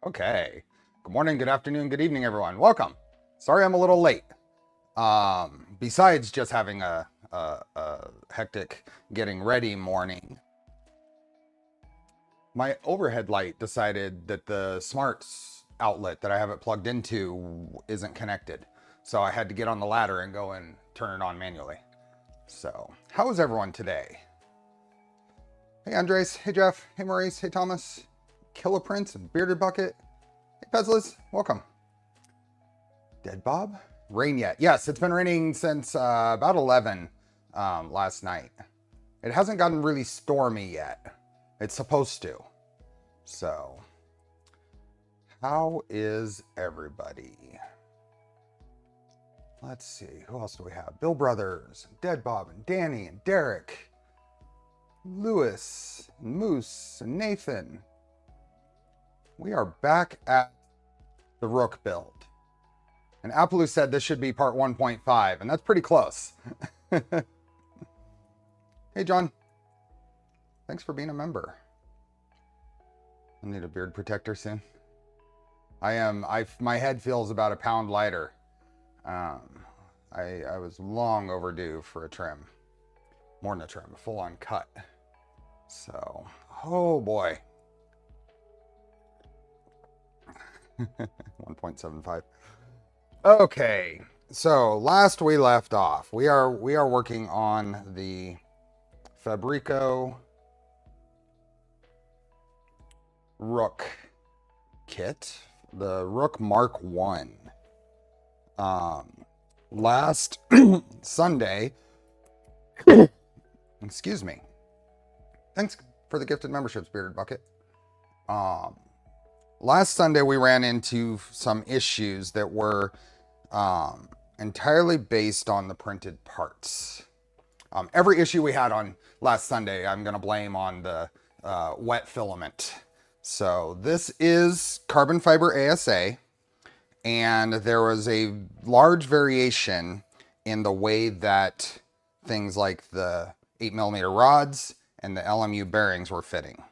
Okay. Good morning, good afternoon, good evening, everyone. Welcome. Sorry I'm a little late. Besides just having a hectic getting ready morning, my overhead light decided that the smarts outlet that I have it plugged into isn't connected. So I had to get on the ladder and go and turn it on manually. So, how is everyone today? Hey Andres, hey Jeff, hey Maurice, hey Thomas, Killer Prince, Bearded Bucket, hey Pezlis, welcome. Dead Bob? Rain yet? Yes, it's been raining since about 11 last night. It hasn't gotten really stormy yet. It's supposed to. So, how is everybody? Let's see, who else do we have? Bill Brothers, Dead Bob, and Danny, and Derek, Lewis, and Moose, and Nathan. We are back at the Rook build. And Apollo said this should be part 1.5, and that's pretty close. Hey, John. Thanks for being a member. I need a beard protector soon. My head feels about a pound lighter. I was long overdue for a trim. More than a trim, a full-on cut. So, oh boy. 1.75. Okay, so last we left off, we are working on the Fabreeko Rook kit, the Rook Mark 1. Last Sunday, excuse me. Thanks for the gifted memberships, Bearded Bucket. Last Sunday we ran into some issues that were entirely based on the printed parts. Every issue we had on last Sunday, I'm going to blame on the wet filament. So this is Carbon Fiber ASA, and there was a large variation in the way that things like the 8mm rods and the LMU bearings were fitting.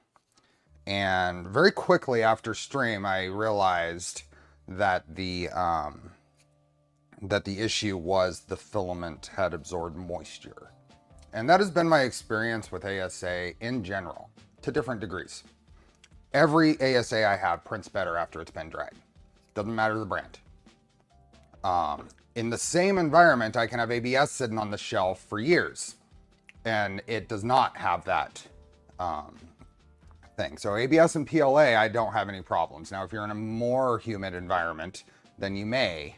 And very quickly after stream, I realized that the issue was the filament had absorbed moisture. And that has been my experience with ASA in general, to different degrees. Every ASA I have prints better after it's been dried. Doesn't matter the brand. In the same environment, I can have ABS sitting on the shelf for years, and it does not have that thing. So ABS and PLA, I don't have any problems. Now, if you're in a more humid environment, then you may,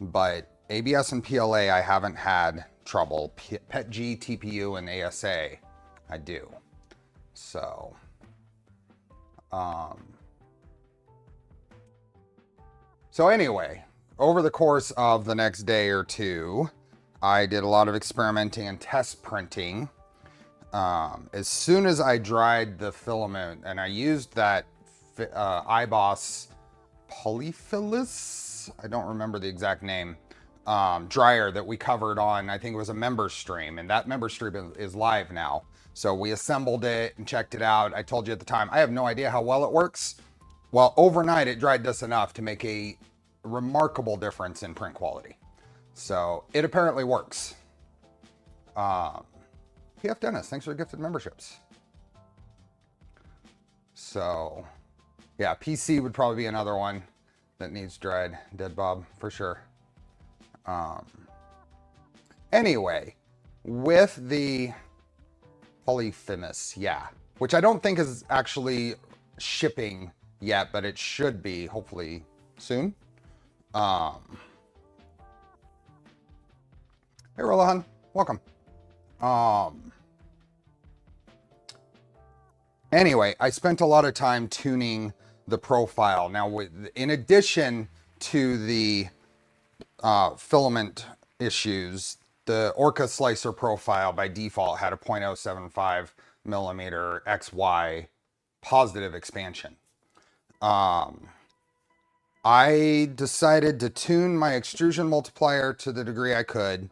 but ABS and PLA, I haven't had trouble. PETG, TPU, and ASA, I do. So, anyway, over the course of the next day or two, I did a lot of experimenting and test printing. As soon as I dried the filament, and I used that iBoss Polyphilus, I don't remember the exact name, dryer that we covered on, I think it was a member stream, and that member stream is live now. So we assembled it and checked it out. I told you at the time, I have no idea how well it works. Well, overnight it dried just enough to make a remarkable difference in print quality. So it apparently works. PF Dennis, thanks for the gifted memberships. So, yeah, PC would probably be another one that needs dried. Dead Bob, for sure. Anyway, with the Polyphemus, yeah, which I don't think is actually shipping yet, but it should be, hopefully, soon. Hey, Rolohaun, welcome. Anyway, I spent a lot of time tuning the profile. Now, in addition to the filament issues, the Orca slicer profile by default had a 0.075 millimeter XY positive expansion. I decided to tune my extrusion multiplier to the degree I could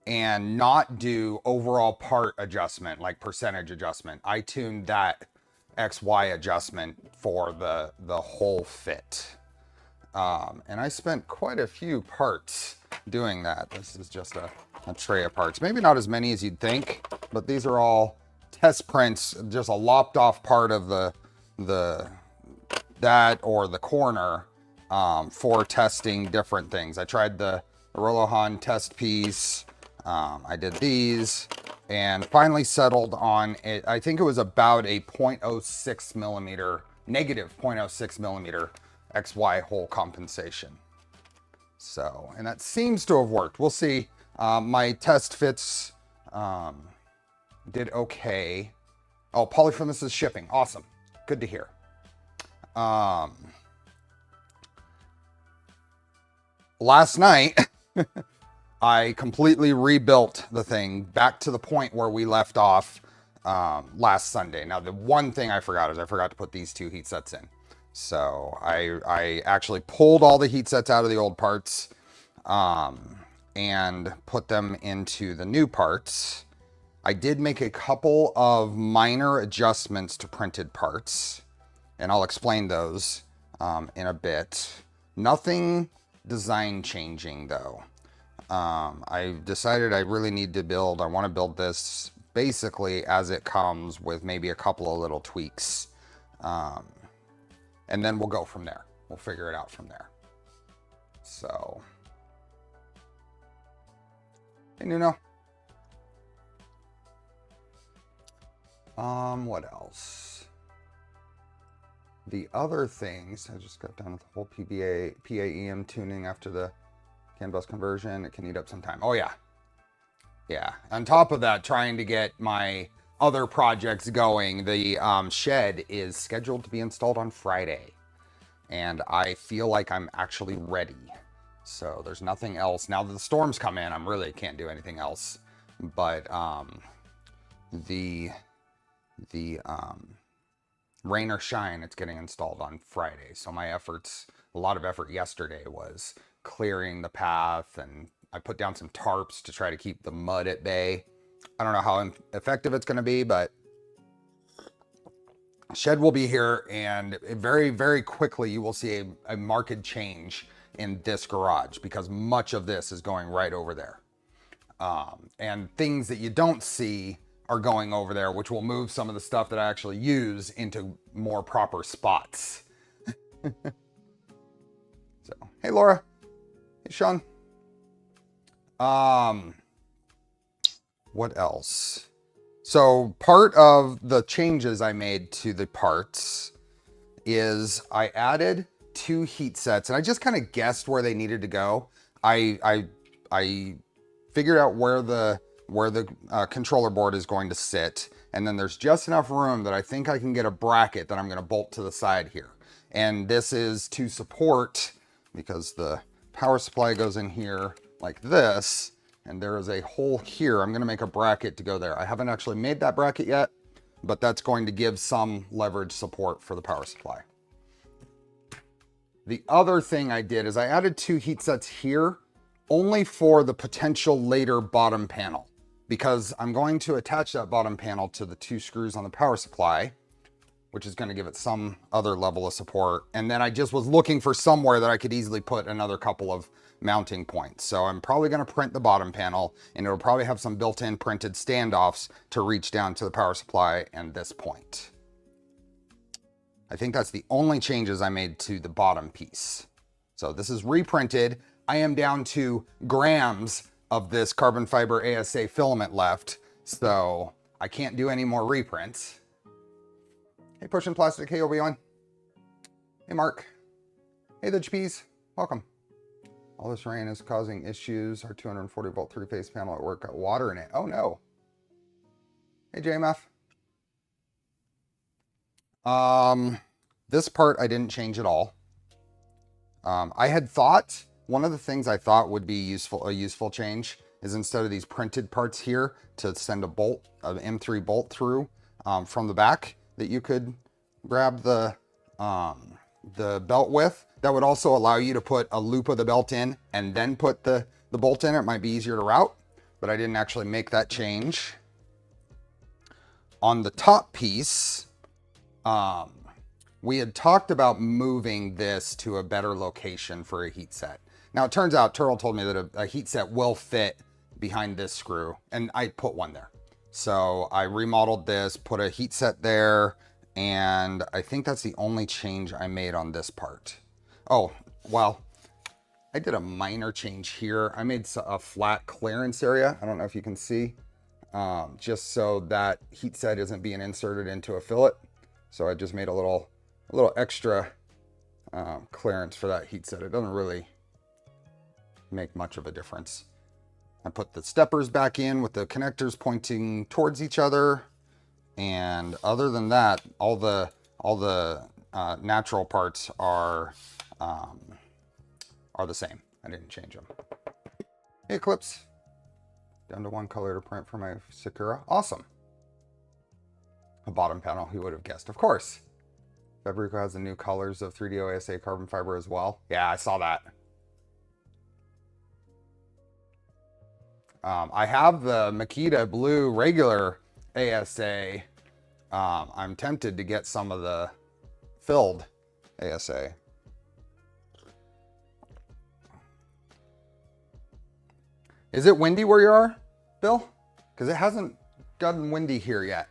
and not do overall part adjustment, like percentage adjustment. I tuned that XY adjustment for the whole fit. And I spent quite a few parts doing that. This is just a tray of parts. Maybe not as many as you'd think, but these are all test prints, just a lopped off part of that or the corner for testing different things. I tried the Rolohaun test piece. I did these and finally settled on it. I think it was about a 0.06 millimeter, negative 0.06 millimeter XY hole compensation. So, and that seems to have worked. We'll see. My test fits did okay. Oh, Polyphemus is shipping. Awesome. Good to hear. Last night, I completely rebuilt the thing back to the point where we left off last Sunday. Now, the one thing I forgot is I forgot to put these two heat sets in. So I actually pulled all the heat sets out of the old parts and put them into the new parts. I did make a couple of minor adjustments to printed parts, and I'll explain those in a bit. Nothing design changing though. I decided I really need to build, I want to build this basically as it comes with maybe a couple of little tweaks. And then we'll go from there. We'll figure it out from there. So, hey Nuno. What else? The other things, I just got done with the whole PAEM tuning after the CAN bus conversion. It can eat up some time. Oh yeah. Yeah. On top of that, trying to get my other projects going. The shed is scheduled to be installed on Friday. And I feel like I'm actually ready. So there's nothing else. Now that the storms come in, I really can't do anything else. But the rain or shine, it's getting installed on Friday. So my efforts, a lot of effort yesterday was clearing the path, and I put down some tarps to try to keep the mud at bay. I don't know how effective it's going to be, but shed will be here, and very, very quickly you will see a marked change in this garage because much of this is going right over there. And things that you don't see are going over there, which will move some of the stuff that I actually use into more proper spots. So, hey Laura. Hey Sean. What else? So part of the changes I made to the parts is I added 2 heat sets, and I just kind of guessed where they needed to go. I figured out where the controller board is going to sit, and then there's just enough room that I think I can get a bracket that I'm going to bolt to the side here. And this is to support, because the power supply goes in here like this, and there is a hole here. I'm going to make a bracket to go there. I haven't actually made that bracket yet, but that's going to give some leverage support for the power supply. The other thing I did is I added 2 heat sets here only for the potential later bottom panel, because I'm going to attach that bottom panel to the 2 screws on the power supply, which is going to give it some other level of support. And then I just was looking for somewhere that I could easily put another couple of mounting points. So I'm probably going to print the bottom panel, and it'll probably have some built-in printed standoffs to reach down to the power supply and this point. I think that's the only changes I made to the bottom piece. So this is reprinted. I am down to grams of this Carbon Fiber ASA filament left, so I can't do any more reprints. Hey, Pushing Plastic. Hey, Obi-Wan. Hey, Mark. Hey, the GPs. Welcome. All this rain is causing issues. Our 240 volt 3-phase panel at work got water in it. Oh, no. Hey, JMF. This part I didn't change at all. I had thought, one of the things I thought would be a useful change is instead of these printed parts here to send a bolt, an M3 bolt through from the back that you could grab the belt with. That would also allow you to put a loop of the belt in and then put the bolt in. It might be easier to route, but I didn't actually make that change. On the top piece, we had talked about moving this to a better location for a heat set. Now it turns out Turtle told me that a heat set will fit behind this screw, and I put one there. So I remodeled this, put a heat set there, and I think that's the only change I made on this part. Oh, well, I did a minor change here. I made a flat clearance area. I don't know if you can see, just so that heat set isn't being inserted into a fillet. So I just made a little extra clearance for that heat set. It doesn't really make much of a difference. I put the steppers back in with the connectors pointing towards each other, and other than that, all the natural parts are the same. I didn't change them. Hey, Eclipse, down to one color to print for my Sakura. Awesome. A bottom panel, who would have guessed? Of course. Fabreeko has the new colors of 3D ASA carbon fiber as well. Yeah, I saw that. I have the Makita blue regular ASA. I'm tempted to get some of the filled ASA. Is it windy where you are, Bill? Because it hasn't gotten windy here yet.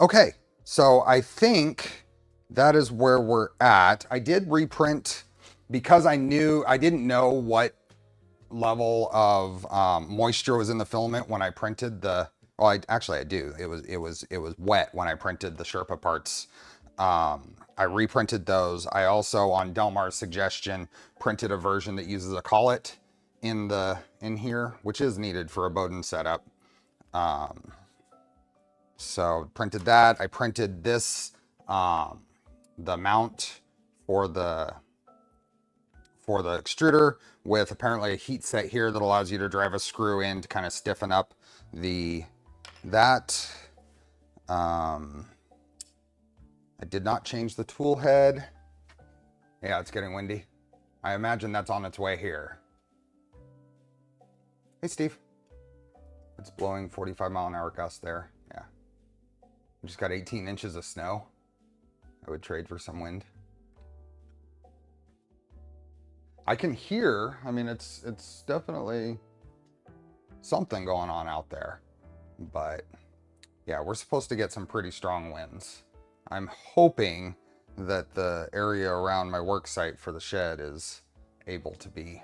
Okay, so I think that is where we're at. I did reprint because I didn't know what level of moisture was in the filament when I printed the, well, I do. It was wet when I printed the Sherpa parts. I reprinted those. I also, on Delmar's suggestion, printed a version that uses a collet in here, which is needed for a Bowden setup. So printed that. I printed this, the mount for the extruder with apparently a heat set here that allows you to drive a screw in to kind of stiffen up that. I did not change the tool head. Yeah, it's getting windy. I imagine that's on its way here. Hey, Steve. It's blowing 45-mile-an-hour gusts there. Yeah. We just got 18 inches of snow. I would trade for some wind. I can hear, I mean, it's definitely something going on out there. But yeah, we're supposed to get some pretty strong winds. I'm hoping that the area around my work site for the shed is able to be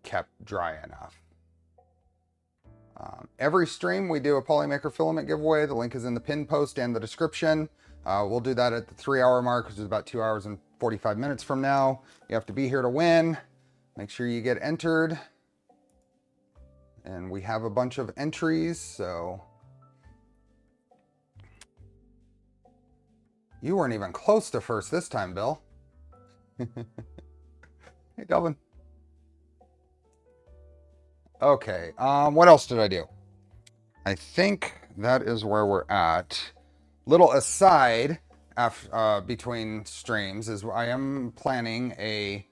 kept dry enough. Every stream we do a Polymaker filament giveaway. The link is in the pin post and the description. We'll do that at the 3-hour mark, which is about 2 hours and 45 minutes from now. You have to be here to win. Make sure you get entered. And we have a bunch of entries, so you weren't even close to first this time, Bill. Hey, Delvin. Okay, what else did I do? I think that is where we're at. Little aside between streams is I am planning a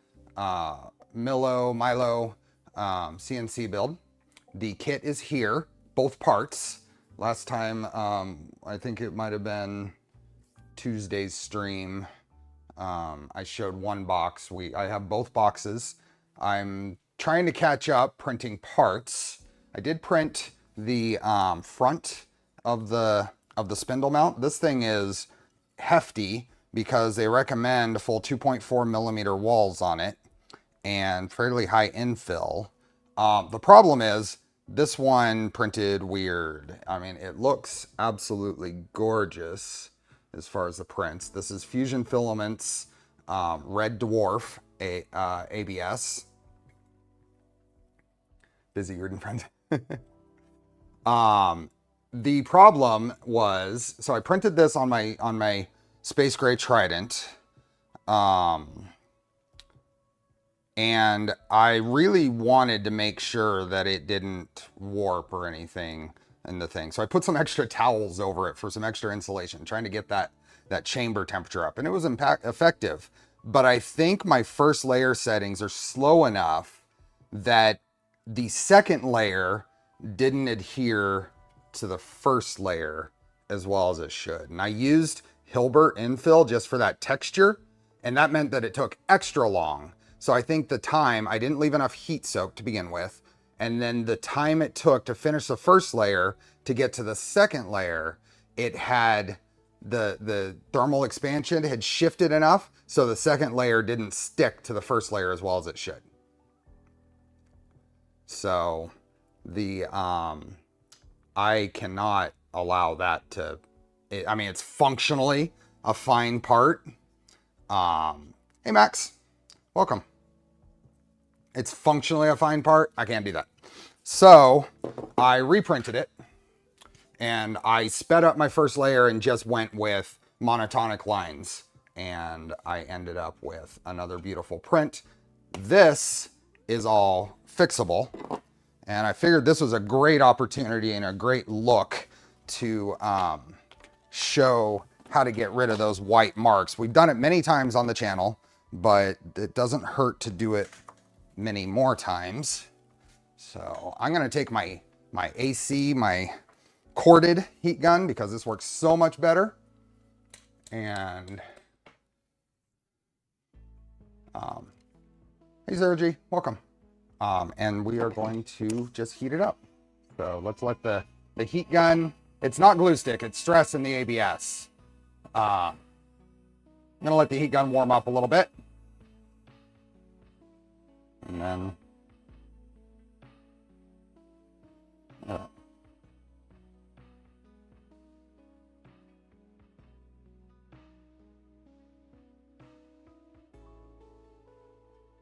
Milo CNC build. The kit is here, both parts. Last time, I think it might have been Tuesday's stream. I showed one box. I have both boxes. I'm trying to catch up printing parts. I did print the front of the spindle mount. This thing is hefty because they recommend full 2.4 millimeter walls on it and fairly high infill. The problem is this one printed weird. I mean, it looks absolutely gorgeous as far as the prints. This is Fusion Filaments Red Dwarf ABS. Busy Yurden friend. The problem was, so I printed this on my Space Gray Trident. And I really wanted to make sure that it didn't warp or anything in the thing. So I put some extra towels over it for some extra insulation, trying to get that chamber temperature up. And it was effective. But I think my first layer settings are slow enough that the second layer didn't adhere to the first layer as well as it should. And I used Hilbert infill just for that texture, and that meant that it took extra long. So I think the time, I didn't leave enough heat soak to begin with, and then the time it took to finish the first layer to get to the second layer, it had the thermal expansion had shifted enough so the second layer didn't stick to the first layer as well as it should. So the I cannot allow that to, I mean, it's functionally a fine part. Hey Max, welcome. It's functionally a fine part. I can't do that. So I reprinted it and I sped up my first layer and just went with monotonic lines. And I ended up with another beautiful print. This is all fixable. And I figured this was a great opportunity and a great look to show how to get rid of those white marks. We've done it many times on the channel, but it doesn't hurt to do it many more times. So I'm gonna take my AC, my corded heat gun, because this works so much better. And hey Sergi, welcome. And we are going to just heat it up. So let's let the heat gun, it's not glue stick, it's stress in the ABS. I'm gonna let the heat gun warm up a little bit. And then,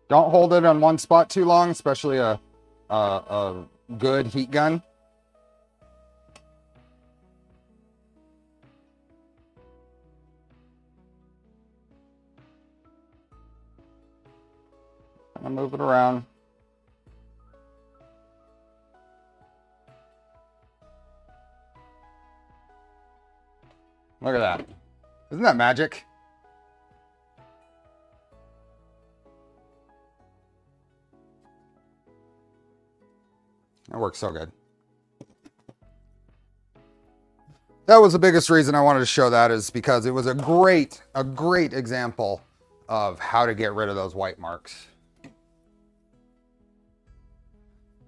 don't hold it on one spot too long, especially a good heat gun. I'm gonna move it around. Look at that. Isn't that magic? That works so good. That was the biggest reason I wanted to show that, is because it was a great example of how to get rid of those white marks.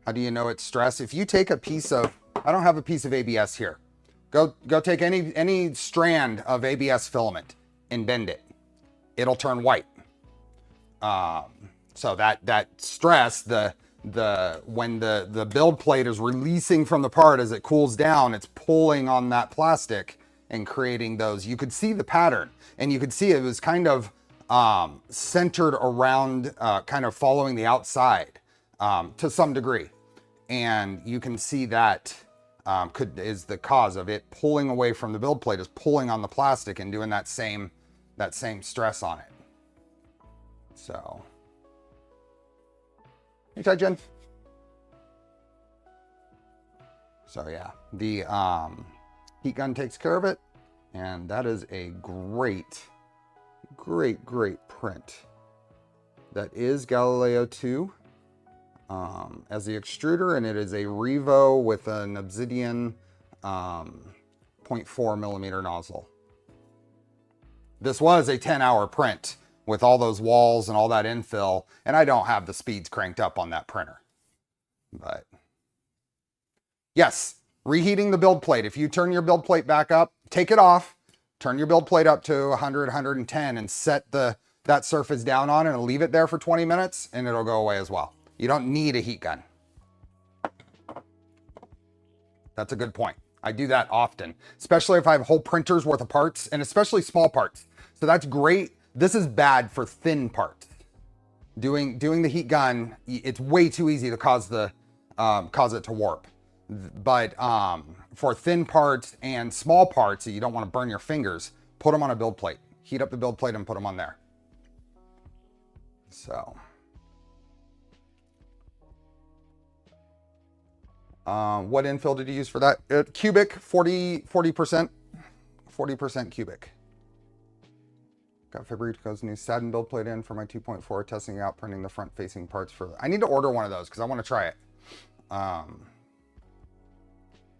How do you know it's stress? If you take a piece of, I don't have a piece of ABS here. Go take any strand of ABS filament and bend it. It'll turn white. So that stress, when the build plate is releasing from the part as it cools down, it's pulling on that plastic and creating those. You could see the pattern, and you could see it was kind of centered around, kind of following the outside to some degree. And you can see that is the cause of it pulling away from the build plate, is pulling on the plastic and doing that same stress on it. So, hey Jen. So yeah, the heat gun takes care of it, and that is a great print. That is Galileo 2 as the extruder, and it is a Revo with an Obsidian 0.4 millimeter nozzle. This was a 10-hour print with all those walls and all that infill, and I don't have the speeds cranked up on that printer. But yes, reheating the build plate. If you turn your build plate back up, take it off, turn your build plate up to 100, 110, and set that surface down on it and leave it there for 20 minutes, and it'll go away as well. You don't need a heat gun. That's a good point. I do that often, especially if I have whole printers worth of parts, and especially small parts. So that's great. This is bad for thin parts. Doing the heat gun, it's way too easy to cause it to warp. But for thin parts and small parts that you don't want to burn your fingers, put them on a build plate. Heat up the build plate and put them on there. So. What infill did you use for that? Cubic, 40% cubic. Got Fabreeko's new satin build plate in for my 2.4, testing out, printing the front facing parts for, I need to order one of those because I want to try it.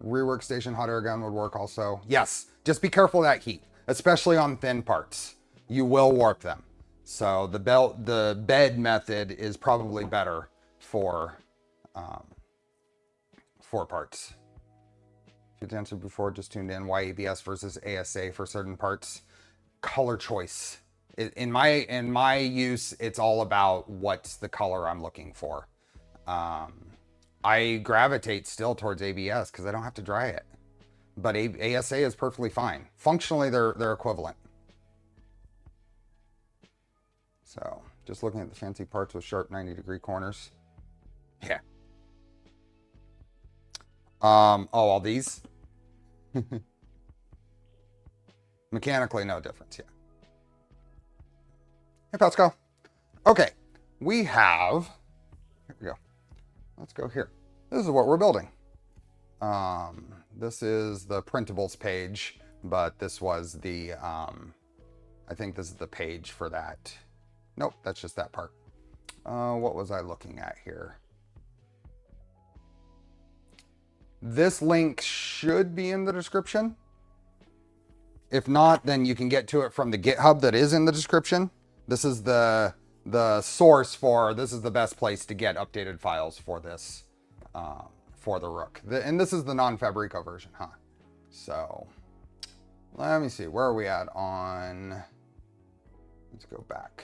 Rework station hot air gun would work also. Yes, just be careful of that heat, especially on thin parts. You will warp them. So the bed method is probably better for parts. If you'd answered before, just tuned in, why ABS versus ASA for certain parts? Color choice. In my use, it's all about what's the color I'm looking for. I gravitate still towards ABS because I don't have to dry it, but ASA is perfectly fine. Functionally, they're equivalent. So just looking at the fancy parts with sharp 90-degree corners. Yeah. Oh, all these? Mechanically, no difference, yeah. Hey, Pascal. Okay, we have, here we go. Let's go here. This is what we're building. This is the printables page, but this was the, I think this is the page for that. Nope, that's just that part. What was I looking at here? This link should be in the description. If not, then you can get to it from the GitHub that is in the description. This is the source for, this is the best place to get updated files for this, for the Rook. And this is the non-Fabreeko version, huh? So let me see, where are we at on, let's go back.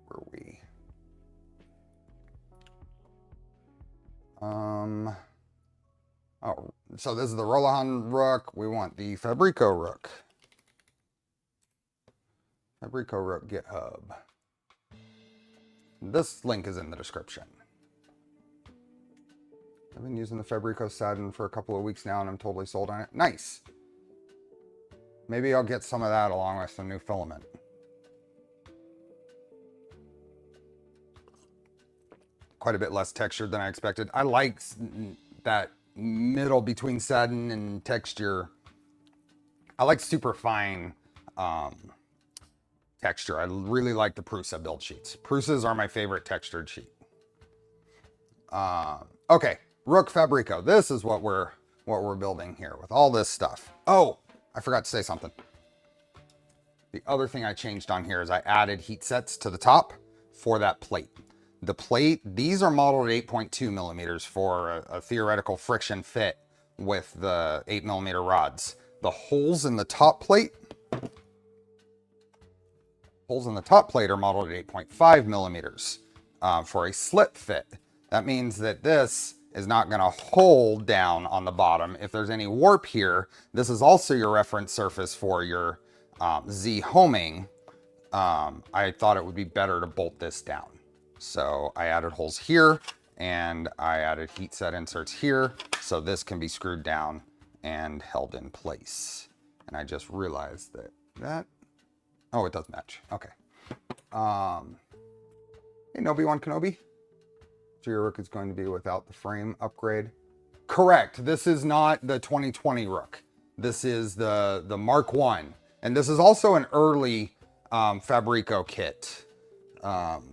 Where are we? Oh, so this is the Rolohaun Rook. We want the Fabreeko Rook. Fabreeko Rook GitHub. This link is in the description. I've been using the Fabreeko satin for a couple of weeks now and I'm totally sold on it. Nice. Maybe I'll get some of that along with some new filament. Quite a bit less textured than I expected. I like that middle between satin and texture. I like super fine texture. I really like the Prusa build sheets. Prusas are my favorite textured sheet. Okay, Rook Fabreeko. This is what we're building here with all this stuff. Oh, I forgot to say something. The other thing I changed on here is I added heat sets to the top for that plate. The plate, these are modeled at 8.2 millimeters for a theoretical friction fit with the 8 millimeter rods. The holes in the top plate are modeled at 8.5 millimeters for a slip fit. That means that this is not going to hold down on the bottom. If there's any warp here, this is also your reference surface for your Z homing. I thought it would be better to bolt this down. So I added holes here and I added heat set inserts here so this can be screwed down and held in place. And I just realized that, oh, it does match. Okay. Hey, Obi-Wan Kenobi. So your Rook is going to be without the frame upgrade. Correct. This is not the 2020 Rook. This is the Mark 1. And this is also an early Fabreeko kit.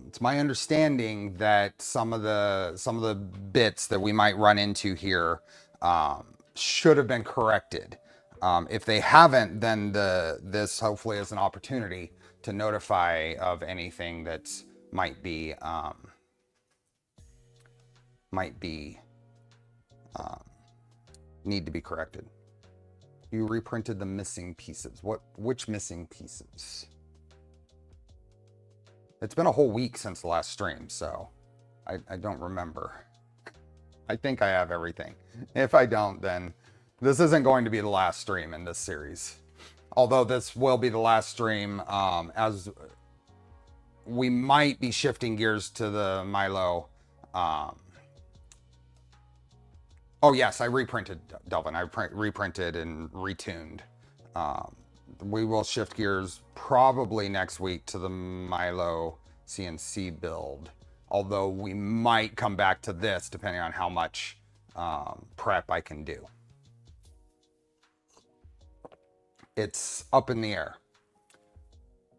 It's my understanding that some of the bits that we might run into here should have been corrected. If they haven't, then this hopefully is an opportunity to notify of anything that might be need to be corrected. You reprinted the missing pieces. Which missing pieces? It's been a whole week since the last stream, so I don't remember. I think I have everything. If I don't, then this isn't going to be the last stream in this series. Although this will be the last stream, as we might be shifting gears to the Milo. Oh yes, I reprinted, Delvin. I reprinted and retuned. We will shift gears probably next week to the Milo CNC build. Although we might come back to this depending on how much prep I can do. It's up in the air.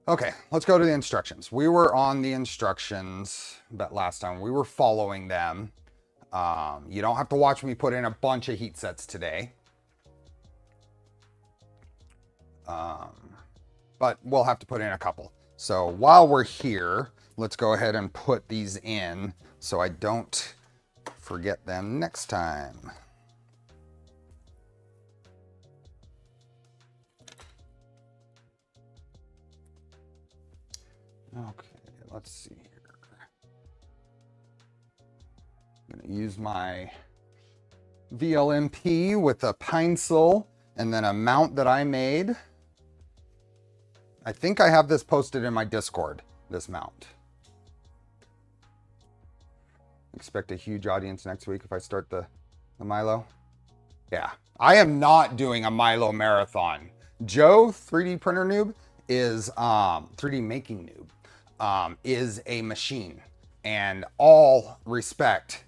Okay, let's go to the instructions. We were on the instructions that last time. We were following them. You don't have to watch me put in a bunch of heat sets today. But we'll have to put in a couple. So while we're here, let's go ahead and put these in so I don't forget them next time. Okay, let's see here. I'm going to use my VLMP with a pencil and then a mount that I made. I think I have this posted in my Discord, this mount. Expect a huge audience next week if I start the Milo. Yeah, I am not doing a Milo marathon. Joe, 3D printer noob, is 3D making noob, is a machine, and all respect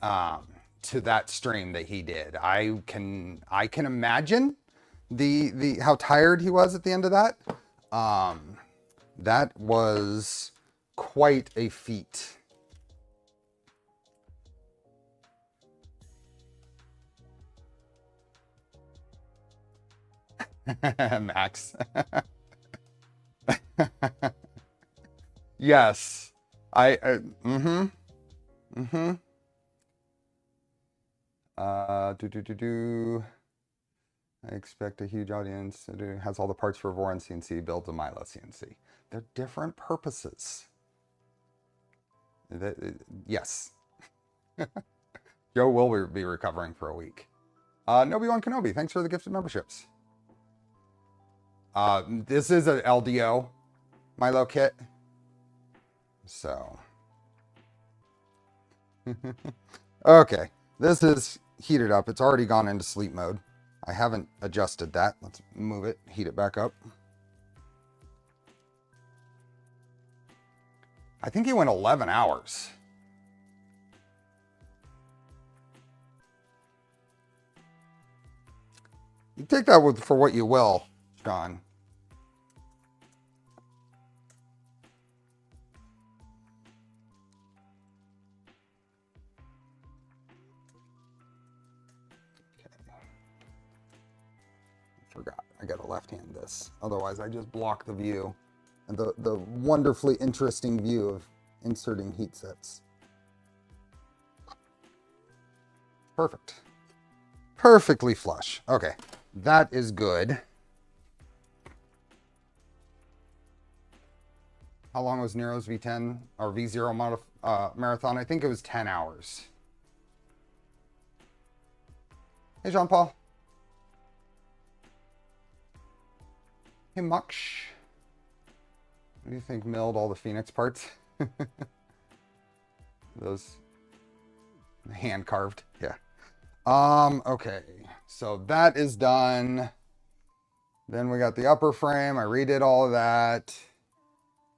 to that stream that he did. I can imagine the how tired he was at the end of that. That was quite a feat. Max. Yes. I I expect a huge audience. It has all the parts for Voron CNC, builds a Milo CNC. They're different purposes. Yes. Joe will be recovering for a week. Nobi1 Kenobi, thanks for the gifted memberships. This is an LDO Milo kit. So. Okay, this is heated up. It's already gone into sleep mode. I haven't adjusted that. Let's move it, heat it back up. I think he went 11 hours. You take that for what you will, Sean. Forgot, I gotta left hand this. Otherwise I just block the view and the wonderfully interesting view of inserting heat sets. Perfect. Perfectly flush. Okay, that is good. How long was Nero's V10 or V0 marathon? I think it was 10 hours. Hey, Jean-Paul. Hey, Muksh. What do you think milled all the Phoenix parts? Those hand carved, yeah. Okay, so that is done. Then we got the upper frame. I redid all of that.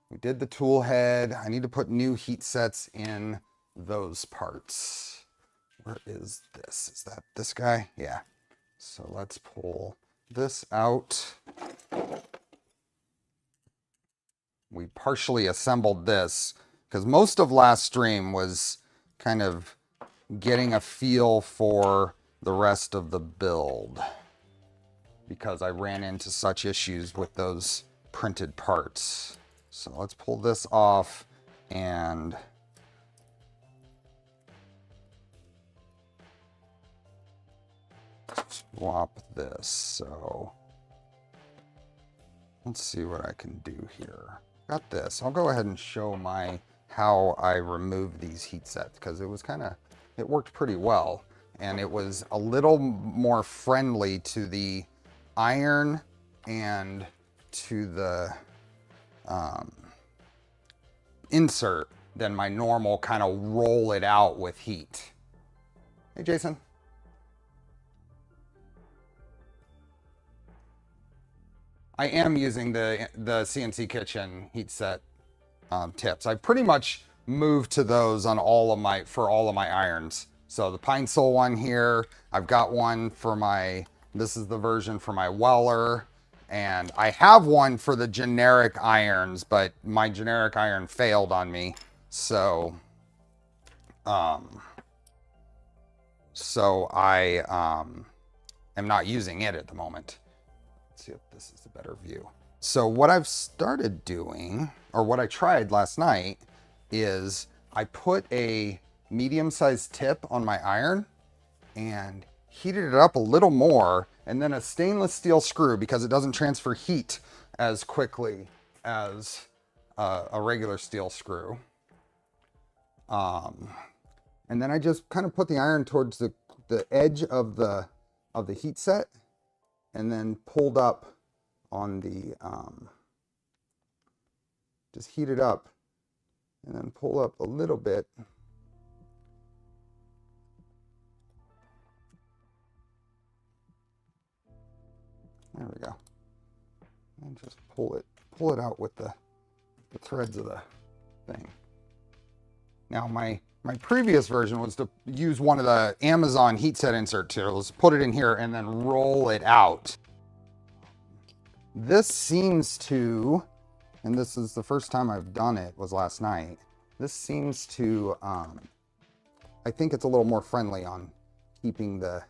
We did the tool head. I need to put new heat sets in those parts. Where is this? Is that this guy? Yeah. So let's pull this out. We partially assembled this because most of last stream was kind of getting a feel for the rest of the build because I ran into such issues with those printed parts. So let's pull this off and swap this. So let's see what I can do here. Got this. I'll go ahead and show how I removed these heat sets because it was it worked pretty well and it was a little more friendly to the iron and to the insert than my normal kind of roll it out with heat. Hey, Jason. I am using the CNC Kitchen heat set tips. I pretty much moved to those on for all of my irons. So the Pine Sol one here, I've got one for this is the version for my Weller, and I have one for the generic irons, but my generic iron failed on me. So, so I am not using it at the moment. Let's see if this is a better view. So what I've started doing, or what I tried last night, is I put a medium-sized tip on my iron and heated it up a little more, and then a stainless steel screw, because it doesn't transfer heat as quickly as a regular steel screw. And then I just kind of put the iron towards the edge of the heat set, and then pulled up on the just heat it up and then pull up a little bit. There we go. And just pull it out with the threads of the thing. Now my previous version was to use one of the Amazon heat set insert tools, put it in here, and then roll it out. This seems to, and this is the first time I've done it, was last night. This seems to, I think it's a little more friendly on keeping the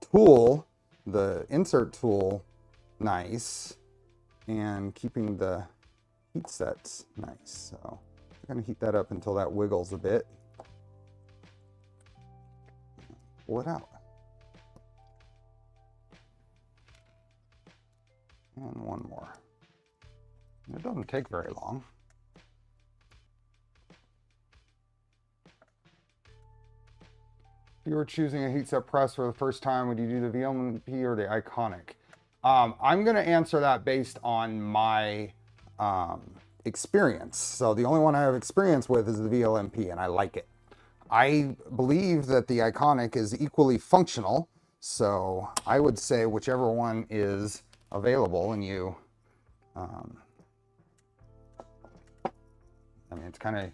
tool, the insert tool, nice, and keeping the heat sets nice. So I'm gonna heat that up until that wiggles a bit. Pull it out. And one more. It doesn't take very long. If you were choosing a heat set press for the first time, would you do the VLMP or the Iconic? I'm going to answer that based on my experience. So the only one I have experience with is the VLMP, and I like it. I believe that the Iconic is equally functional, so I would say whichever one is available, and you I mean, it's kind of,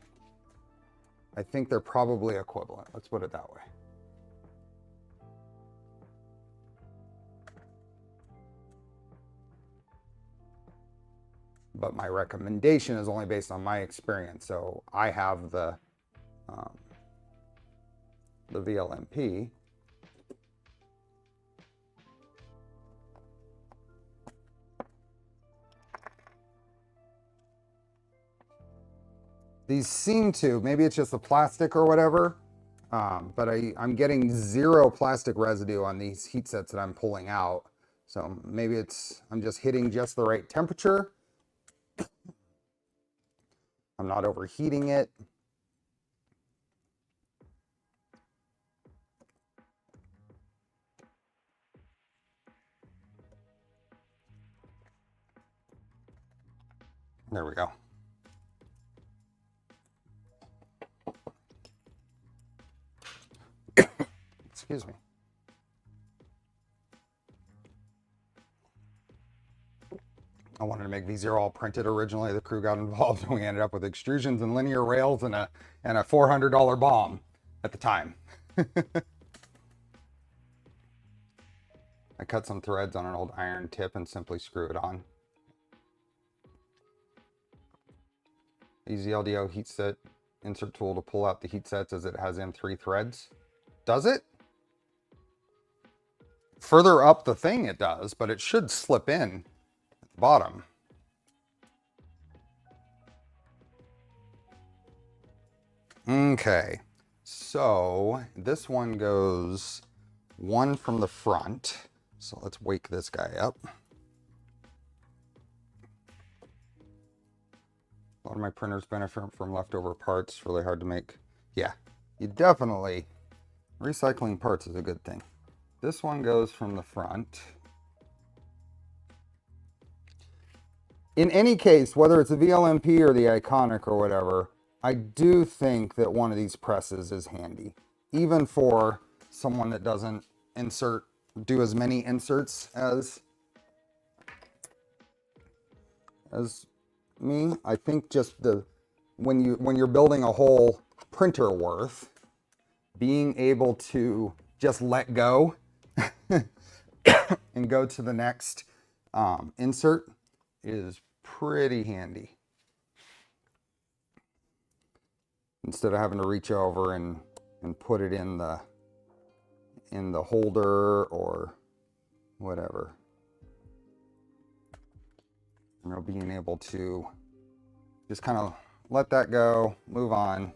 I think they're probably equivalent, let's put it that way. But my recommendation is only based on my experience. So I have the VLMP. These seem to, maybe it's just the plastic or whatever, but I'm getting zero plastic residue on these heat sets that I'm pulling out. So maybe it's, I'm just hitting just the right temperature. I'm not overheating it. There we go. Excuse me. I wanted to make these are all printed originally. The crew got involved and we ended up with extrusions and linear rails and a $400 bomb at the time. I cut some threads on an old iron tip and simply screw it on. Use the LDO heat set insert tool to pull out the heat sets as it has in 3 threads. Does it? Further up the thing it does, but it should slip in at the bottom. Okay, so this one goes one from the front. So let's wake this guy up. A lot of my printers benefit from leftover parts. Really hard to make. Yeah, you definitely, recycling parts is a good thing. This one goes from the front. In any case, whether it's a VLMP or the Iconic or whatever, I do think that one of these presses is handy. Even for someone that doesn't do as many inserts as me. I think just when you're building a whole printer worth, being able to just let go and go to the next insert is pretty handy. Instead of having to reach over and and put it in the holder or whatever. You know, being able to just kind of let that go, move on.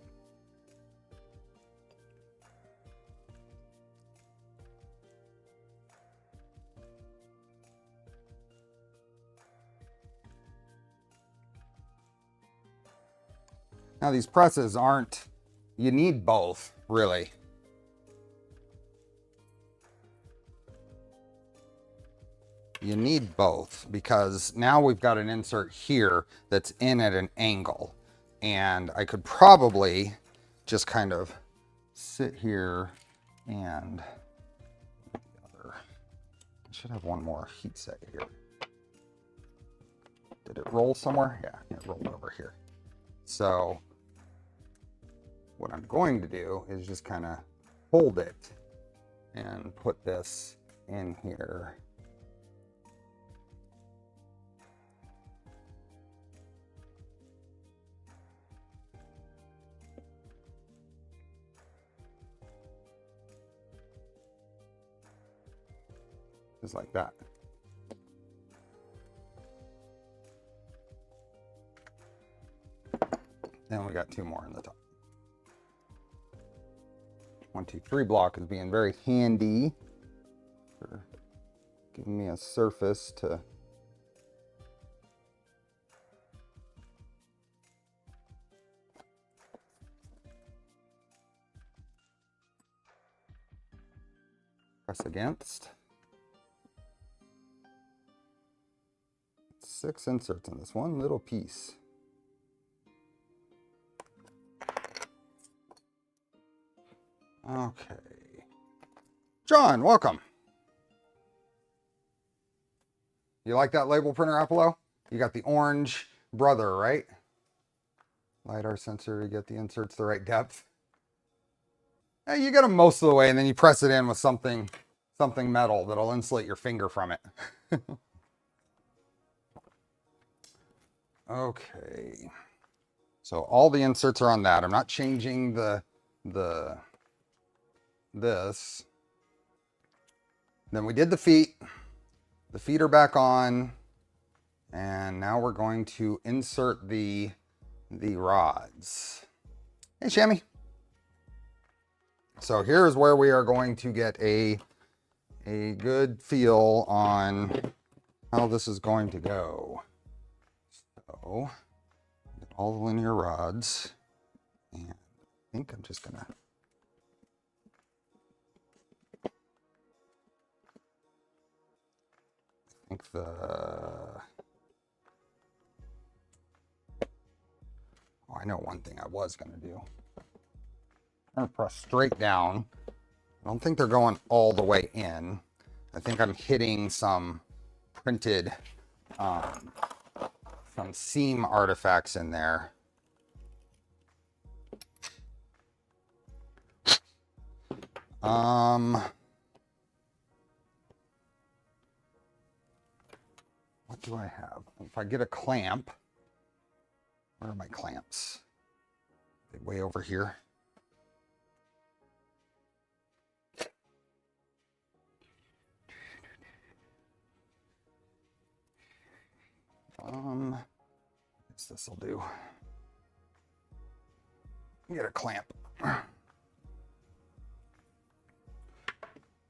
Now these presses aren't, you need both, really. You need both because now we've got an insert here that's in at an angle. And I could probably just kind of sit here and I should have one more heat set here. Did it roll somewhere? Yeah, it rolled over here. So what I'm going to do is just kind of hold it and put this in here. Just like that. Then we got two more in the top. 1, 2, 3 block is being very handy for giving me a surface to press against. 6 inserts in this one little piece. Okay. John, welcome. You like that label printer, Apollo? You got the orange brother, right? LiDAR sensor to get the inserts the right depth. Hey, you get them most of the way, and then you press it in with something metal that'll insulate your finger from it. Okay. So all the inserts are on that. I'm not changing this. Then we did the feet. The feet are back on. And now we're going to insert the rods. Hey, Shammy. So here's where we are going to get a good feel on how this is going to go. So get all the linear rods, and I think I'm just gonna I know one thing I was gonna do. I'm gonna press straight down. I don't think they're going all the way in. I think I'm hitting some printed some seam artifacts in there. What do I have? If I get a clamp, where are my clamps? Are they way over here? I guess this will do. Get a clamp.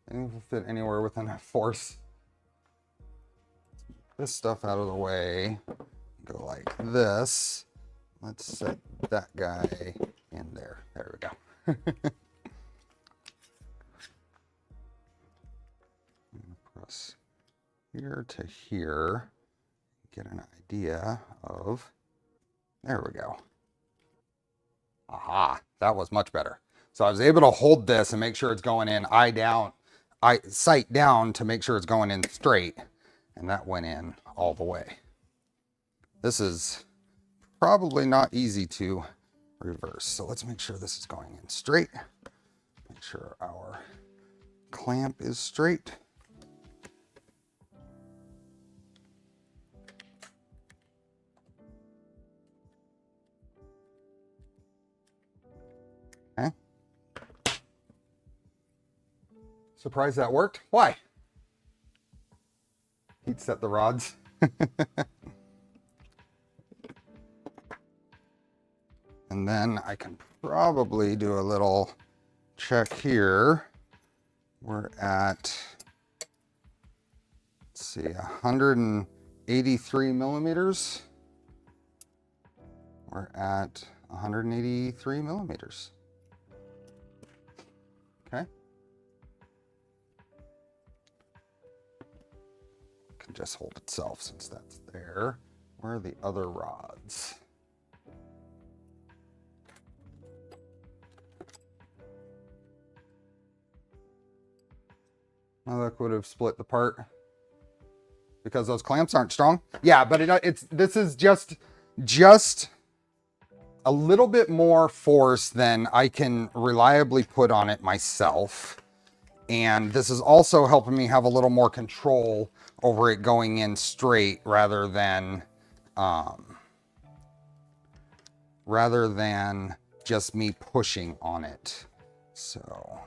And will fit anywhere within a force. This stuff out of the way. Go like this. Let's set that guy in there. There we go. Press here to here. Get an idea of. There we go. Aha, that was much better. So I was able to hold this and make sure it's going in sight down to make sure it's going in straight. And that went in all the way. This is probably not easy to reverse. So let's make sure this is going in straight. Make sure our clamp is straight. Okay. Surprised that worked. Why? Heat set the rods. And then I can probably do a little check here. We're at, let's see, 183 millimeters. We're at 183 millimeters. Okay. Can just hold itself since that's there. Where are the other rods? Well, that would have split the part because those clamps aren't strong. Yeah, but this is just a little bit more force than I can reliably put on it myself. And this is also helping me have a little more control over it going in straight rather than just me pushing on it. So.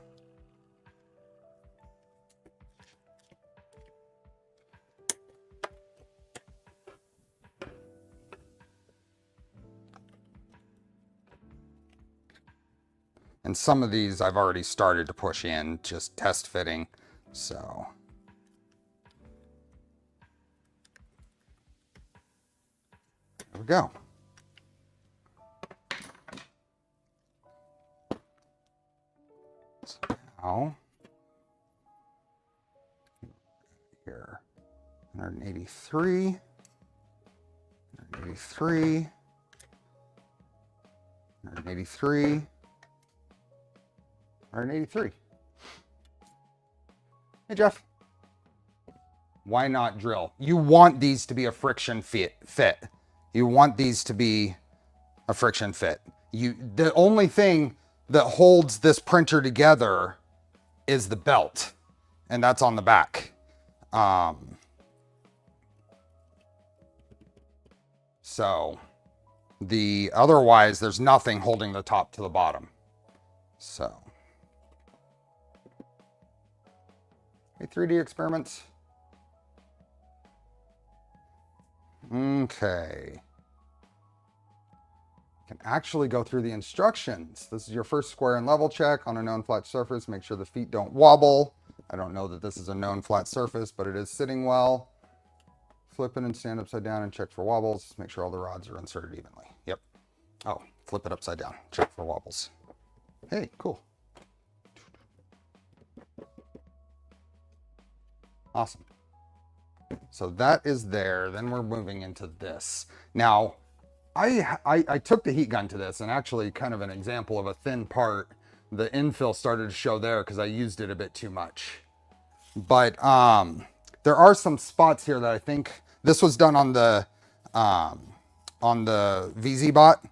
And some of these I've already started to push in, just test fitting, so. There we go. So now, here, 183, 183, 183, 183. Hey, Jeff. Why not drill? You want these to be a friction fit. You want these to be a friction fit. The only thing that holds this printer together is the belt, and that's on the back. So otherwise there's nothing holding the top to the bottom. So. Hey, 3D experiments. Okay. You can actually go through the instructions. This is your first square and level check on a known flat surface. Make sure the feet don't wobble. I don't know that this is a known flat surface, but it is sitting well. Flip it and stand upside down and check for wobbles. Make sure all the rods are inserted evenly. Yep. Oh, flip it upside down. Check for wobbles. Hey, cool. Awesome. So that is there. Then we're moving into this. Now, I took the heat gun to this, and actually kind of an example of a thin part. The infill started to show there because I used it a bit too much. But there are some spots here that I think this was done on the VZ bot,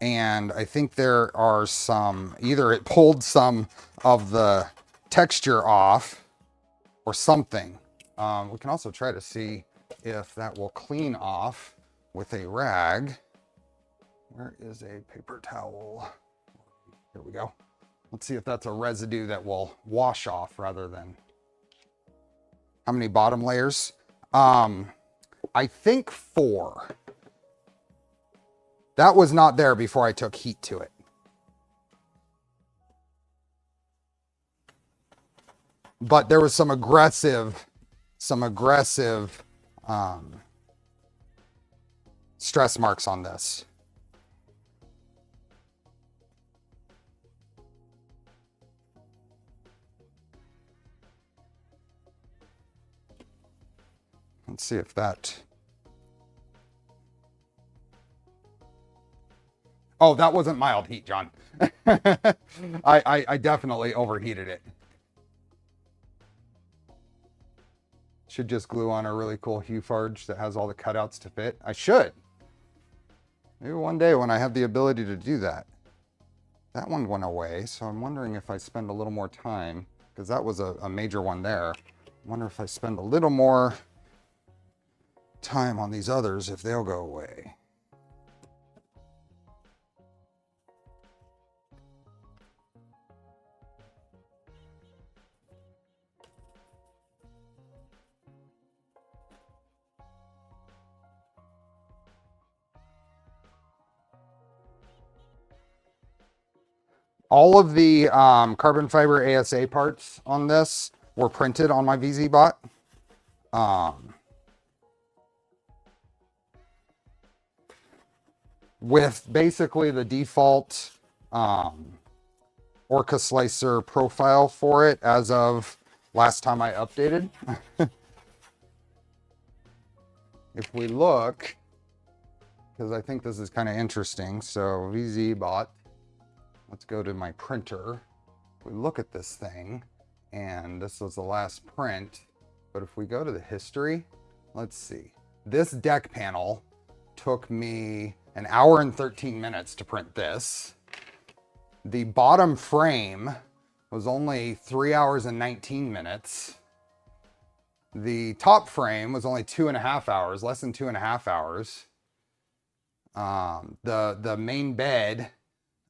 and I think there are some, either it pulled some of the texture off or something. We can also try to see if that will clean off with a rag. Where is a paper towel? Here we go. Let's see if that's a residue that will wash off rather than. How many bottom layers? I think 4. That was not there before I took heat to it. But there was some aggressive stress marks on this. Let's see if that. Oh, that wasn't mild heat, John. I definitely overheated it. Should just glue on a really cool Hufarge that has all the cutouts to fit. I should. Maybe one day when I have the ability to do that. That one went away, so I'm wondering if I spend a little more time, because that was a major one there. I wonder if I spend a little more time on these others, if they'll go away. All of the carbon fiber ASA parts on this were printed on my VZ-Bot. With basically the default Orca Slicer profile for it as of last time I updated. If we look, because I think this is kind of interesting. So VZ-Bot, let's go to my printer. We look at this thing, and this was the last print. But if we go to the history, let's see. This deck panel took me an hour and 13 minutes to print this. The bottom frame was only 3 hours and 19 minutes. The top frame was only 2.5 hours, less than 2.5 hours. The main bed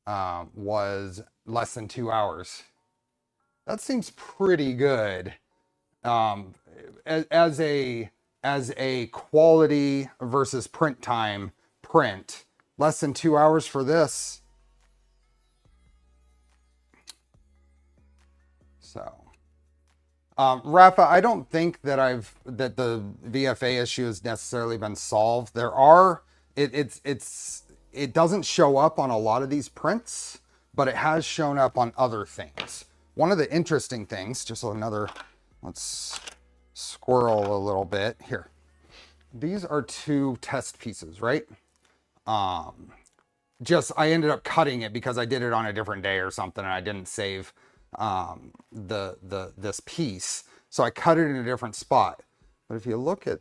was less than 2 hours. That seems pretty good. As a quality versus print time print, less than 2 hours for this. So, Rafa, I don't think that that the VFA issue has necessarily been solved. There are, it doesn't show up on a lot of these prints, but it has shown up on other things. One of the interesting things, just another, let's squirrel a little bit here. These are 2 test pieces, right? I ended up cutting it because I did it on a different day or something, and I didn't save this piece, so I cut it in a different spot. But if you look at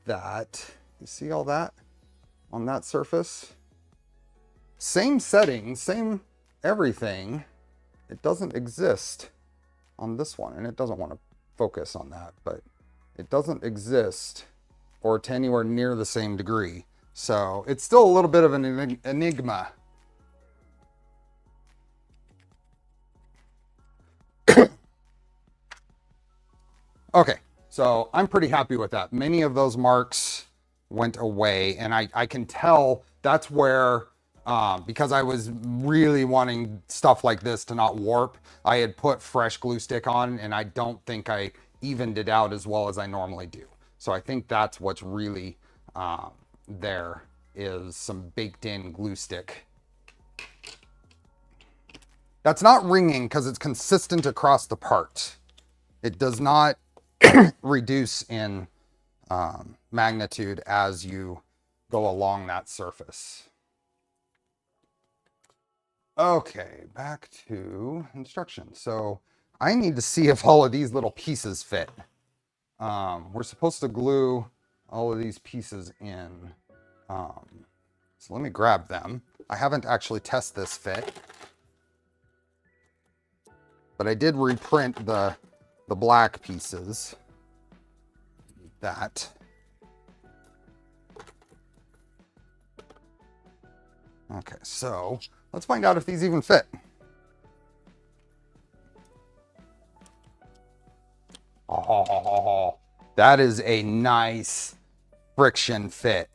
that, you see all that on that surface, same settings, same everything. It doesn't exist on this one, and it doesn't want to focus on that, but it doesn't exist or to anywhere near the same degree. So it's still a little bit of an enigma. Okay, so I'm pretty happy with that. Many of those marks went away, and I can tell that's where, because I was really wanting stuff like this to not warp, I had put fresh glue stick on, and I don't think I evened it out as well as I normally do. So I think that's what's really there, is some baked in glue stick. That's not ringing because it's consistent across the part. It does not reduce in magnitude as you go along that surface. Okay, back to instructions. So I need to see if all of these little pieces fit. We're supposed to glue all of these pieces in. So let me grab them. I haven't actually tested this fit, but I did reprint the black pieces. That. Okay, so let's find out if these even fit. Oh, that is a nice friction fit.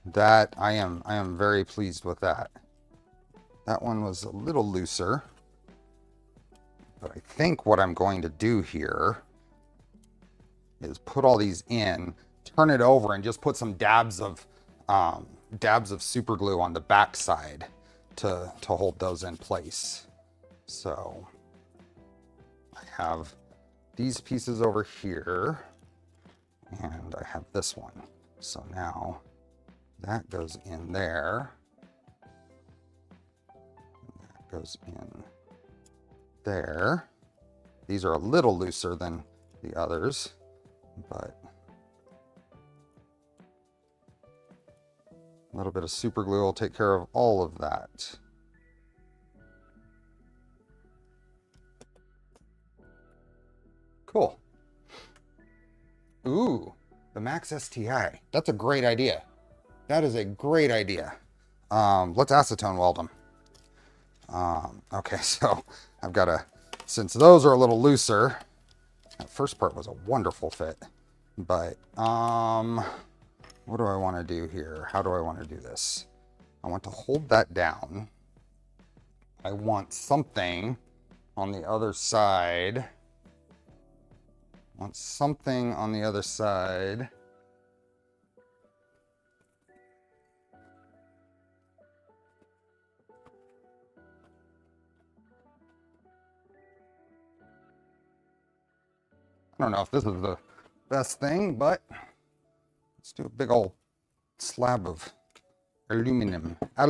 That I am very pleased with that. That one was a little looser. But I think what I'm going to do here is put all these in, turn it over, and just put some dabs of super glue on the back side to hold those in place. So I have these pieces over here, and I have this one. So now that goes in there. That goes in there. These are a little looser than the others, but a little bit of super glue will take care of all of that. Cool. Ooh, the Max STI. That's a great idea. That is a great idea. Let's acetone weld them. Okay, so I've got to, since those are a little looser, that first part was a wonderful fit, but what do I want to do here? How do I want to do this? I want to hold that down. I want something on the other side. I want something on the other side. I don't know if this is the best thing, but let's do a big old slab of aluminum. I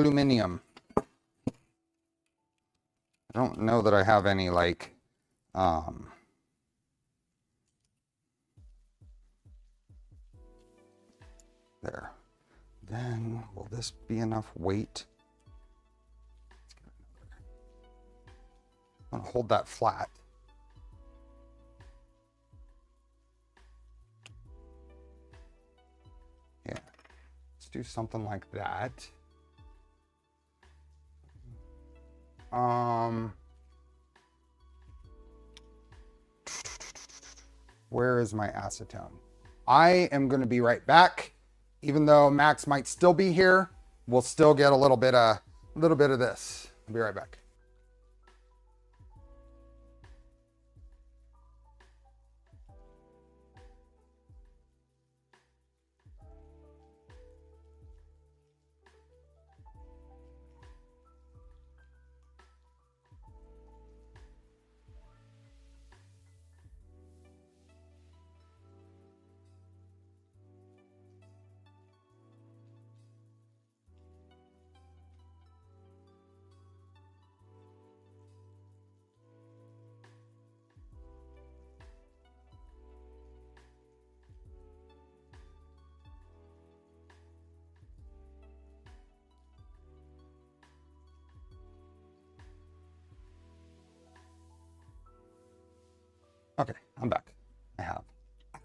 don't know that I have any like, there. Then will this be enough weight? I'm gonna hold that flat. Yeah, let's do something like that. Where is my acetone? I am going to be right back. Even though Max might still be here, we'll still get a little bit of this. I'll be right back. Okay, I'm back. I have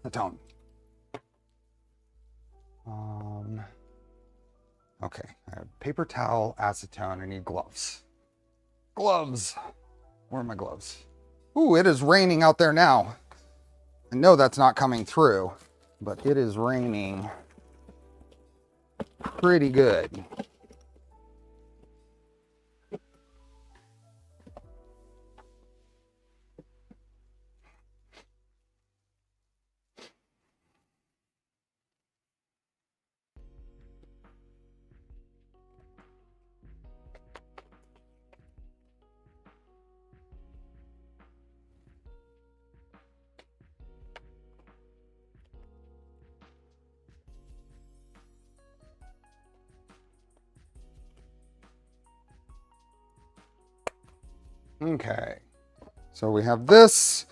acetone. Okay, I have paper towel, acetone. I need gloves. Gloves. Where are my gloves? Ooh, it is raining out there now. I know that's not coming through, but it is raining pretty good. Okay, so we have this,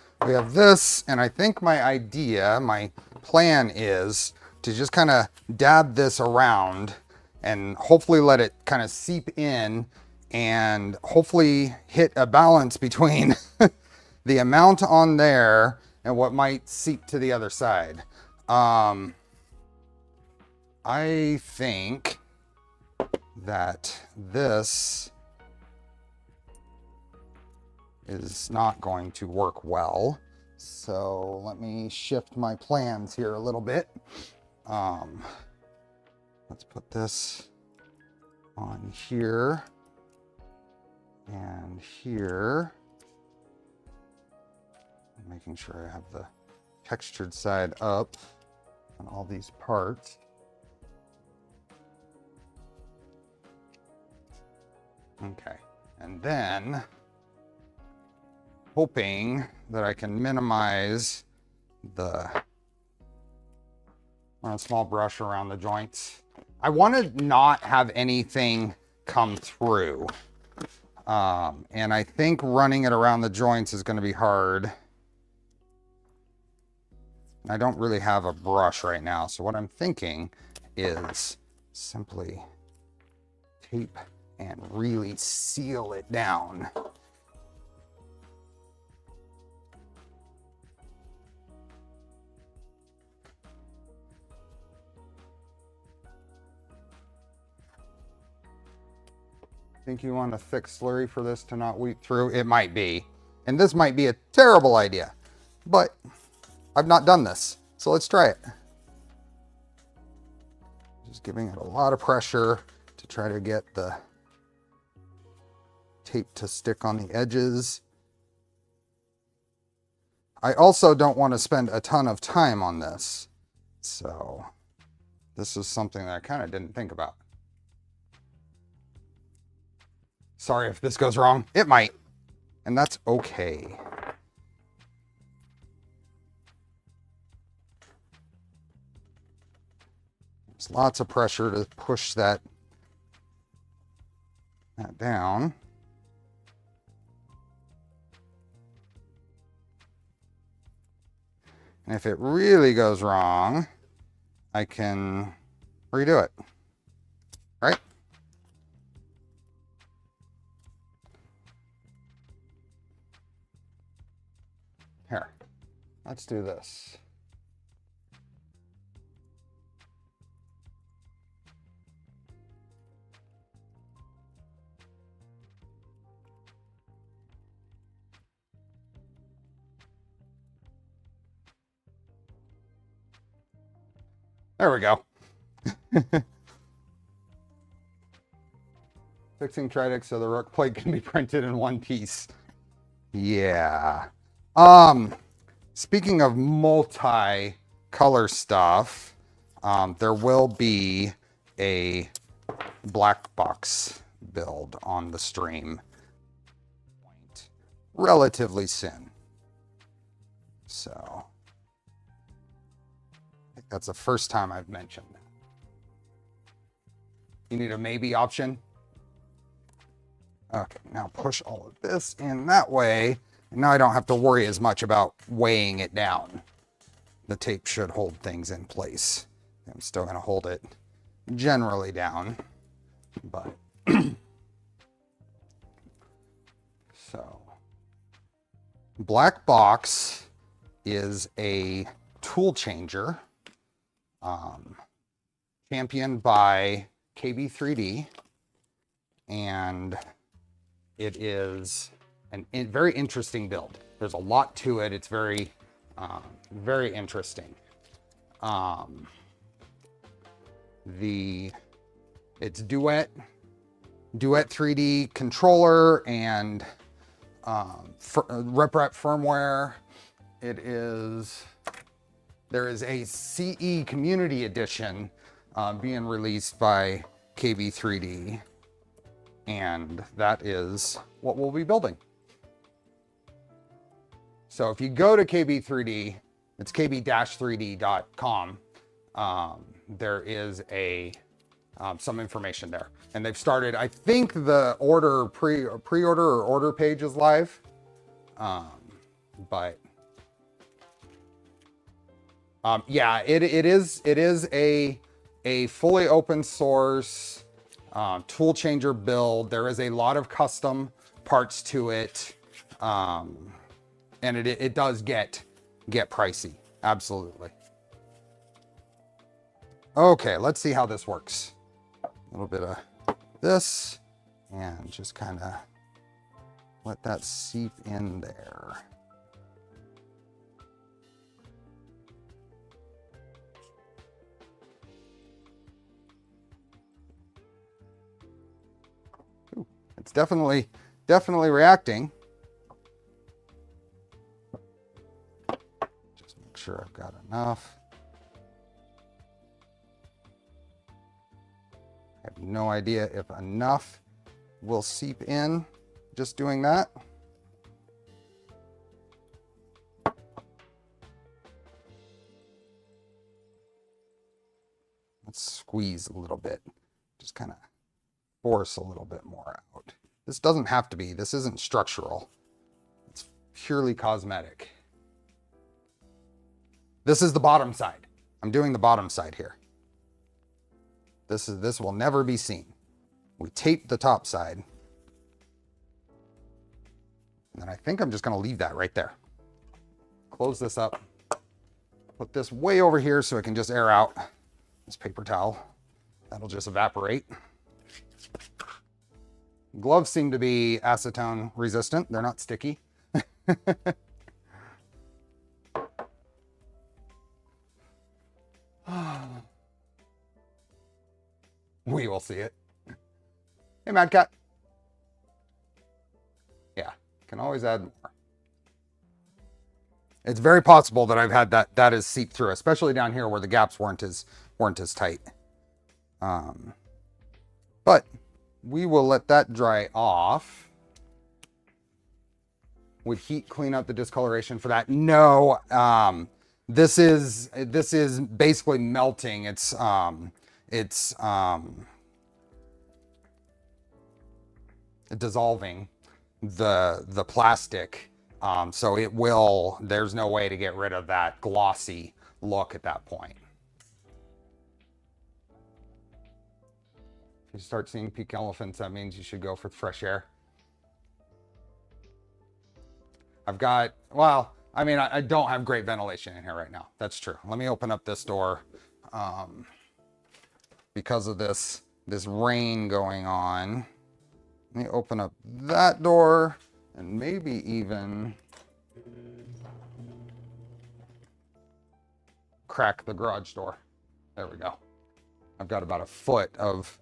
and I think my plan is to just kind of dab this around and hopefully let it kind of seep in and hopefully hit a balance between the amount on there and what might seep to the other side. I think that this is not going to work well. So let me shift my plans here a little bit. Let's put this on here and here. Making sure I have the textured side up on all these parts. Okay, and then hoping that I can minimize run a small brush around the joints. I want to not have anything come through. And I think running it around the joints is going to be hard. I don't really have a brush right now. So what I'm thinking is simply tape and really seal it down. Think you want a thick slurry for this to not weep through? It might be. And this might be a terrible idea, but I've not done this. So let's try it. Just giving it a lot of pressure to try to get the tape to stick on the edges. I also don't want to spend a ton of time on this. So this is something that I kind of didn't think about. Sorry if this goes wrong. It might, and that's okay. There's lots of pressure to push that down. And if it really goes wrong, I can redo it, right? Here, let's do this. There we go. Fixing Tridec so the Rook plate can be printed in one piece. Yeah. Speaking of multi-color stuff, there will be a black box build on the stream relatively soon. So I think that's the first time I've mentioned. You need a maybe option. Okay, now push all of this in that way. And now I don't have to worry as much about weighing it down. The tape should hold things in place. I'm still going to hold it generally down, but so black box is a tool changer championed by KB3D, and it is a very interesting build. There's a lot to it. It's very very interesting. It's Duet 3D controller and RepRap firmware. There is a CE Community Edition being released by KB3D, and that is what we'll be building. So if you go to KB3D, it's kb-3d.com. There is some information there, and they've started. I think the pre-order or order page is live, but yeah, it is a fully open source tool changer build. There is a lot of custom parts to it, and it does get pricey. Absolutely. Okay, let's see how this works. A little bit of this, and just kind of let that seep in there. Ooh, it's definitely reacting. Just make sure I've got enough. I have no idea if enough will seep in just doing that. Let's squeeze a little bit, just kind of force a little bit more out. This doesn't have to be, this isn't structural. It's purely cosmetic. This is the bottom side. I'm doing the bottom side here. This will never be seen. We tape the top side. And then I think I'm just going to leave that right there. Close this up. Put this way over here so it can just air out. This paper towel. That'll just evaporate. Gloves seem to be acetone resistant. They're not sticky. We will see it. Hey, Mad Cat. Yeah, can always add more. It's very possible that I've had that is seeped through, especially down here where the gaps weren't as tight. But we will let that dry off. Would heat clean up the discoloration for that? No. This is basically melting. It's dissolving the plastic. So it will. There's no way to get rid of that glossy look at that point. If you start seeing pink elephants, that means you should go for the fresh air. I've got, well, I mean, I don't have great ventilation in here right now. That's true. Let me open up this door because of this rain going on. Let me open up that door and maybe even crack the garage door. There we go. I've got about a foot of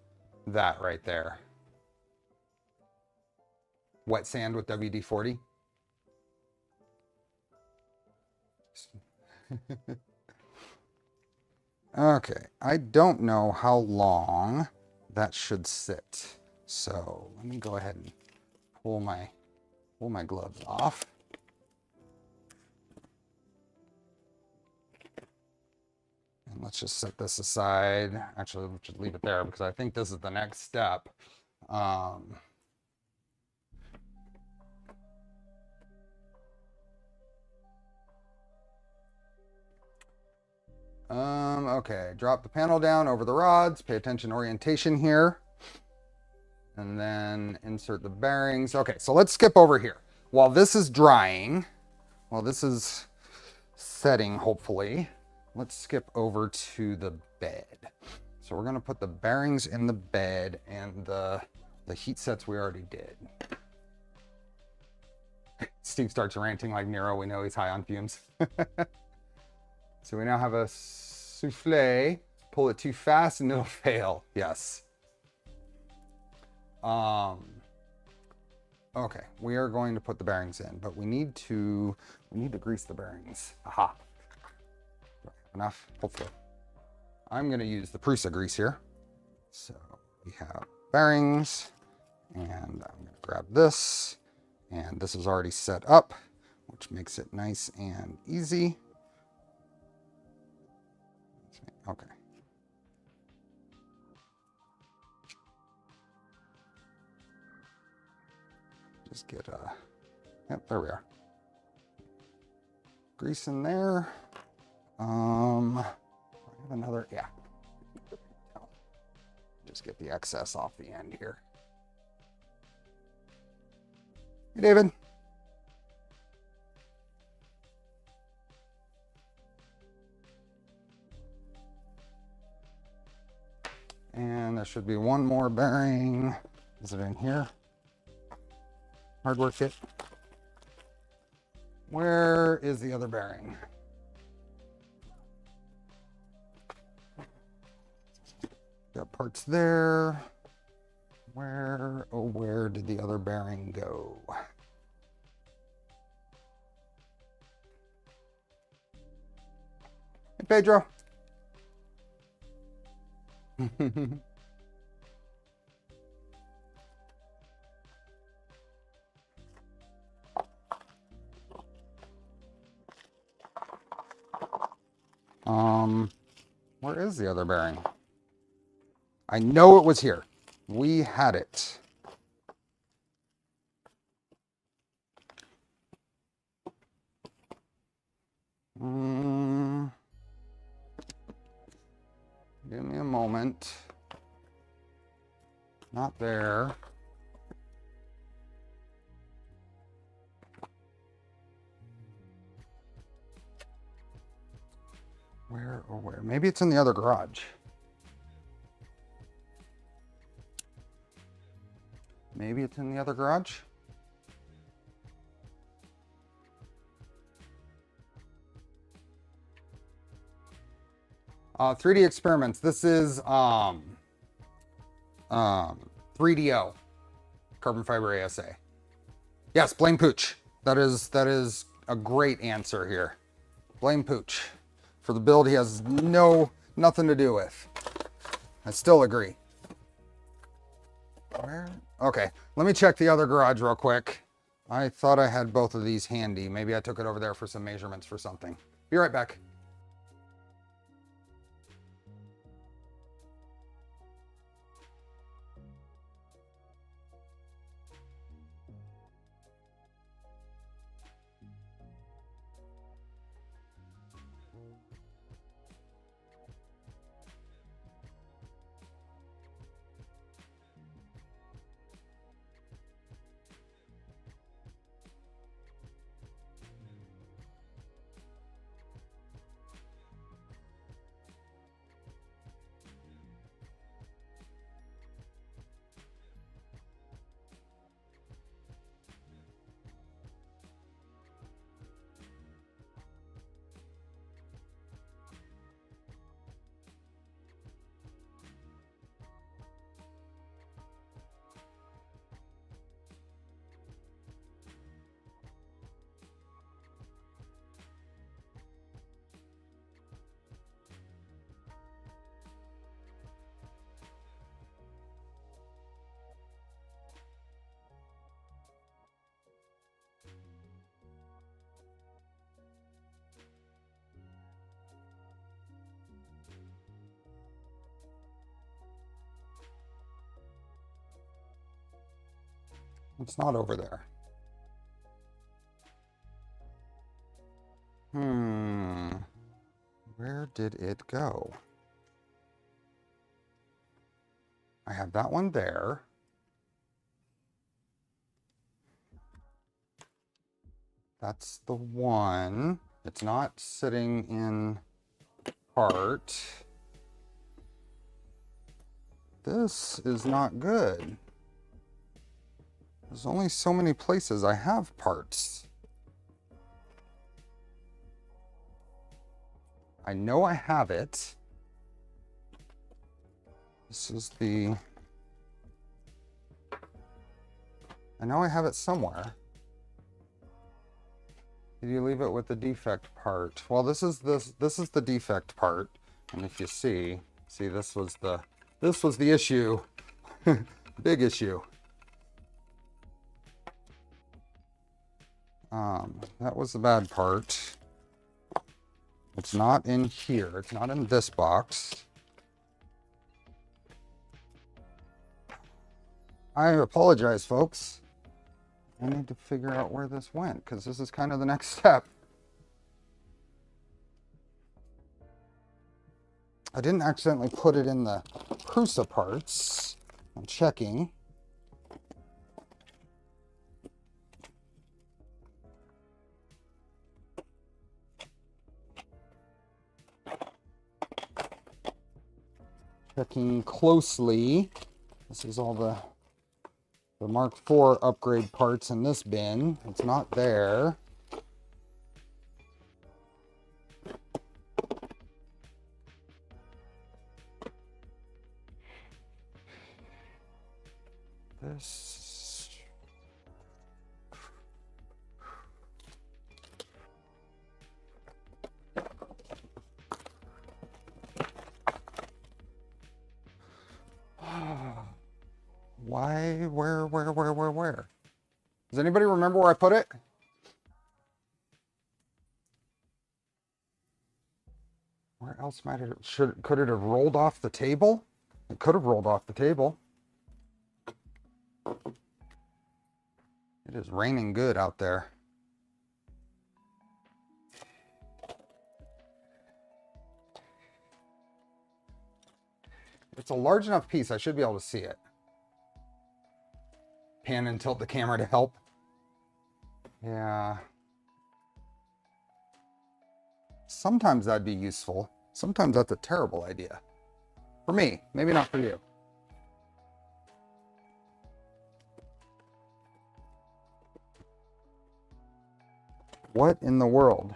that right there. Wet sand with WD-40. Okay, I don't know how long that should sit. So let me go ahead and pull my gloves off. And let's just set this aside. Actually, we'll just leave it there because I think this is the next step. Okay, drop the panel down over the rods. Pay attention orientation here. And then insert the bearings. Okay, so let's skip over here. While this is drying, while this is setting, hopefully, let's skip over to the bed. So we're gonna put the bearings in the bed and the heat sets we already did. Steve starts ranting like Nero. We know he's high on fumes. So we now have a souffle. Pull it too fast and it'll fail. Yes. Okay, we are going to put the bearings in, but we need to grease the bearings. Aha. Enough, hopefully. I'm going to use the Prusa grease here. So we have bearings, and I'm going to grab this, and this is already set up, which makes it nice and easy. Okay. Just get yep, there we are. Grease in there. I have another, yeah. Just get the excess off the end here. Hey, David. And there should be one more bearing. Is it in here? Hardware kit. Where is the other bearing? Got parts there. Where, oh, where did the other bearing go? Hey, Pedro. Where is the other bearing? I know it was here. We had it. Give me a moment. Not there. Where, oh where? Maybe it's in the other garage. Maybe it's in the other garage. 3D experiments. This is 3DO, Carbon Fiber ASA. Yes, blame Pooch. That is a great answer here. Blame Pooch for the build he has nothing to do with. I still agree. Where? Okay, let me check the other garage real quick. I thought I had both of these handy. Maybe I took it over there for some measurements for something. Be right back. It's not over there. Where did it go? I have that one there. That's the one. It's not sitting in part. This is not good. There's only so many places I have parts. I know I have it. This is the... I know I have it somewhere. Did you leave it with the defect part? Well, this is the defect part. And if you see this was the issue. Big issue. That was the bad part. It's not in here. It's not in this box. I apologize, folks. I need to figure out where this went, because this is kind of the next step. I didn't accidentally put it in the Prusa parts. I'm checking. Checking closely. This is all the Mark IV upgrade parts in this bin. It's not there. This... Why? Where? Does anybody remember where I put it? Where else might it... Could it have rolled off the table? It could have rolled off the table. It is raining good out there. It's a large enough piece, I should be able to see it. Pan and tilt the camera to help. Yeah. Sometimes that'd be useful. Sometimes that's a terrible idea. For me, maybe not for you. What in the world?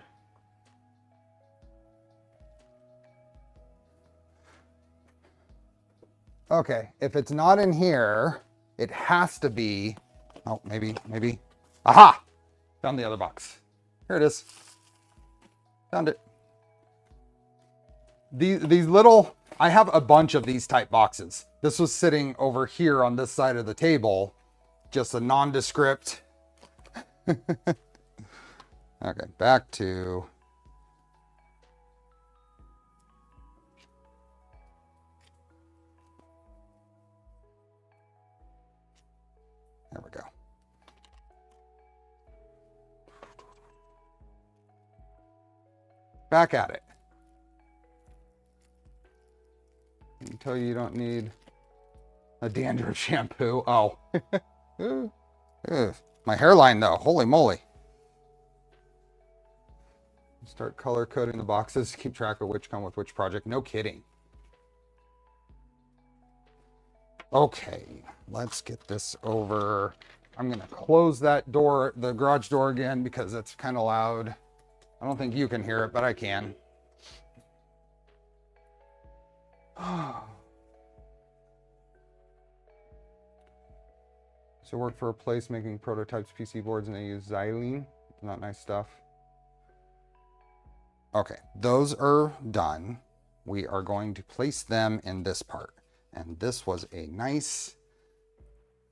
Okay, if it's not in here, it has to be, oh, maybe, aha, found the other box. Here it is. Found it. These little, I have a bunch of these type boxes. This was sitting over here on this side of the table, just a nondescript. Okay, back to, there we go. Back at it. I can tell you don't need a dandruff shampoo. Oh. My hairline though, holy moly. Start color coding the boxes to keep track of which come with which project. No kidding. Okay, let's get this over. I'm gonna close that door, the garage door again, because it's kind of loud. I don't think you can hear it, but I can. So work for a place making prototypes, PC boards, and they use xylene. Not nice stuff. Okay, those are done. We are going to place them in this part. And this was a nice,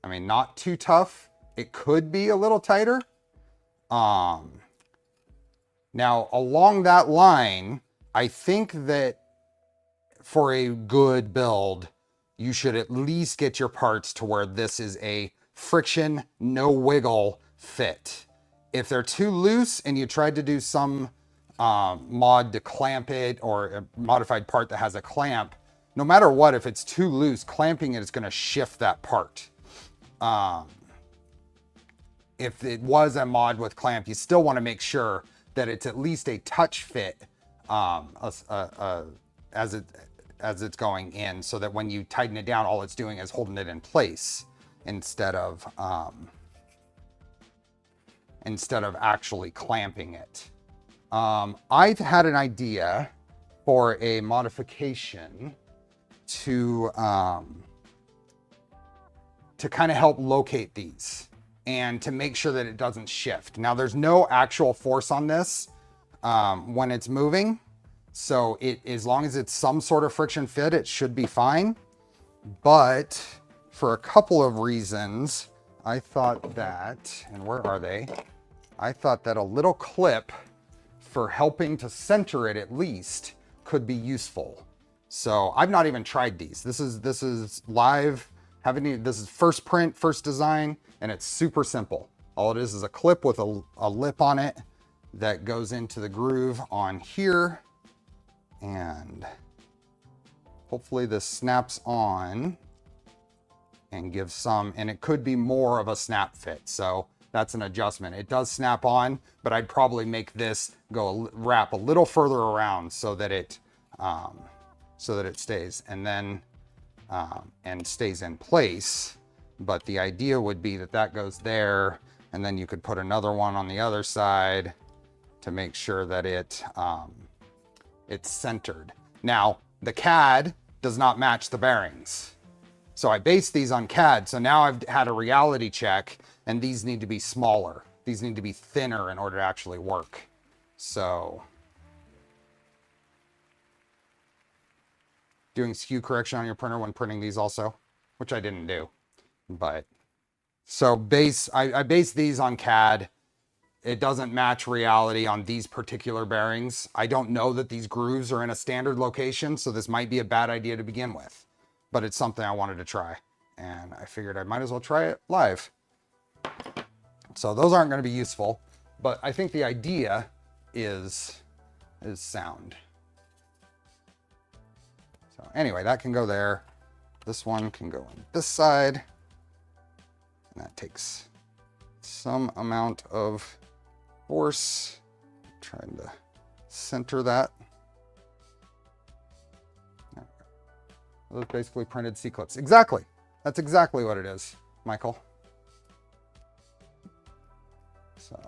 I mean, not too tough. It could be a little tighter. Now, along that line, I think that for a good build, you should at least get your parts to where this is a friction, no wiggle fit. If they're too loose and you tried to do some mod to clamp it, or a modified part that has a clamp, no matter what, if it's too loose, clamping it is going to shift that part. If it was a mod with clamp, you still want to make sure that it's at least a touch fit as it's going in, so that when you tighten it down, all it's doing is holding it in place instead of actually clamping it. I've had an idea for a modification to kind of help locate these and to make sure that it doesn't shift. Now, there's no actual force on this when it's moving, so as long as it's some sort of friction fit, it should be fine. But for a couple of reasons, I thought that, and where are they? I thought that a little clip for helping to center it at least could be useful. So I've not even tried these. This is live. This is first print, first design, and it's super simple. All it is a clip with a lip on it that goes into the groove on here. And hopefully this snaps on and gives some, and it could be more of a snap fit. So that's an adjustment. It does snap on, but I'd probably make this go wrap a little further around so that it stays, and then and stays in place. But the idea would be that that goes there, and then you could put another one on the other side to make sure that it's centered. Now, the CAD does not match the bearings. So I based these on CAD. So now I've had a reality check, and these need to be smaller. These need to be thinner in order to actually work. So doing skew correction on your printer when printing these also, which I didn't do. But so I base these on CAD. It doesn't match reality on these particular bearings. I don't know that these grooves are in a standard location, so this might be a bad idea to begin with, but it's something I wanted to try, and I figured I might as well try it live. So those aren't going to be useful, but I think the idea is sound. So anyway, that can go there. This one can go on this side, and that takes some amount of force. Trying to center that. Those basically printed C-clips. Exactly. That's exactly what it is, Michael. So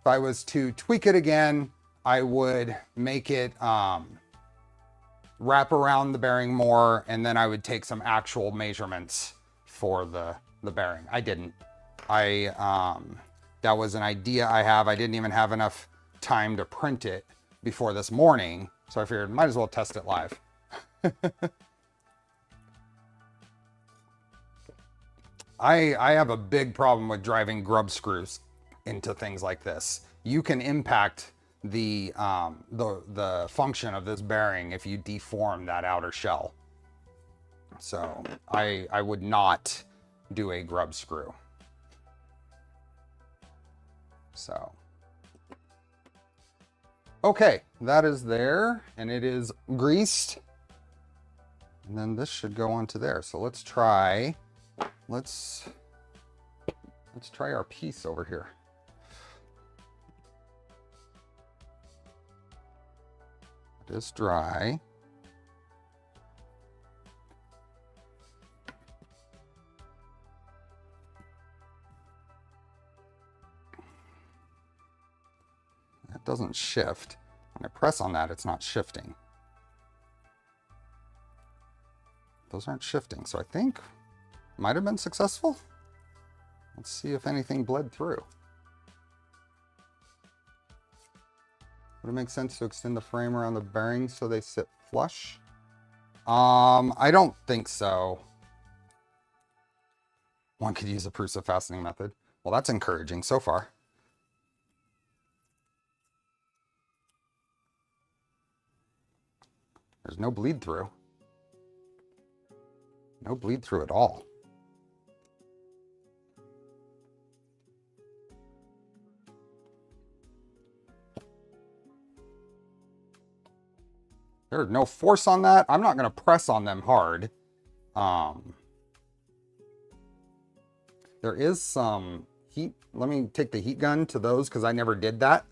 if I was to tweak it again, I would make it wrap around the bearing more, and then I would take some actual measurements for the bearing. I didn't. That was an idea I have. I didn't even have enough time to print it before this morning, so I figured might as well test it live. I have a big problem with driving grub screws into things like this. You can impact the function of this bearing if you deform that outer shell. So I would not do a grub screw. So, okay, that is there, and it is greased. And then this should go onto there. So let's try our piece over here. It is dry. That doesn't shift. When I press on that, it's not shifting. Those aren't shifting, so I think might have been successful. Let's see if anything bled through. Would it make sense to extend the frame around the bearings so they sit flush? I don't think so. One could use a Prusa fastening method. Well, that's encouraging so far. There's no bleed through. No bleed through at all. There's no force on that. I'm not going to press on them hard. There is some heat. Let me take the heat gun to those because I never did that.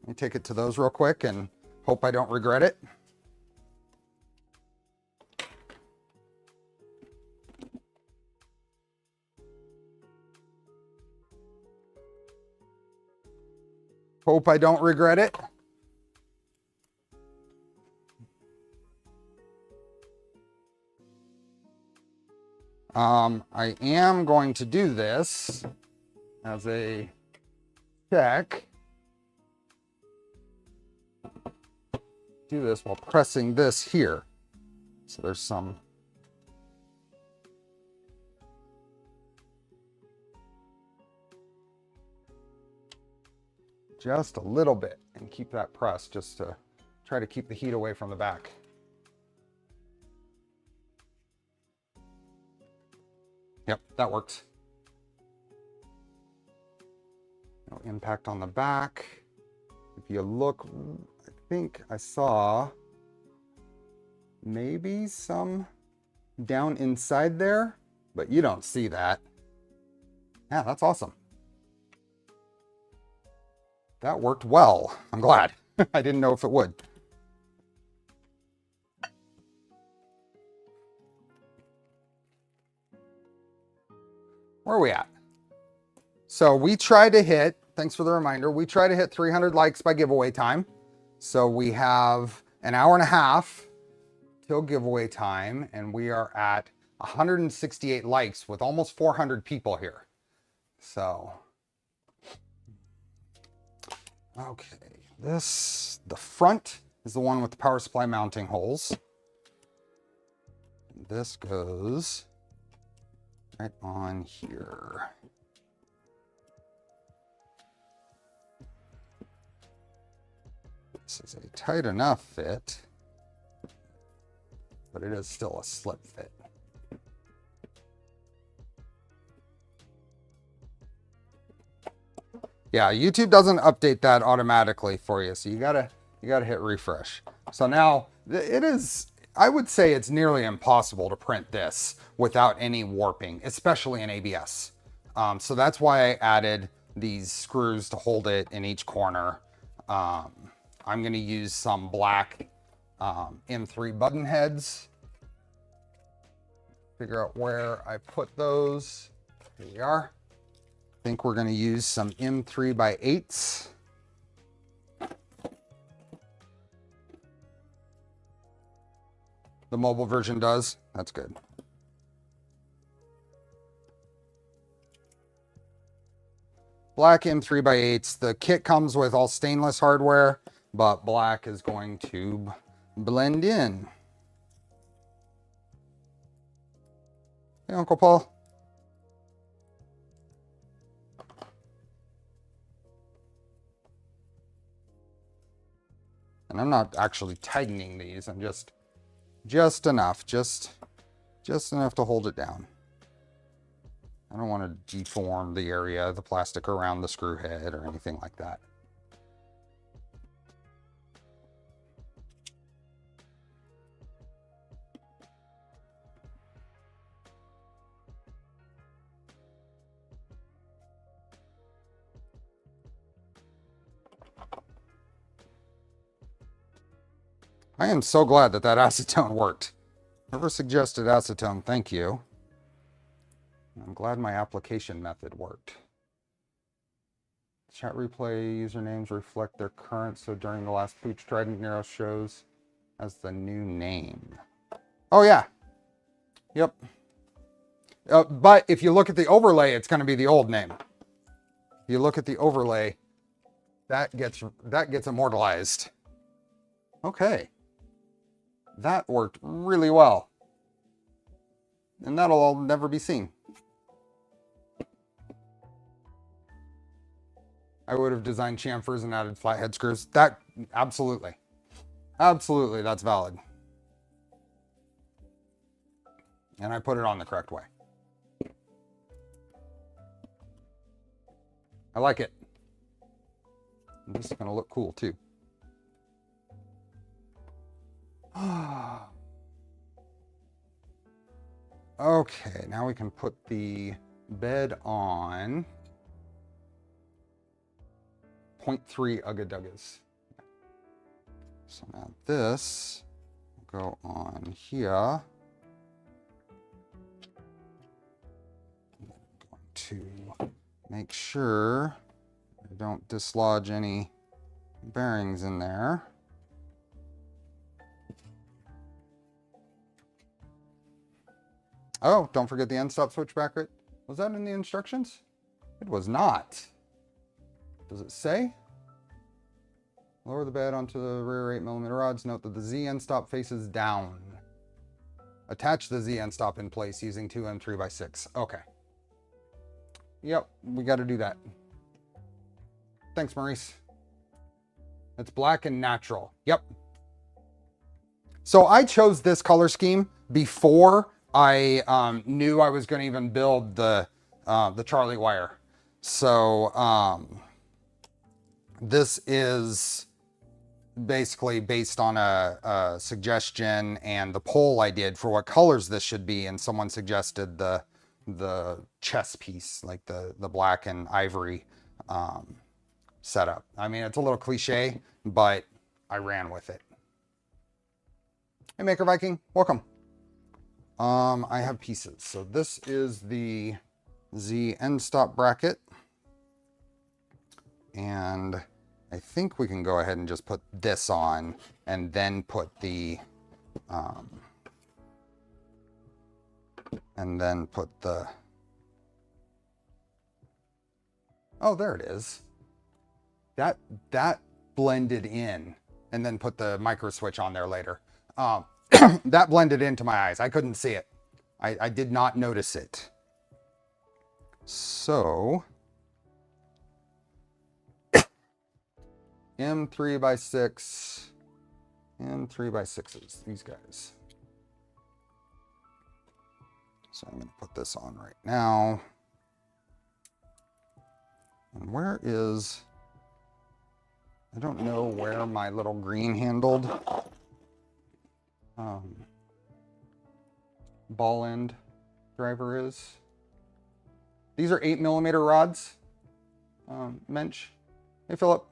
Let me take it to those real quick and hope I don't regret it. Hope I don't regret it. I am going to do this as a check. Do this while pressing this here. So there's some just a little bit, and keep that pressed just to try to keep the heat away from the back. Yep, that works. No impact on the back. If you look, I think I saw maybe some down inside there, but you don't see that. Yeah, that's awesome. That worked well. I'm glad. I didn't know if it would. Where are we at? So we try to hit, thanks for the reminder, we try to hit 300 likes by giveaway time. So we have an hour and a half till giveaway time, and we are at 168 likes with almost 400 people here. So, okay, the front is the one with the power supply mounting holes. This goes right on here. This is a tight enough fit, but it is still a slip fit. Yeah, YouTube doesn't update that automatically for you, so you gotta hit refresh. So now it is, I would say it's nearly impossible to print this without any warping, especially in ABS. So that's why I added these screws to hold it in each corner. I'm gonna use some black M3 button heads. Figure out where I put those. Here we are. I think we're gonna use some M3 by 8s. The mobile version does. That's good. Black M3x8s. The kit comes with all stainless hardware, but black is going to blend in. Hey, Uncle Paul. And I'm not actually tightening these. I'm just enough, just enough to hold it down. I don't want to deform the area, the plastic around the screw head or anything like that. I am so glad that acetone worked. Whoever suggested acetone, thank you. I'm glad my application method worked. Chat replay usernames reflect their current, so during the last Pooch Trident Nero shows as the new name. Oh yeah. Yep. But if you look at the overlay, it's going to be the old name. If you look at the overlay, that gets immortalized. Okay. That worked really well. And that'll all never be seen. I would have designed chamfers and added flathead screws. That, absolutely. Absolutely, that's valid. And I put it on the correct way. I like it. And this is going to look cool too. Okay, now we can put the bed on 0.3 Ugga-Duggas. So now this will go on here. I'm going to make sure I don't dislodge any bearings in there. Oh, don't forget the end stop switch bracket. Was that in the instructions? It was not. Does it say? Lower the bed onto the rear 8mm rods. Note that the Z end stop faces down. Attach the Z end stop in place using 2 M3x6. Okay. Yep, we got to do that. Thanks, Maurice. It's black and natural. Yep. So I chose this color scheme before I knew I was going to even build the Charlie wire. So this is basically based on a suggestion and the poll I did for what colors this should be, and someone suggested the chess piece, like the black and ivory setup. I mean, it's a little cliche, but I ran with it. Hey, Maker Viking, welcome. I have pieces. So this is the Z end stop bracket. And I think we can go ahead and just put this on and then put the, oh, there it is. That blended in, and then put the micro switch on there later. That blended into my eyes. I couldn't see it. I did not notice it. So M3x6 and 3x6s, these guys. So I'm going to put this on right now. And where is, I don't know where my little green handled ball end driver is. These are 8mm rods. Mensch. Hey, Philip.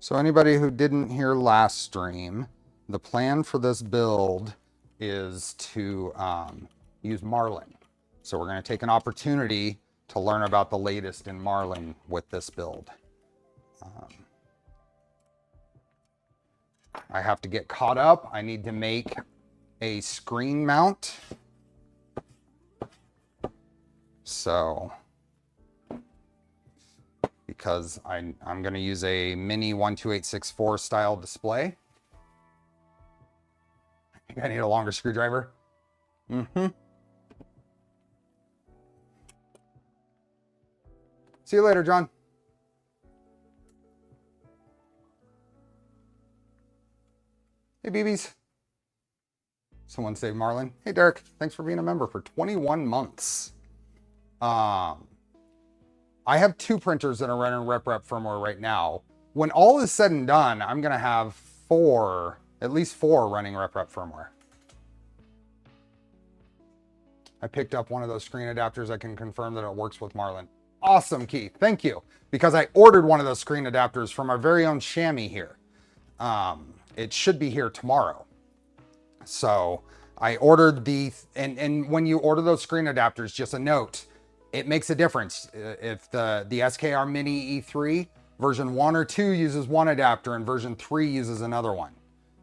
So anybody who didn't hear last stream, the plan for this build is to use marlin. So we're going to take an opportunity to learn about the latest in Marlin with this build. I have to get caught up. I need to make a screen mount. So, because I'm going to use a mini 12864 style display. I think I need a longer screwdriver. See you later, John. Hey, BBs. Someone save Marlin. Hey, Derek. Thanks for being a member for 21 months. I have 2 printers that are running rep firmware right now. When all is said and done, I'm going to have at least 4 running rep firmware. I picked up one of those screen adapters. I can confirm that it works with Marlin. Awesome, Keith. Thank you. Because I ordered one of those screen adapters from our very own Chamois here. It should be here tomorrow. So I ordered and when you order those screen adapters, just a note, it makes a difference. If the SKR Mini E3 version 1 or 2 uses one adapter and version 3 uses another one.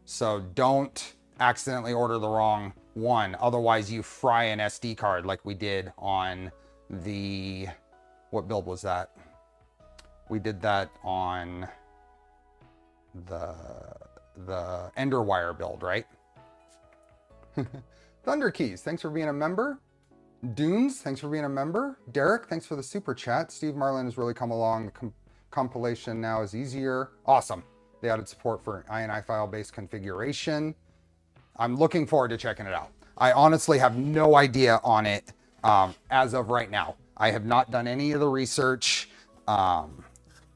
So don't accidentally order the wrong one. Otherwise you fry an SD card like we did on the, what build was that? We did that on the Enderwire build, right? Thunder Keys, thanks for being a member. Dunes, thanks for being a member. Derek, thanks for the super chat. Steve Marlin has really come along. The compilation now is easier. Awesome. They added support for INI file-based configuration. I'm looking forward to checking it out. I honestly have no idea on it as of right now. I have not done any of the research.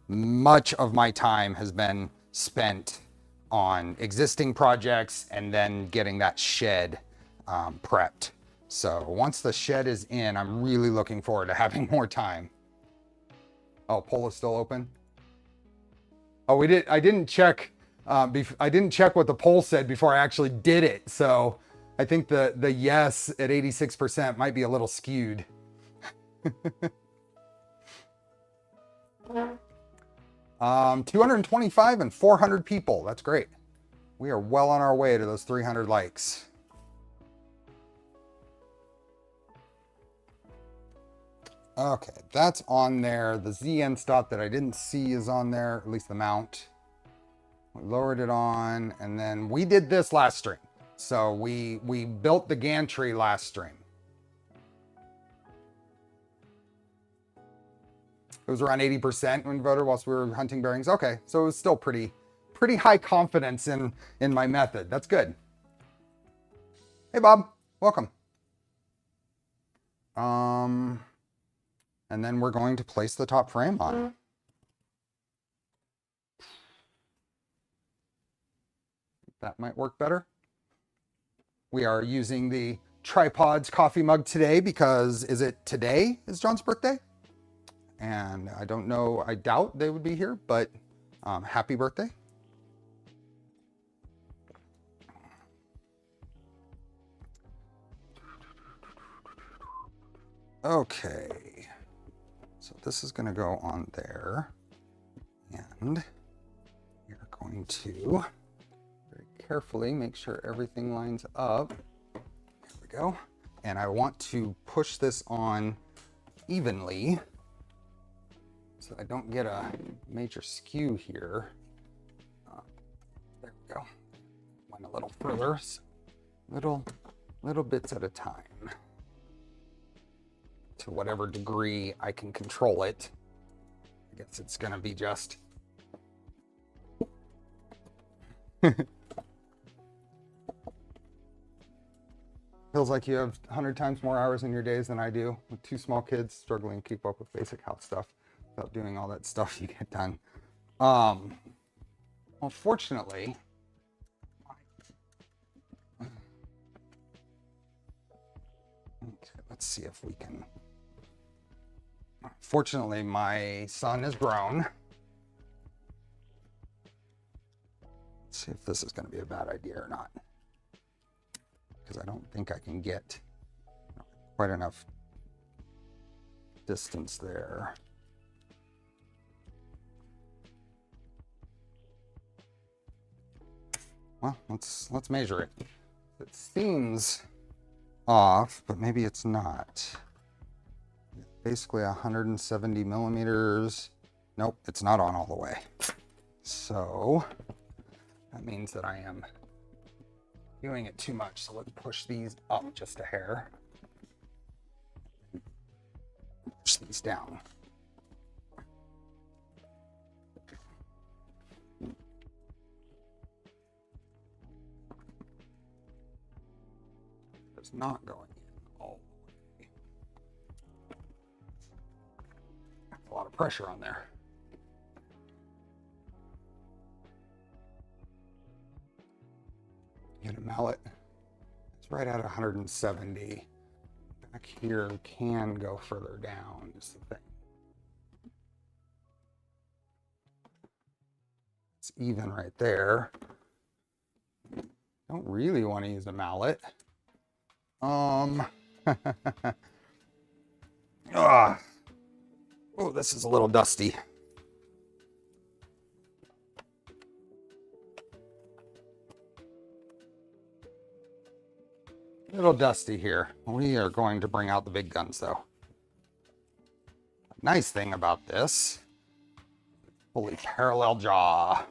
Much of my time has been spent on existing projects and then getting that shed prepped. So once the shed is in, I'm really looking forward to having more time. Oh, poll is still open. Oh, I didn't check. I didn't check what the poll said before I actually did it. So I think the yes at 86% might be a little skewed. 225 and 400 people. That's great. We are well on our way to those 300 likes. Okay, that's on there. The Z endstop that I didn't see is on there, at least the mount. We lowered it on, and then we did this last stream. So we built the gantry last stream. It was around 80% when voted whilst we were hunting bearings. Okay, so it was still pretty high confidence in my method. That's good. Hey, Bob, welcome. And then we're going to place the top frame on. That might work better. We are using the Tripods coffee mug today because today is John's birthday? And I don't know, I doubt they would be here, but happy birthday. Okay, so this is going to go on there, and we're going to very carefully make sure everything lines up. There we go. And I want to push this on evenly so I don't get a major skew here. There we go. Went a little further, so little bits at a time. To whatever degree I can control it. I guess it's gonna be just feels like you have 100 times more hours in your days than I do with 2 small kids struggling to keep up with basic house stuff without doing all that stuff you get done. Unfortunately, okay, let's see if we can. Fortunately, my son is grown. Let's see if this is going to be a bad idea or not. Because I don't think I can get quite enough distance there. Well, let's measure it. It seems off, but maybe it's not. Basically 170 millimeters. Nope, it's not on all the way. So that means that I am doing it too much. So let's push these up just a hair. Push these down. It's not going in all the way. That's a lot of pressure on there. Get a mallet. It's right at 170. Back here can go further down, is the thing. It's even right there. Don't really want to use a mallet. Oh, this is a little dusty. A little dusty here. We are going to bring out the big guns though. Nice thing about this, fully parallel jaw.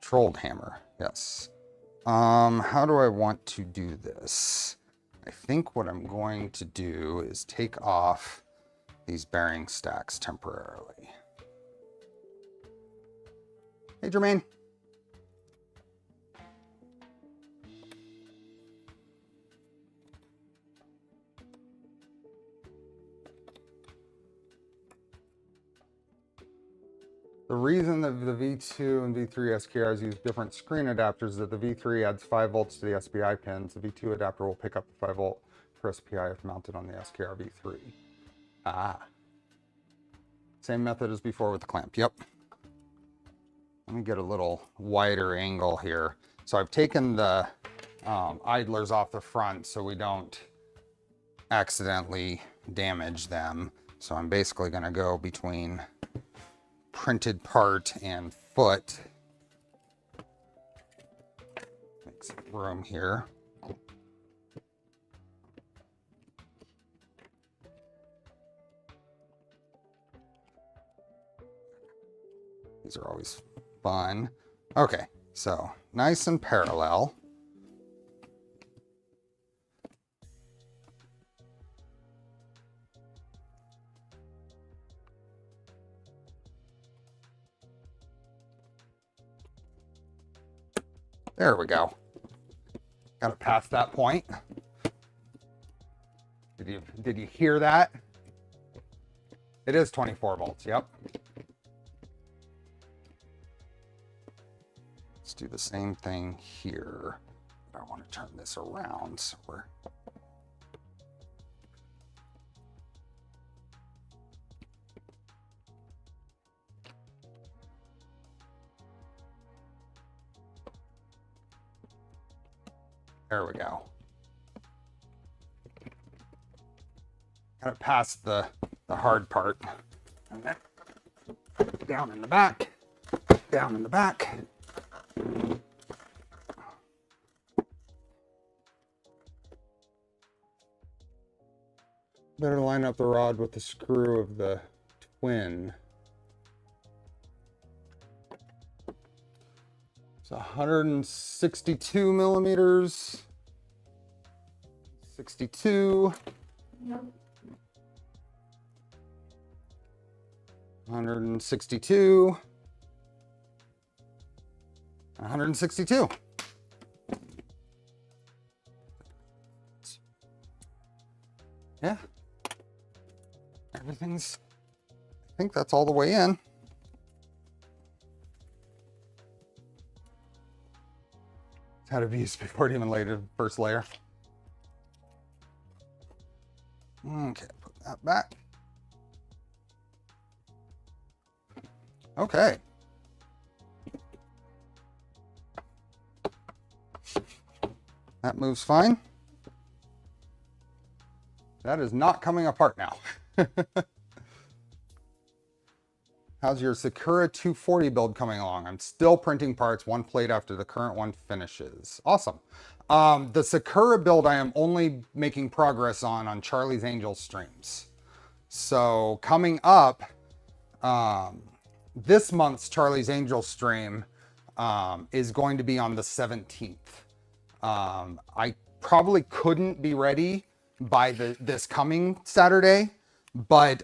Controlled hammer, yes. How do I want to do this? I think what I'm going to do is take off these bearing stacks temporarily. Hey, Jermaine. The reason that the V2 and V3 SKRs use different screen adapters is that the V3 adds 5 volts to the SPI pins. The V2 adapter will pick up the 5 volt for SPI if mounted on the SKR V3. Ah. Same method as before with the clamp. Yep. Let me get a little wider angle here. So I've taken the idlers off the front so we don't accidentally damage them. So I'm basically going to go between printed part and foot. Make some room here. These are always fun. Okay, so nice and parallel. There we go. Got it past that point. Did you hear that? It is 24 volts, yep. Let's do the same thing here. I want to turn this around so we're... There we go. Got it past the hard part. And then down in the back, down in the back. Better line up the rod with the screw of the twin. It's 162 millimeters. 62. Yep. 162. 162. Yeah. Everything's, I think that's all the way in. Had it used before it even laid the first layer. Okay, put that back. Okay. That moves fine. That is not coming apart now. How's your Sakura 240 build coming along? I'm still printing parts, one plate after the current one finishes. Awesome. The Sakura build I am only making progress on Charlie's Angels streams. So coming up, this month's Charlie's Angels stream is going to be on the 17th. I probably couldn't be ready by this coming Saturday, but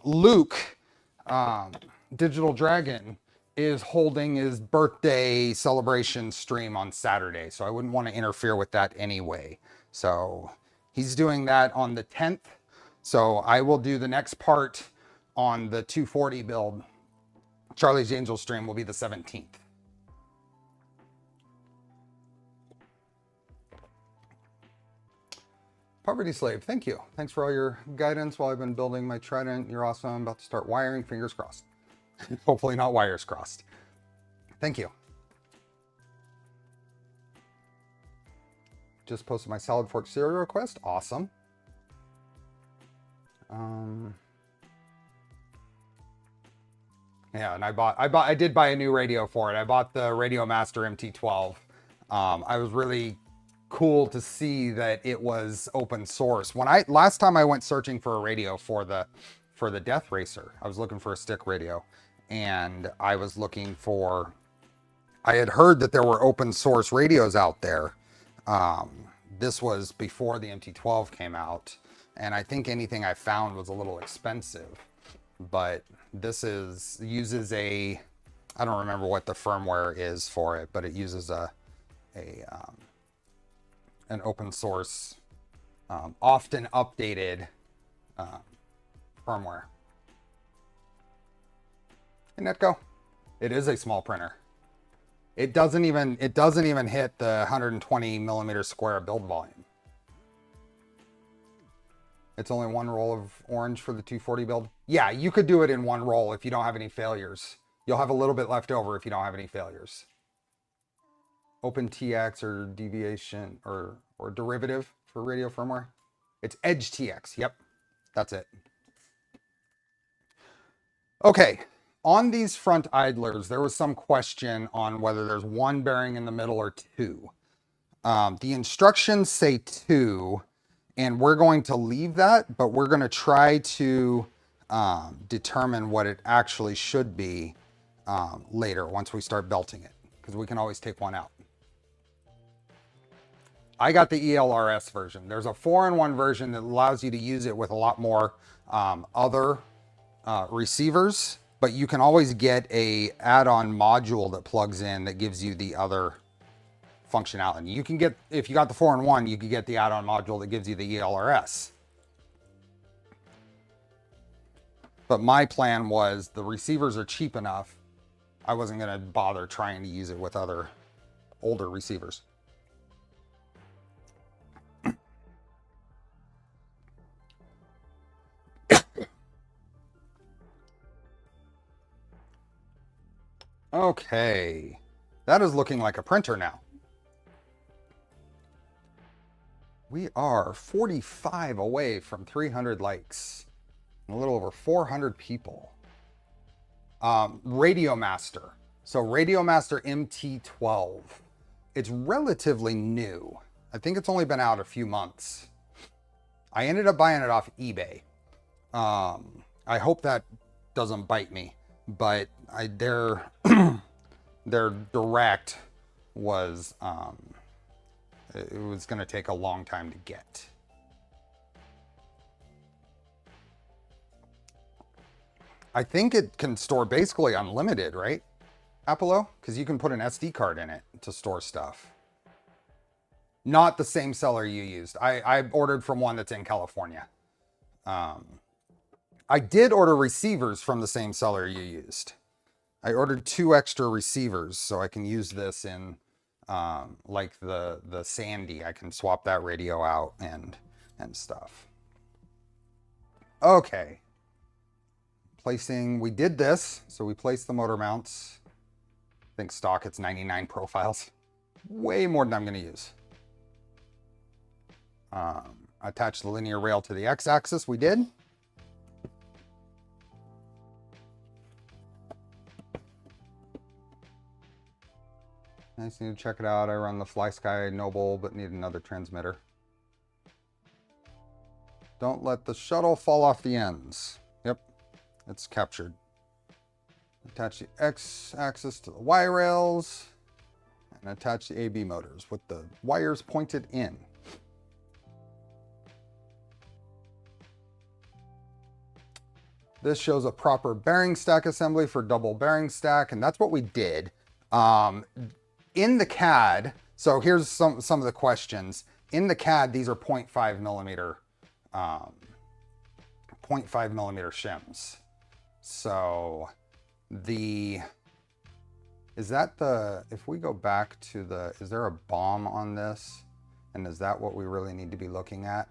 Luke, Digital Dragon, is holding his birthday celebration stream on Saturday, so I wouldn't want to interfere with that anyway. So he's doing that on the 10th, so I will do the next part on the 240 build. Charlie's Angel stream will be the 17th. Poverty Slave, thank you. Thanks for all your guidance while I've been building my Trident. You're awesome. I'm about to start wiring, fingers crossed. Hopefully not wires crossed. Thank you. Just posted my Salad Fork cereal request. Awesome. Yeah, and I did buy a new radio for it. I bought the Radio Master MT12. I was really cool to see that it was open source. Last time I went searching for a radio for the Death Racer, I was looking for a stick radio, and I had heard that there were open source radios out there. This was before the MT12 came out, and I think anything I found was a little expensive, but this uses I don't remember what the firmware is for it, but it uses an open source, often updated firmware. Hey Netco, it is a small printer. It doesn't even hit the 120 millimeter square build volume. It's only one roll of orange for the 240 build. Yeah, you could do it in one roll if you don't have any failures. You'll have a little bit left over if you don't have any failures. OpenTX or deviation or derivative for radio firmware. It's Edge TX. Yep, that's it. Okay, on these front idlers, there was some question on whether there's one bearing in the middle or two. The instructions say two, and we're going to leave that, but we're going to try to determine what it actually should be later once we start belting it, because we can always take one out. I got the ELRS version. There's a 4-in-1 version that allows you to use it with a lot more other receivers, but you can always get a add-on module that plugs in that gives you the other functionality. You can get, if you got the 4-in-1, you could get the add-on module that gives you the ELRS. But my plan was the receivers are cheap enough, I wasn't going to bother trying to use it with other older receivers. Okay, that is looking like a printer now. We are 45 away from 300 likes, and a little over 400 people. Radio Master. So Radio Master MT12. It's relatively new. I think it's only been out a few months. I ended up buying it off eBay. I hope that doesn't bite me, but their direct was it was going to take a long time to get. I think it can store basically unlimited, right, Apollo? Because you can put an SD card in it to store stuff. Not the same seller you used. I ordered from one that's in California. I did order receivers from the same seller you used. I ordered 2 extra receivers so I can use this in like the Sandy. I can swap that radio out and stuff. Okay. Placing, we did this. So we placed the motor mounts. I think stock, it's 99 profiles. Way more than I'm going to use. Attach the linear rail to the x-axis. We did. I just need to check it out. I run the FlySky Noble, but need another transmitter. Don't let the shuttle fall off the ends. Yep, it's captured. Attach the x-axis to the Y rails and attach the AB motors with the wires pointed in. This shows a proper bearing stack assembly for double bearing stack, and that's what we did. In the CAD, so here's some of the questions. In the CAD, these are 0.5 millimeter shims. So is that the, if we go back to the, is there a bomb on this? And is that what we really need to be looking at?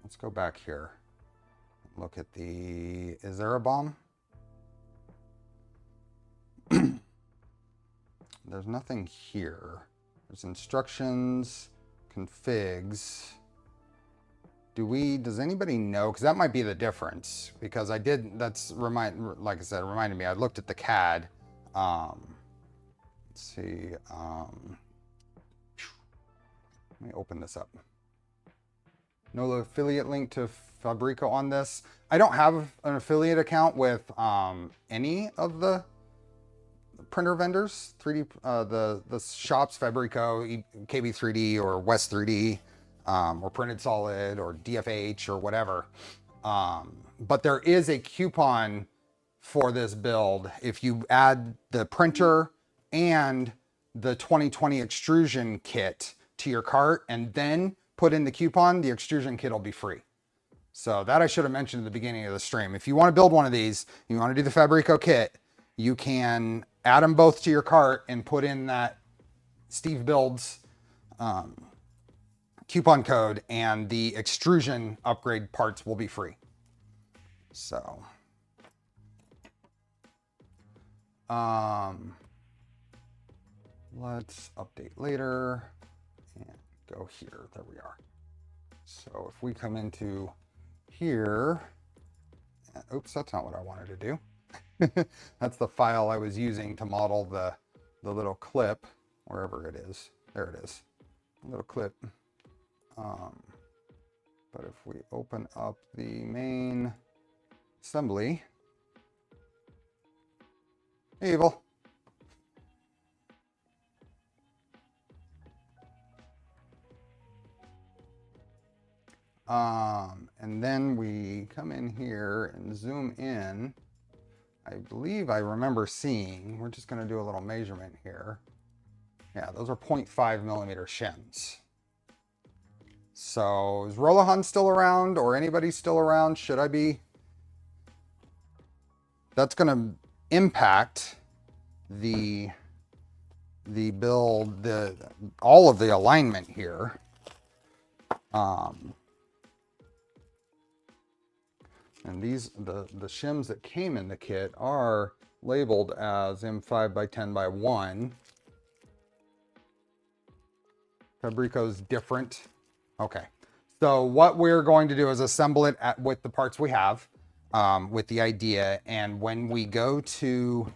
Let's go back here. Look at the, is there a bomb? There's nothing here. There's instructions, configs. Does anybody know? Because that might be the difference. Because I did, like I said, it reminded me, I looked at the CAD. Let's see. Let me open this up. No affiliate link to Fabreeko on this. I don't have an affiliate account with any of the printer vendors, 3D, the shops, Fabreeko, KB3D, or West 3D, or Printed Solid, or DFH, or whatever. But there is a coupon for this build. If you add the printer and the 2020 extrusion kit to your cart, and then put in the coupon, the extrusion kit will be free. So that I should have mentioned at the beginning of the stream. If you want to build one of these, you want to do the Fabreeko kit, you can add them both to your cart and put in that Steve Builds coupon code, and the extrusion upgrade parts will be free. So, let's update later and go here. There we are. So if we come into here, oops, that's not what I wanted to do. That's the file I was using to model the little clip, wherever it is. There it is, a little clip. But if we open up the main assembly, Evil. And then we come in here and zoom in. I believe I remember seeing, we're just going to do a little measurement here. Yeah, those are 0.5 millimeter shims. So is Rolohaun still around, or anybody still around? Should I be? That's going to impact the build, all of the alignment here. And these, the shims that came in the kit are labeled as M5 by 10 by 1. Fabreeko's different. Okay. So what we're going to do is assemble it with the parts we have, with the idea. And when we go to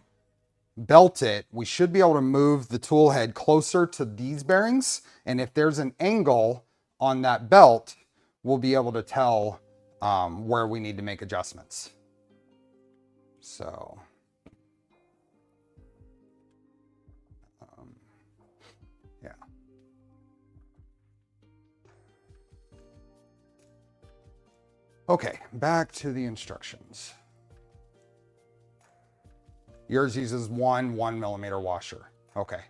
belt it, we should be able to move the tool head closer to these bearings. And if there's an angle on that belt, we'll be able to tell where we need to make adjustments. So, yeah. Okay, back to the instructions. Yours uses 1 millimeter washer. Okay.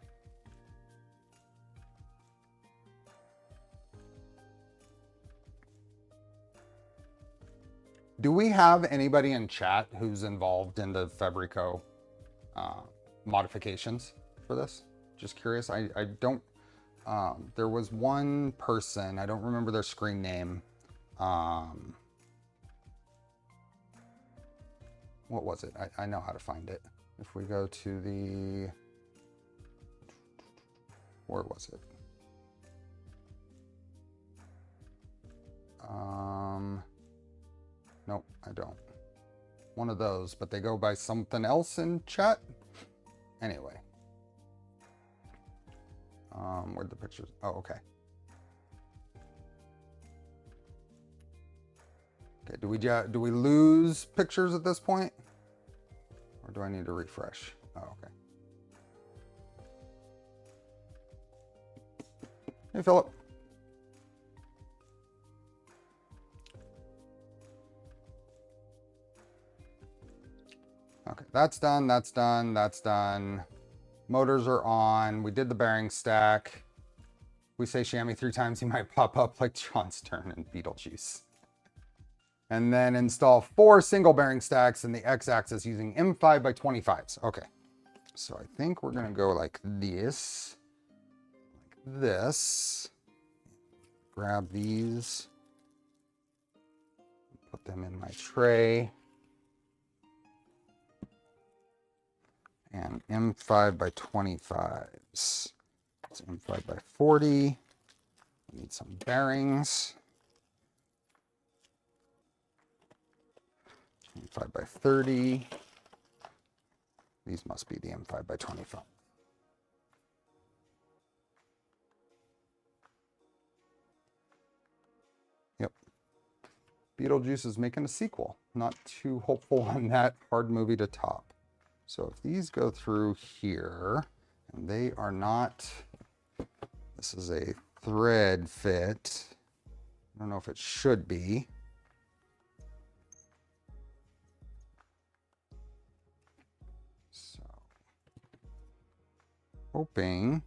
Do we have anybody in chat who's involved in the Fabreeko modifications for this? Just curious. I don't, there was one person, I don't remember their screen name, what was it? I know how to find it. If we go to the, where was it? Nope, I don't. One of those, but they go by something else in chat. Anyway. Where'd the pictures? Oh, okay. Okay, do we lose pictures at this point? Or do I need to refresh? Oh, okay. Hey, Philip. Okay, that's done, that's done, that's done. Motors are on. We did the bearing stack. We say chamois 3 times, he might pop up like John Stern and Beetlejuice. And then install 4 single bearing stacks in the x-axis using M5 by 25s. Okay, so I think we're gonna go like this. Like this. Grab these. Put them in my tray. And M5 by 25s. It's M5 by 40. We need some bearings. M5 by 30. These must be the M5 by 25. Yep. Beetlejuice is making a sequel. Not too hopeful on that hard movie to top. So if these go through here, and they are not, this is a thread fit. I don't know if it should be. So, hoping,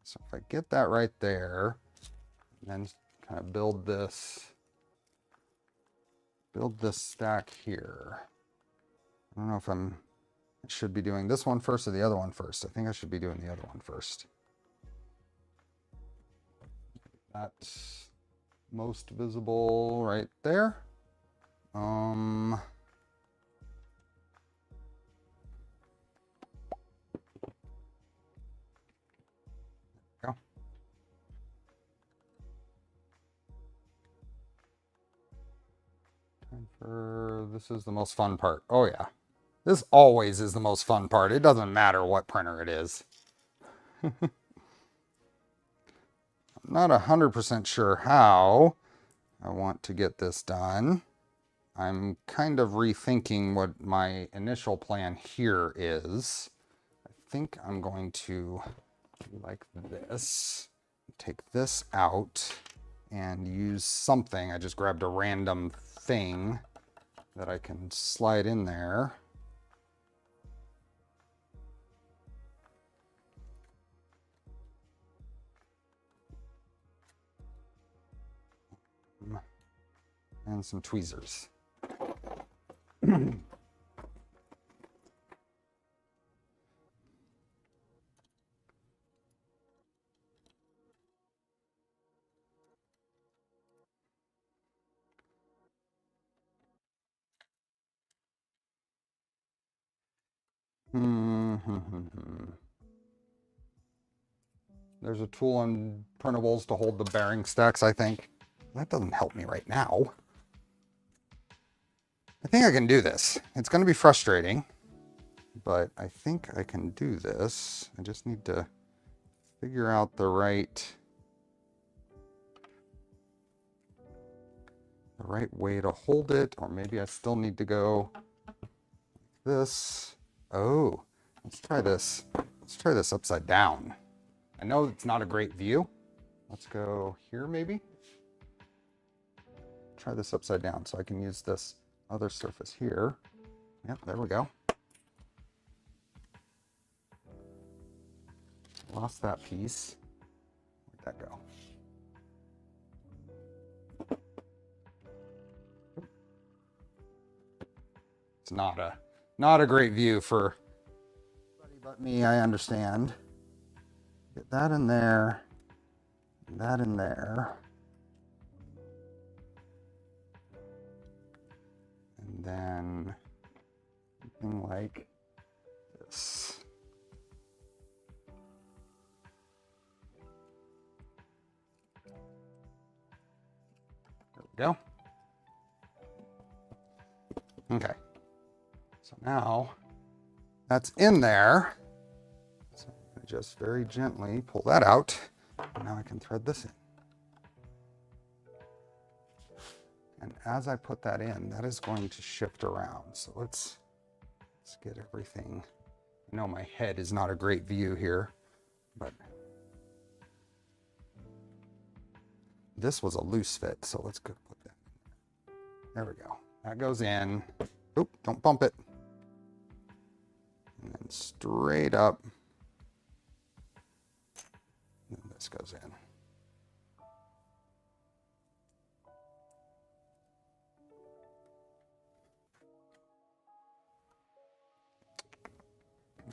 so if I get that right there, and then kind of build this stack here. I don't know if I should be doing this one first or the other one first. I think I should be doing the other one first. That's most visible right there. Go. Time for, this is the most fun part. Oh yeah. This always is the most fun part. It doesn't matter what printer it is. I'm not 100% sure how I want to get this done. I'm kind of rethinking what my initial plan here is. I think I'm going to do like this. Take this out and use something. I just grabbed a random thing that I can slide in there. And some tweezers. There's a tool on printables to hold the bearing stacks, I think. That doesn't help me right now. I think I can do this. It's going to be frustrating, but I think I can do this. I just need to figure out the right way to hold it, or maybe I still need to go like this. Oh, let's try this. Let's try this upside down. I know it's not a great view. Let's go here maybe. Try this upside down so I can use this other surface here. Yep, there we go. Lost that piece. Where'd that go? It's not a great view for anybody but me, I understand. Get that in there, that in there. And then something like this. There we go. Okay. So now that's in there. So I'm going to just very gently pull that out. And now I can thread this in. And as I put that in, that is going to shift around. So let's get everything. I know my head is not a great view here, but this was a loose fit. So let's go put that in. There we go. That goes in. Oop, don't bump it. And then straight up. And this goes in.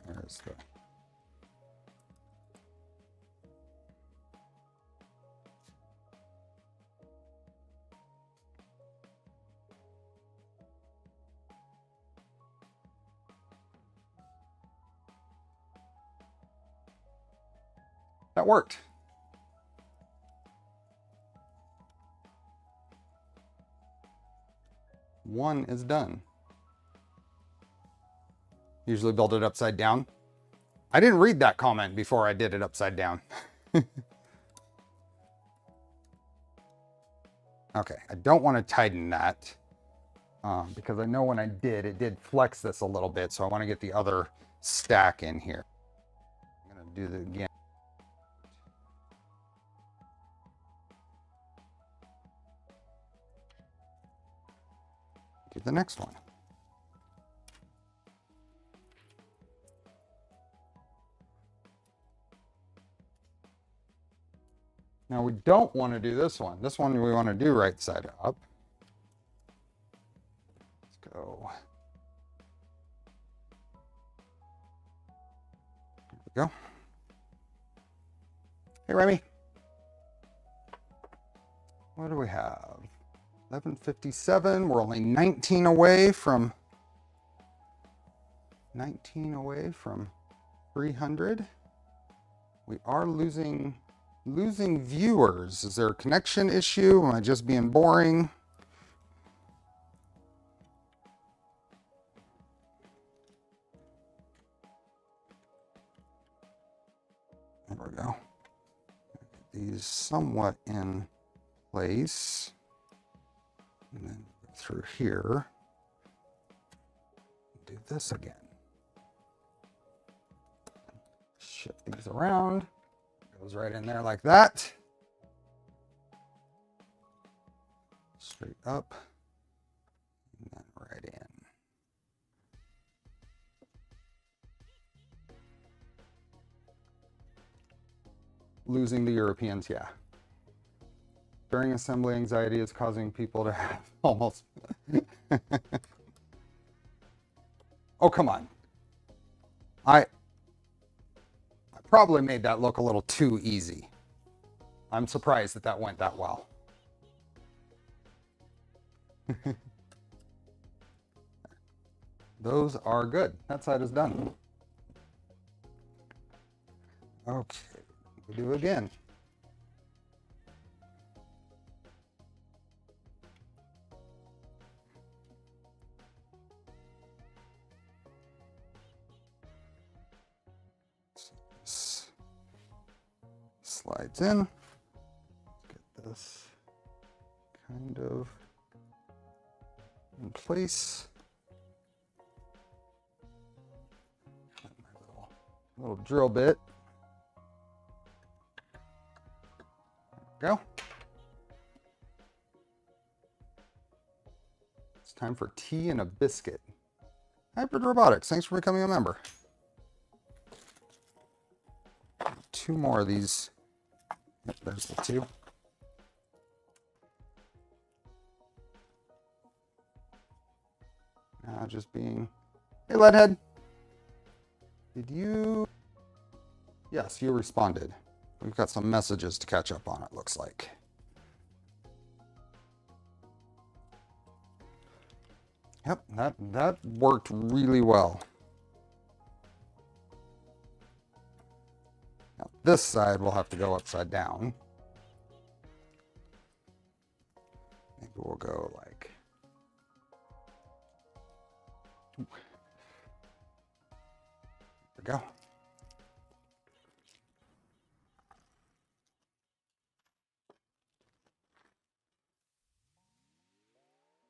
There's the... That worked. One is done. Usually build it upside down. I didn't read that comment before I did it upside down. Okay, I don't want to tighten that because I know when I did, it did flex this a little bit. So I want to get the other stack in here. I'm going to do that again. Do the next one. Now we don't want to do this one. This one we want to do right side up. Let's go. There we go. Hey, Remy. What do we have? 11:57. We're only 19 away from 300. We are losing viewers. Is there a connection issue? Am I just being boring? There we go. These somewhat in place. And then go through here. Do this again. Shift these around. Goes right in there like that. Straight up. And then right in. Losing the Europeans, yeah. During assembly, anxiety is causing people to have almost... Oh, come on. I probably made that look a little too easy. I'm surprised that that went that well. Those are good. That side is done. Okay, we'll do it again. Slides in. Get this kind of in place. My little drill bit. There we go. It's time for tea and a biscuit. Hybrid Robotics, thanks for becoming a member. 2 more of these. Yep, there's the 2. Now just being, hey Leadhead, did you? Yes, you responded. We've got some messages to catch up on, it looks like. Yep, that worked really well. Now this side will have to go upside down. Maybe we'll go like... There we go.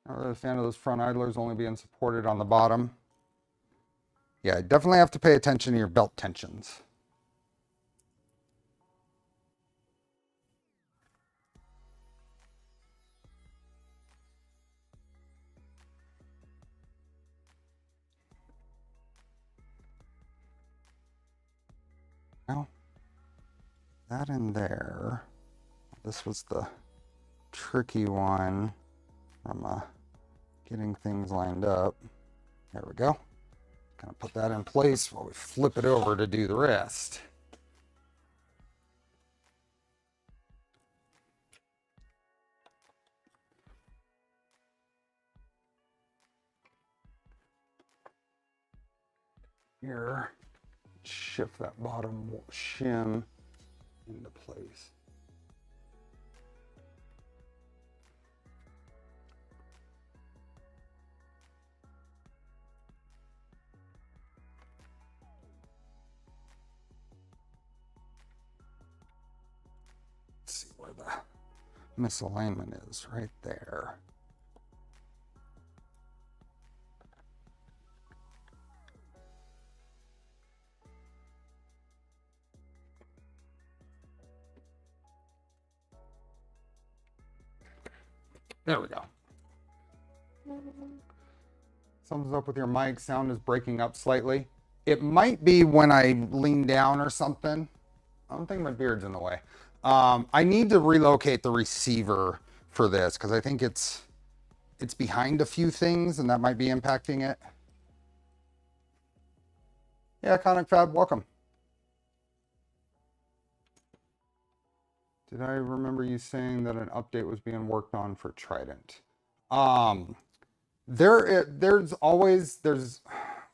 Not really a fan of those front idlers only being supported on the bottom. Yeah, you definitely have to pay attention to your belt tensions. Now, that in there, this was the tricky one from getting things lined up. There we go. Kind of put that in place while we flip it over to do the rest. Here, shift that bottom shim into place. Let's see where the misalignment is, right there. There we go. Something's up with your mic. Sound is breaking up slightly. It might be when I lean down or something. I don't think my beard's in the way. I need to relocate the receiver for this because I think it's behind a few things and that might be impacting it. Yeah, Conic Fab, welcome. Did I remember you saying that an update was being worked on for Trident?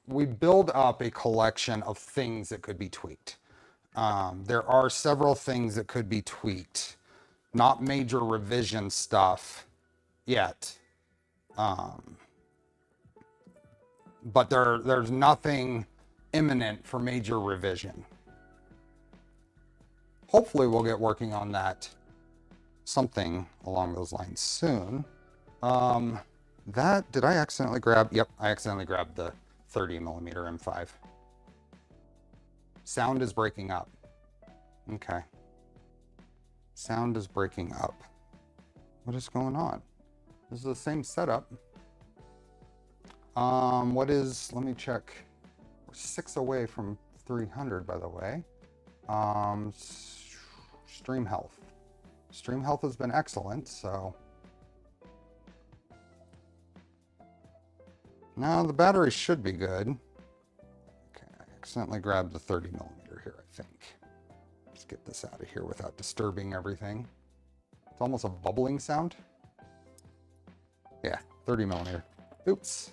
We build up a collection of things that could be tweaked. There are several things that could be tweaked, not major revision stuff yet. But there's nothing imminent for major revision. Hopefully we'll get working on that, something along those lines soon. Did I accidentally grab? Yep, I accidentally grabbed the 30mm M5. Sound is breaking up. Okay. Sound is breaking up. What is going on? This is the same setup. Let me check. We're 6 away from 300, by the way. Stream health. Stream health has been excellent, so. Now the battery should be good. Okay, I accidentally grabbed the 30mm here, I think. Let's get this out of here without disturbing everything. It's almost a bubbling sound. Yeah, 30mm. Oops.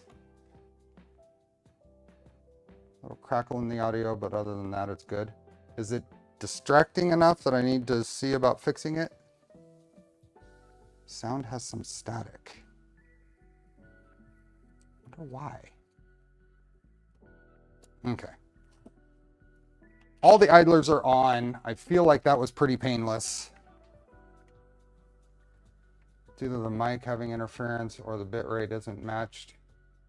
A little crackle in the audio, but other than that, it's good. Is it distracting enough that I need to see about fixing it? Sound has some static. I wonder why. Okay. All the idlers are on. I feel like that was pretty painless. It's either the mic having interference or the bitrate isn't matched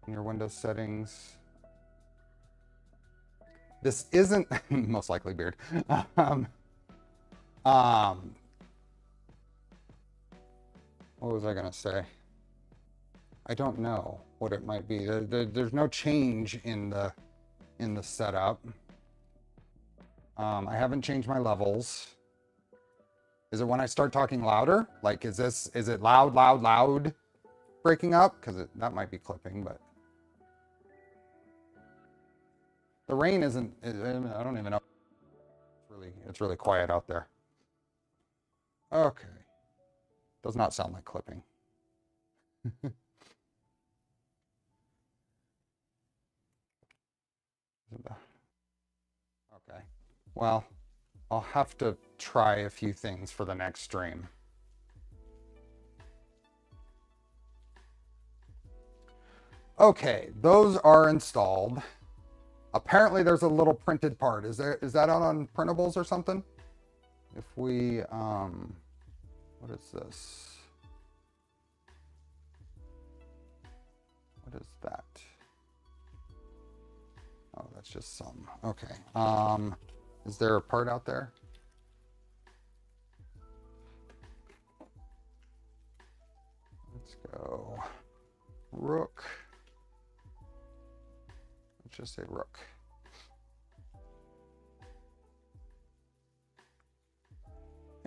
in your Windows settings. This isn't most likely beard. What was I gonna say? I don't know what it might be. There's no change in the setup. I haven't changed my levels. Is it when I start talking louder? Like, is it loud breaking up? Because that might be clipping, but the rain isn't. I don't even know. It's really quiet out there. Okay, does not sound like clipping. Well, I'll have to try a few things for the next stream. Okay, those are installed. Apparently there's a little printed part. Is that out on printables or something? If we, what is this? What is that? Oh, that's just some. Okay. Is there a part out there? Let's go. Rook. Let's just say Rook.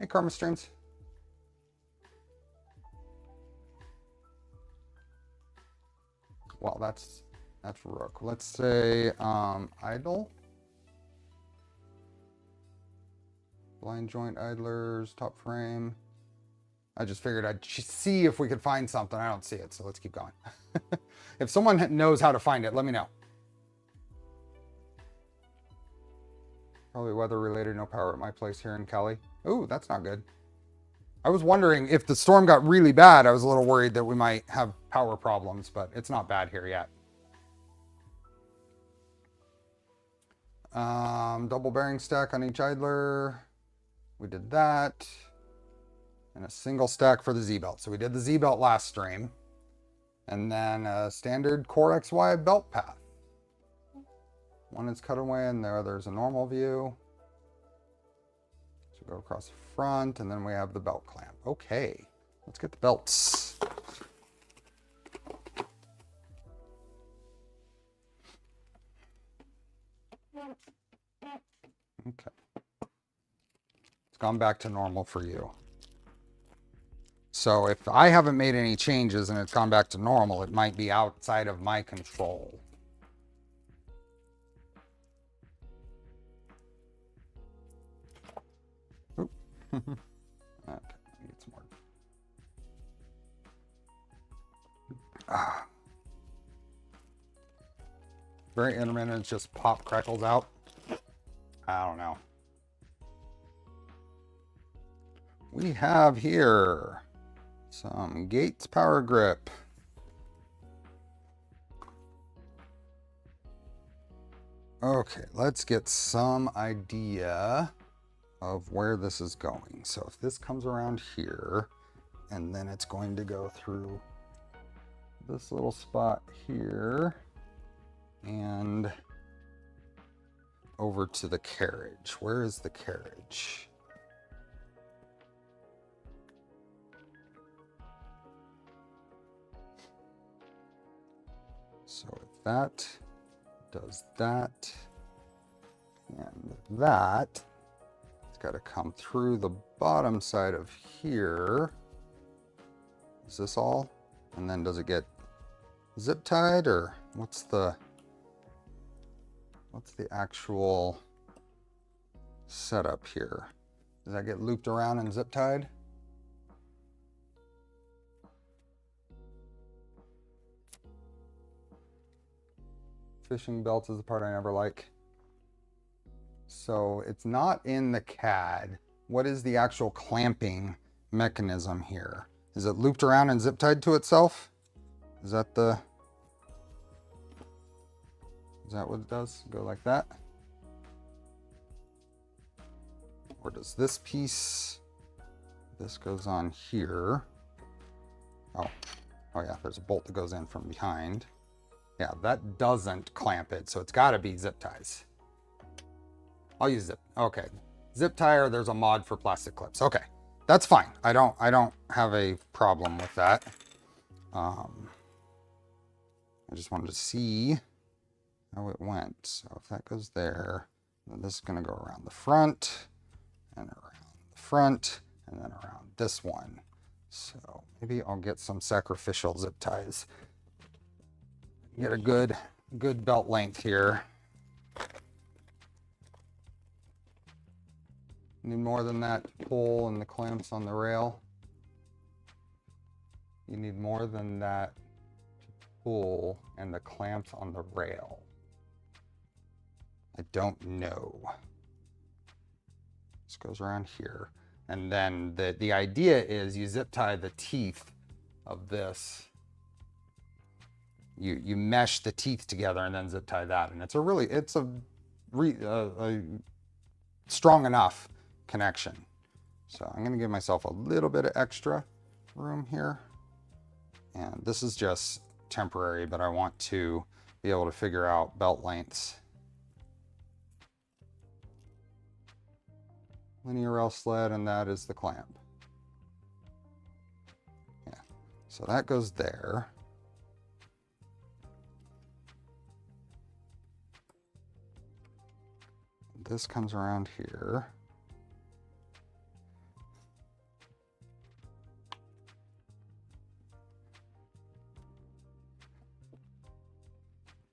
Hey, Karma Streams. Well, that's Rook. Let's say idle. Blind joint idlers, top frame. I just figured I'd see if we could find something. I don't see it, so let's keep going. If someone knows how to find it, let me know. Probably weather related, no power at my place here in Cali. Ooh, that's not good. I was wondering if the storm got really bad, I was a little worried that we might have power problems, but it's not bad here yet. Double bearing stack on each idler. We did that. And a single stack for the Z-belt. So we did the Z-belt last stream. And then a standard Core XY belt path. One is cutaway and the other is a normal view. So go across the front and then we have the belt clamp. Okay, let's get the belts. Okay. It's gone back to normal for you. So if I haven't made any changes and it's gone back to normal, it might be outside of my control. Oop. Okay, need some more. Very intermittent, it's just pop crackles out. I don't know. We have here some Gates power grip. Okay, let's get some idea of where this is going. So if this comes around here, and then it's going to go through this little spot here, and over to the carriage. Where is the carriage? So if that does that, and that, it's got to come through the bottom side of here. Is this all? And then does it get zip tied, or what's the actual setup here? Does that get looped around and zip tied? Fishing belt is the part I never like. So it's not in the CAD. What is the actual clamping mechanism here? Is it looped around and zip tied to itself? Is that what it does? Go like that? Or does this piece, this goes on here? Oh yeah, there's a bolt that goes in from behind. Yeah, that doesn't clamp it, so it's gotta be zip ties. I'll use zip, okay. Zip tie, or there's a mod for plastic clips. Okay, that's fine. I don't have a problem with that. I just wanted to see how it went. So if that goes there, then this is gonna go around the front, and around the front, and then around this one. So maybe I'll get some sacrificial zip ties. Get a good belt length here. Need more than that to pull and the clamps on the rail. You need more than that to pull and the clamps on the rail. I don't know. This goes around here. And then the idea is you zip tie the teeth of this. You mesh the teeth together and then zip tie that. And it's a strong enough connection. So I'm gonna give myself a little bit of extra room here. And this is just temporary, but I want to be able to figure out belt lengths. Linear rail sled, and that is the clamp. Yeah, so that goes there. This comes around here.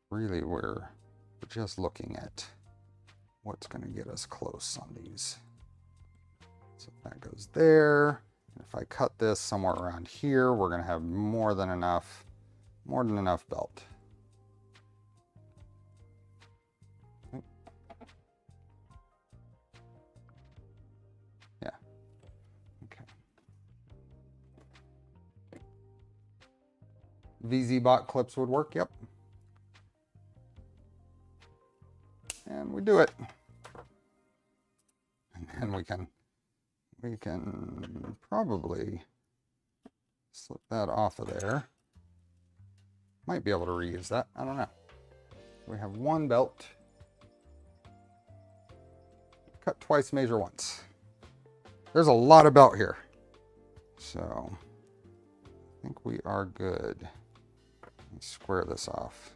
Really, we're just looking at what's going to get us close on these. So that goes there. If I cut this somewhere around here, we're going to have more than enough belt. Yeah. Okay. VZ bot clips would work. Yep. And we do it. And then we can probably slip that off of there. Might be able to reuse that. I don't know. We have one belt. Cut twice, measure once. There's a lot of belt here. So I think we are good. Let me square this off.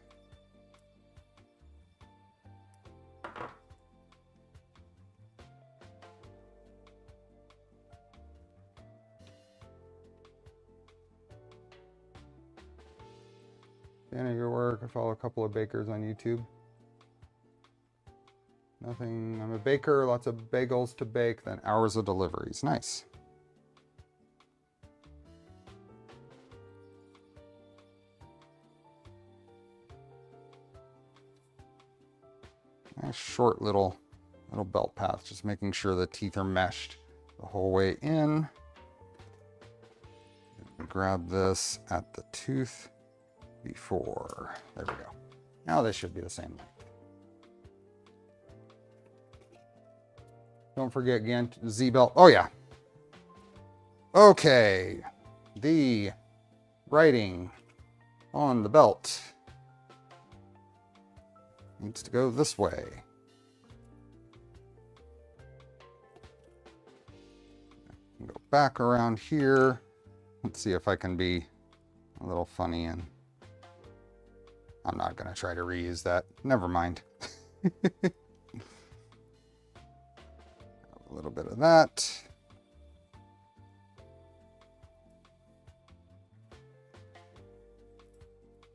Fan of your work. I follow a couple of bakers on YouTube. Nothing. I'm a baker. Lots of bagels to bake. Then hours of deliveries. Nice. Nice short little belt path. Just making sure the teeth are meshed the whole way in. Grab this at the tooth before. There we go. Now this should be the same length. Don't forget again, Z belt. Oh yeah. Okay. The writing on the belt needs to go this way. Go back around here. Let's see if I can be a little funny, and I'm not going to try to reuse that. Never mind. A little bit of that.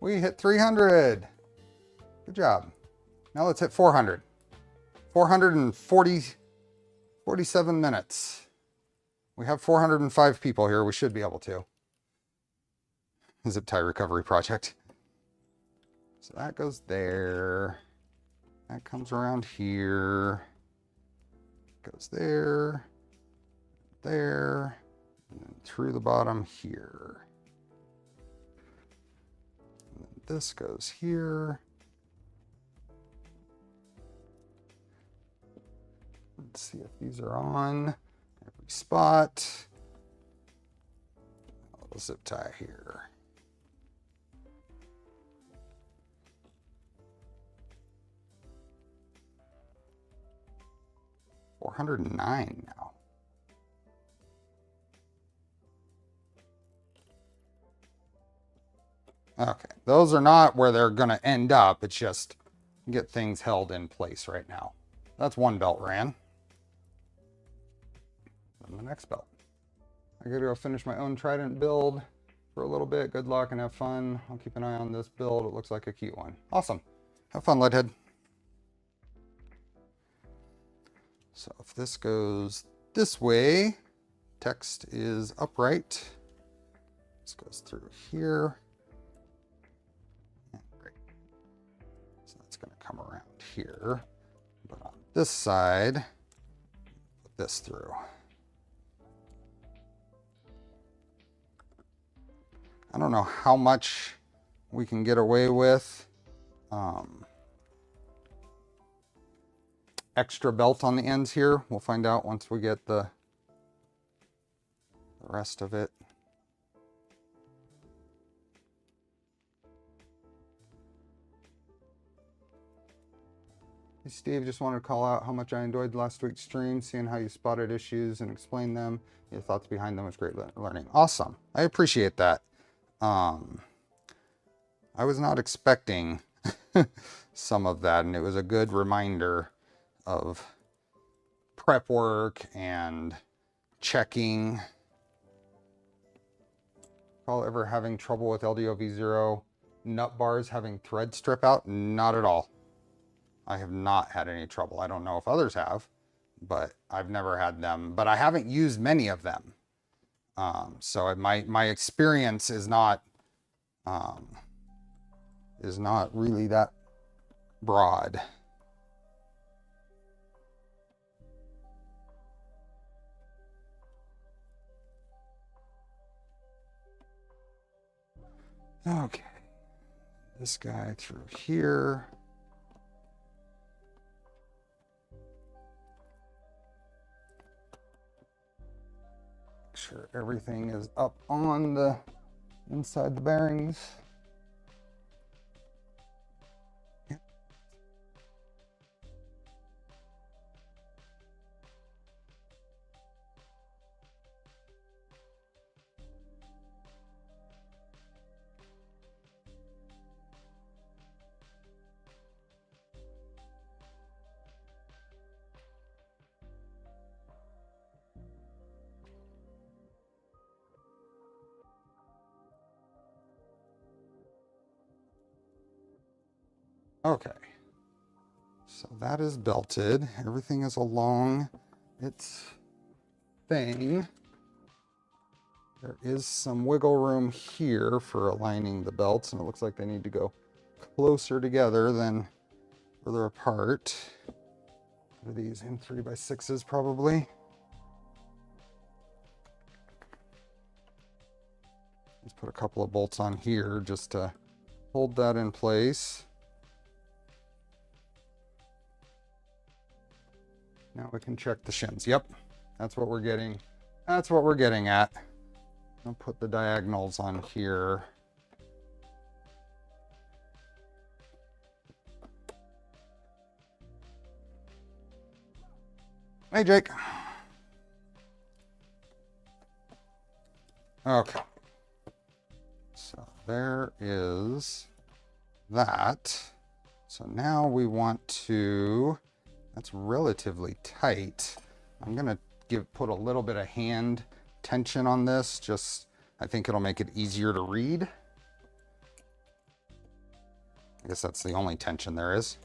We hit 300. Good job. Now let's hit 400. 47 minutes. We have 405 people here. We should be able to. Zip tie recovery project. So that goes there. That comes around here. Goes there. There. And then through the bottom here. And then this goes here. Let's see if these are on every spot. A little zip tie here. $409 now. Okay, those are not where they're going to end up. It's just get things held in place right now. That's one belt ran. Then the next belt. I gotta go finish my own Trident build for a little bit. Good luck and have fun. I'll keep an eye on this build. It looks like a cute one. Awesome. Have fun, Leadhead. So if this goes this way, text is upright. This goes through here. Great. So that's going to come around here. But on this side, put this through. I don't know how much we can get away with extra belt on the ends here. We'll find out once we get the rest of it. Hey Steve, just wanted to call out how much I enjoyed last week's stream, seeing how you spotted issues and explained them. Your thoughts behind them was great learning. Awesome. I appreciate that. I was not expecting some of that, and it was a good reminder of prep work and checking. Call ever having trouble with LDOV0 nut bars having thread strip out? Not at all. I have not had any trouble. I don't know if others have, but I've never had them. But I haven't used many of them, so my experience is not really that broad. Okay, this guy through here. Make sure everything is up on the inside the bearings. Okay, so that is belted. Everything is along its thing. There is some wiggle room here for aligning the belts, and it looks like they need to go closer together than further apart. What are these, in 3x6s probably? Let's put a couple of bolts on here just to hold that in place. Now we can check the shims. Yep, that's what we're getting. That's what we're getting at. I'll put the diagonals on here. Hey, Jake. Okay. So there is that. So now we want to, that's relatively tight. I'm gonna put a little bit of hand tension on this, just, I think it'll make it easier to read. I guess that's the only tension there is.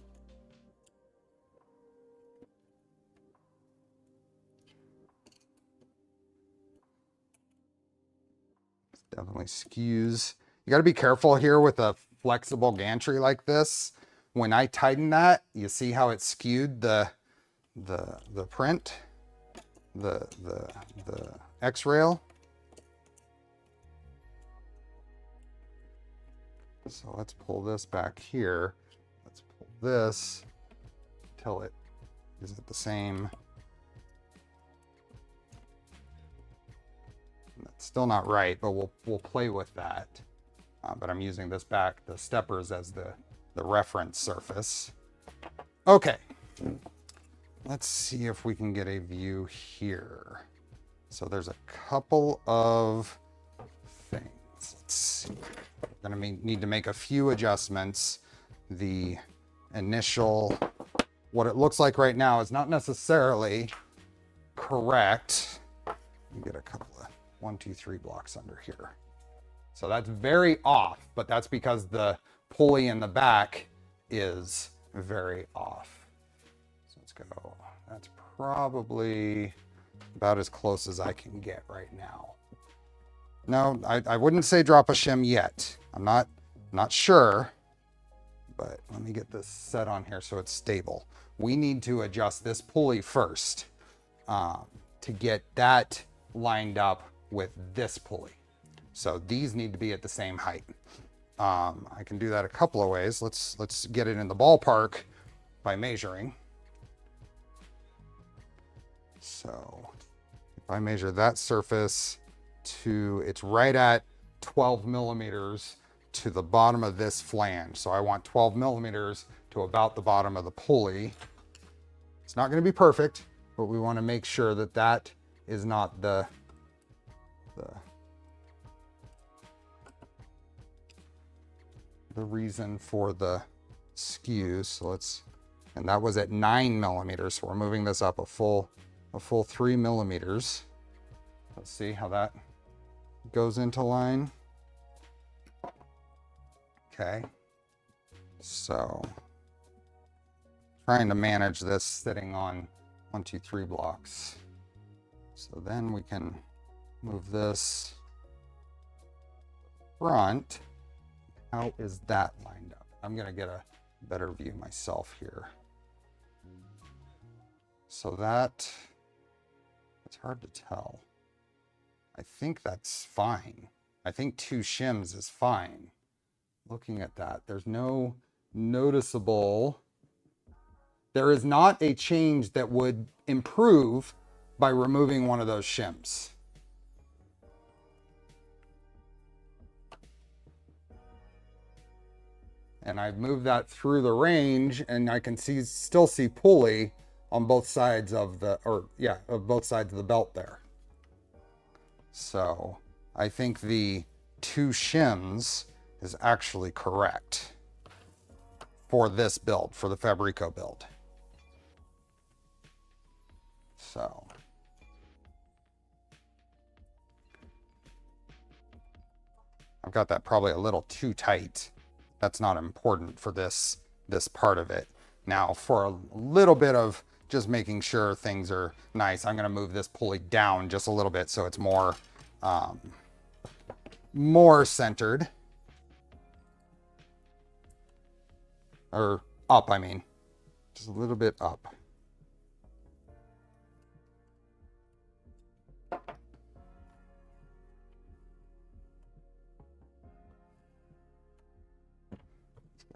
Definitely skews. You got to be careful here with a flexible gantry like this. When I tighten that, you see how it skewed the print, the X rail. So let's pull this back here. Let's pull this till it is at the same. That's still not right, but we'll play with that. But I'm using this back, the steppers, as the reference surface. Okay, let's see if we can get a view here. So there's a couple of things. Let's see. We're gonna need to make a few adjustments. The initial, what it looks like right now is not necessarily correct. Let me get a couple of 1, 2, 3 blocks under here. So that's very off, but that's because the pulley in the back is very off. So let's go, that's probably about as close as I can get right now. No, I wouldn't say drop a shim yet. I'm not sure, but let me get this set on here so it's stable. We need to adjust this pulley first. to get that lined up with this pulley. So these need to be at the same height. I can do that a couple of ways. Let's get it in the ballpark by measuring. So if I measure that surface to, it's right at 12 millimeters to the bottom of this flange. So I want 12 millimeters to about the bottom of the pulley. It's not going to be perfect, but we want to make sure that that is not the reason for the skew. So let's, and that was at 9 millimeters. So we're moving this up a full 3 millimeters. Let's see how that goes into line. Okay. So trying to manage this sitting on 1, 2, 3 blocks. So then we can move this front. How is that lined up? I'm gonna get a better view myself here. So that, it's hard to tell. I think that's fine. I think 2 shims is fine. Looking at that, there's no noticeable, there is not a change that would improve by removing one of those shims. And I've moved that through the range, and I can still see pulley on both sides of the, of both sides of the belt there. So I think the 2 shims is actually correct for this build, for the Fabreeko build. So I've got that probably a little too tight. That's not important for this part of it. Now for a little bit of just making sure things are nice, I'm gonna move this pulley down just a little bit so it's more, more centered. Or up, I mean. Just a little bit up.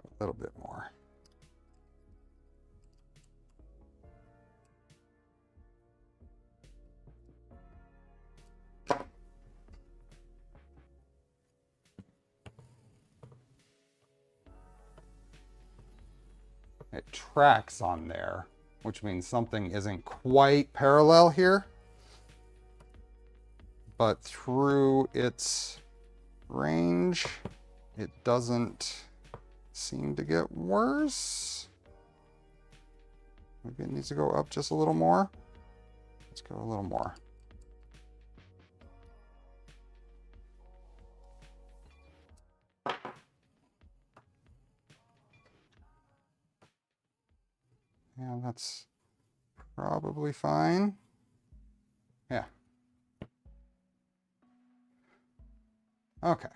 A little bit more. It tracks on there, which means something isn't quite parallel here, but through its range, it doesn't seem to get worse. Maybe it needs to go up just a little more. Let's go a little more. Yeah, that's probably fine. Yeah. Okay.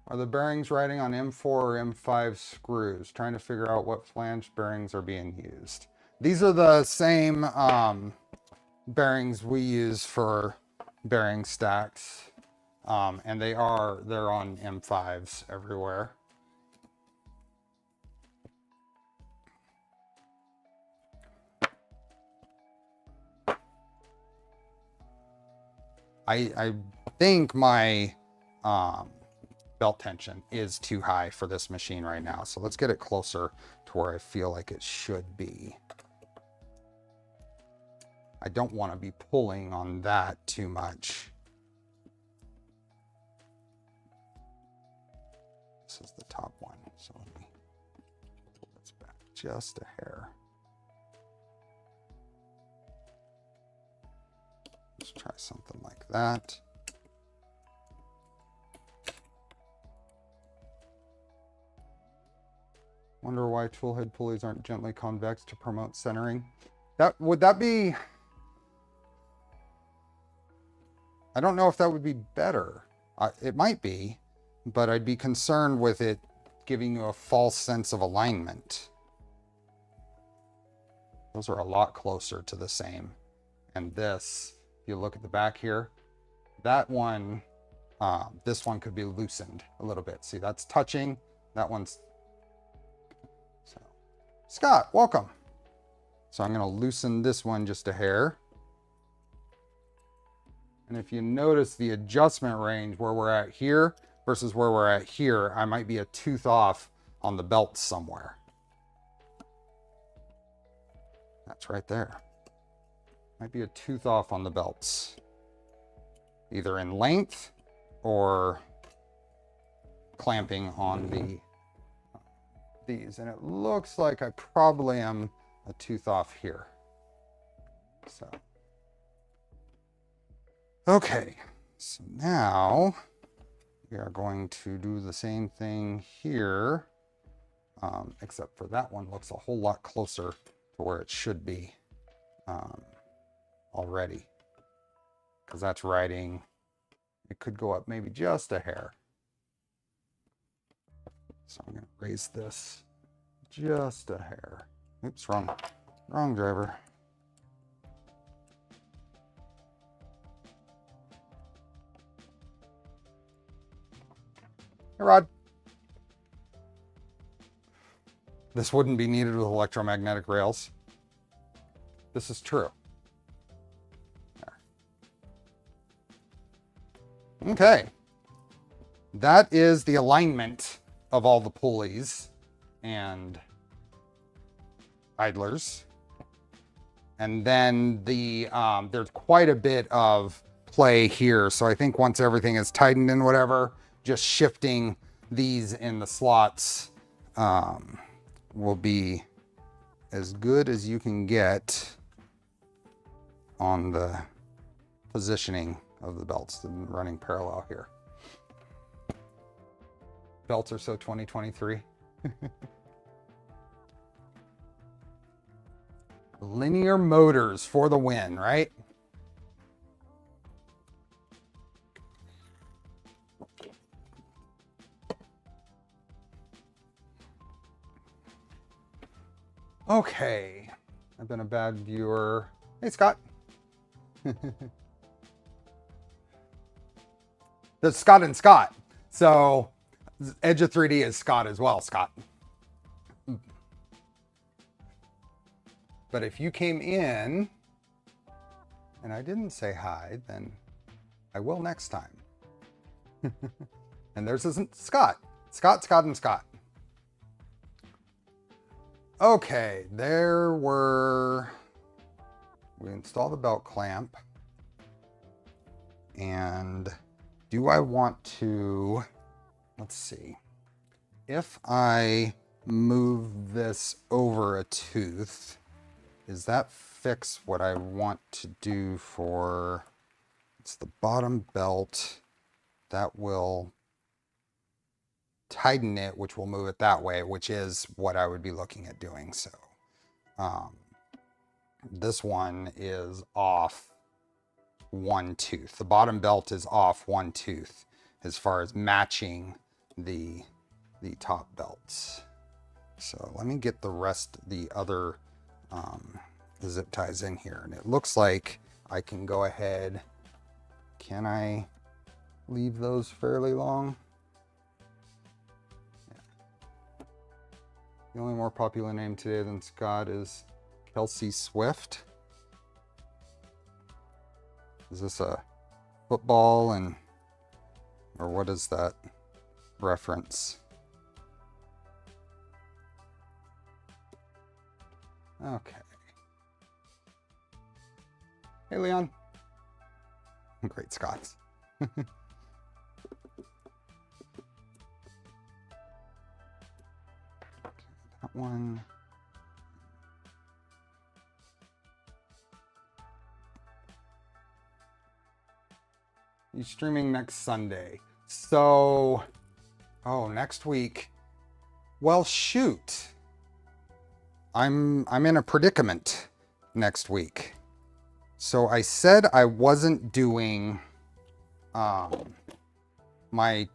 Are the bearings riding on M4 or M5 screws? Trying to figure out what flange bearings are being used. These are the same bearings we use for bearing stacks. And they're on M5s everywhere. I think my belt tension is too high for this machine right now. So let's get it closer to where I feel like it should be. I don't want to be pulling on that too much. This is the top one. So let me pull this back just a hair. Let's try something like that. Wonder why toolhead pulleys aren't gently convex to promote centering. Would that be, I don't know if that would be better. It might be, but I'd be concerned with it giving you a false sense of alignment. Those are a lot closer to the same. And this, if you look at the back here, that one, this one could be loosened a little bit. See, that's touching. That one's, so. Scott, welcome. So I'm gonna loosen this one just a hair. And if you notice the adjustment range where we're at here versus where we're at here, I might be a tooth off on the belt somewhere. That's right there. Might be a tooth off on the belts, either in length or clamping on these. And it looks like I probably am a tooth off here. So, okay. So now we are going to do the same thing here, except for that one looks a whole lot closer to where it should be already, because that's riding. It could go up maybe just a hair. So I'm going to raise this just a hair. Oops, wrong driver. Hey, Rod. This wouldn't be needed with electromagnetic rails. This is true. There. Okay. That is the alignment of all the pulleys and idlers. And then the there's quite a bit of play here. So I think once everything is tightened and whatever, just shifting these in the slots will be as good as you can get on the positioning of the belts and running parallel here. Belts are so 2023. Linear motors for the win, right? Okay, I've been a bad viewer. Hey, Scott. That's Scott and Scott. So Edge of 3D is Scott as well, Scott. But if you came in and I didn't say hi, then I will next time. And there's Scott. Scott, Scott, and Scott. Okay, we installed the belt clamp. And do I want to, let's see, if I move this over a tooth, does that fix what I want to do for, it's the bottom belt, that will tighten it, which will move it that way, which is what I would be looking at doing. So this one is off one tooth. The bottom belt is off one tooth as far as matching the top belts. So let me get the rest, the other zip ties in here. And it looks like I can go ahead. Can I leave those fairly long? Yeah. The only more popular name today than Scott is Kelsey Swift. Is this a football or what is that reference? Okay. Hey, Leon. Great Scots. That one. You're streaming next Sunday. So, oh, next week. Well, shoot. I'm in a predicament next week. So I said I wasn't doing my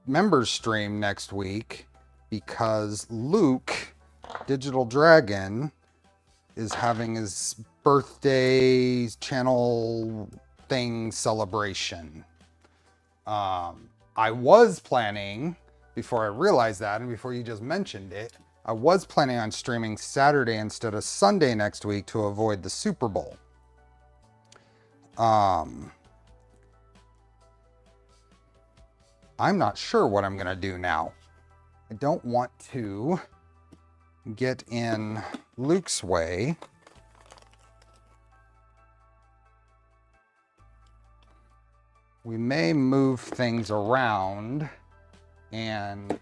members stream next week because Luke, Digital Dragon, is having his birthday channel thing celebration. I was planning, before I realized that, and before you just mentioned it, I was planning on streaming Saturday instead of Sunday next week to avoid the Super Bowl. I'm not sure what I'm gonna do now. I don't want to get in Luke's way. We may move things around, and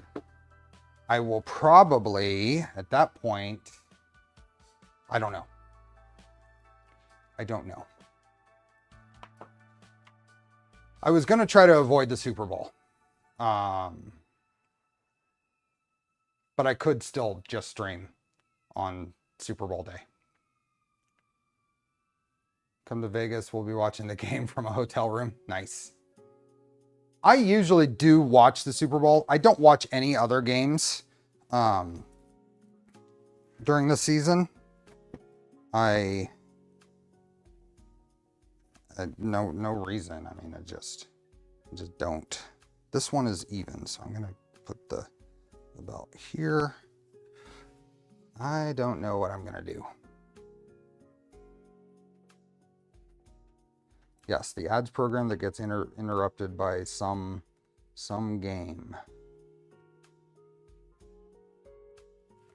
I will probably, at that point, I don't know. I don't know. I was going to try to avoid the Super Bowl. But I could still just stream on Super Bowl day. Come to Vegas, we'll be watching the game from a hotel room. Nice. I usually do watch the Super Bowl. I don't watch any other games during the season. No reason. I mean, I just don't. This one is even, so I'm gonna put the belt here. I don't know what I'm gonna do. Yes, the ads program that gets interrupted by some game.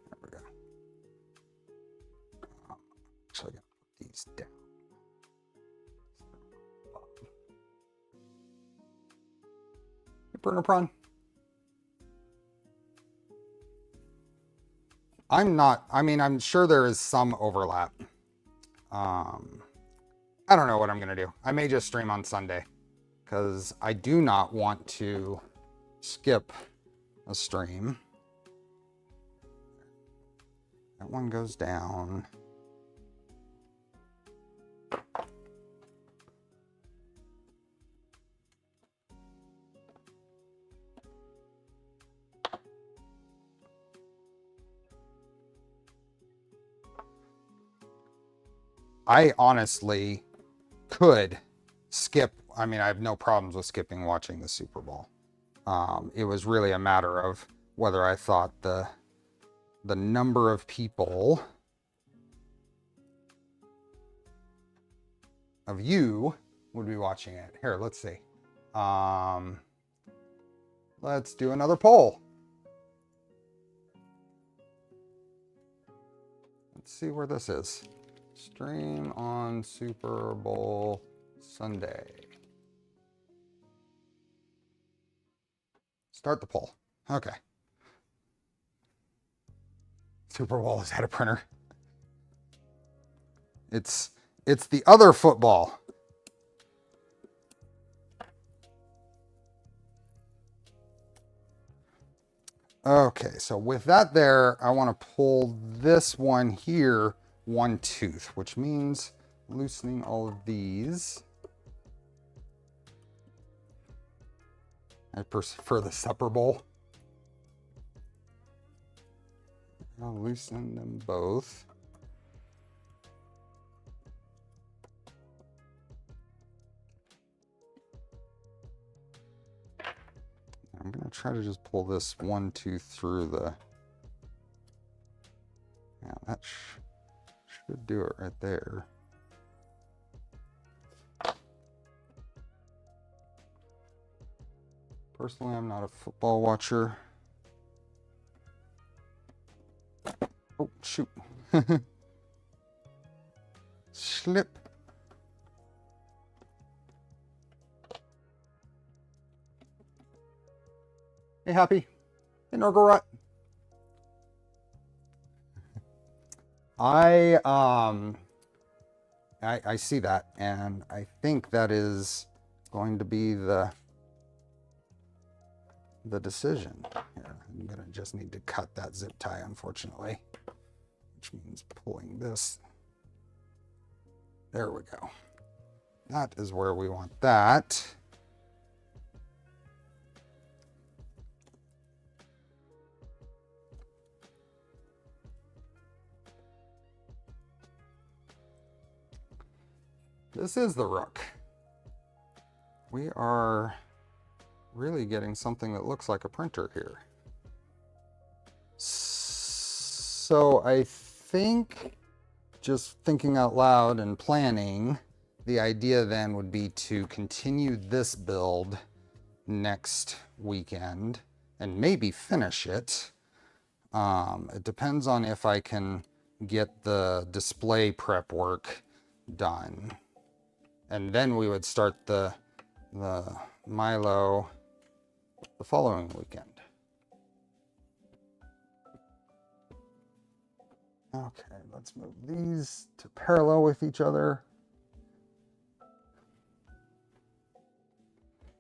There we go. Actually, gonna put these down. Hey, burner prawn. I'm sure there is some overlap. I don't know what I'm going to do. I may just stream on Sunday because I do not want to skip a stream. That one goes down. I honestly could skip. I mean, I have no problems with skipping watching the Super Bowl. It was really a matter of whether I thought the number of people of you would be watching it. Here, let's see. Let's do another poll. Let's see where this is. Stream on Super Bowl Sunday. Start the poll. Okay. Super Bowl is at a printer. It's the other football. Okay, so with that there, I want to pull this one here one tooth, which means loosening all of these. I prefer the supper bowl. I'll loosen them both. I'm going to try to just pull this one tooth through the... Yeah, that should do it right there. Personally, I'm not a football watcher. Oh, shoot. Slip. Hey, Happy. Hey, Norgorot. I see that, and I think that is going to be the decision. Here, I'm gonna just need to cut that zip tie, unfortunately, which means pulling this. There we go. That is where we want that. This is the Rook. We are really getting something that looks like a printer here. So I think, just thinking out loud and planning, the idea then would be to continue this build next weekend and maybe finish it. It depends on if I can get the display prep work done. And then we would start the Milo the following weekend. Okay, let's move these to parallel with each other.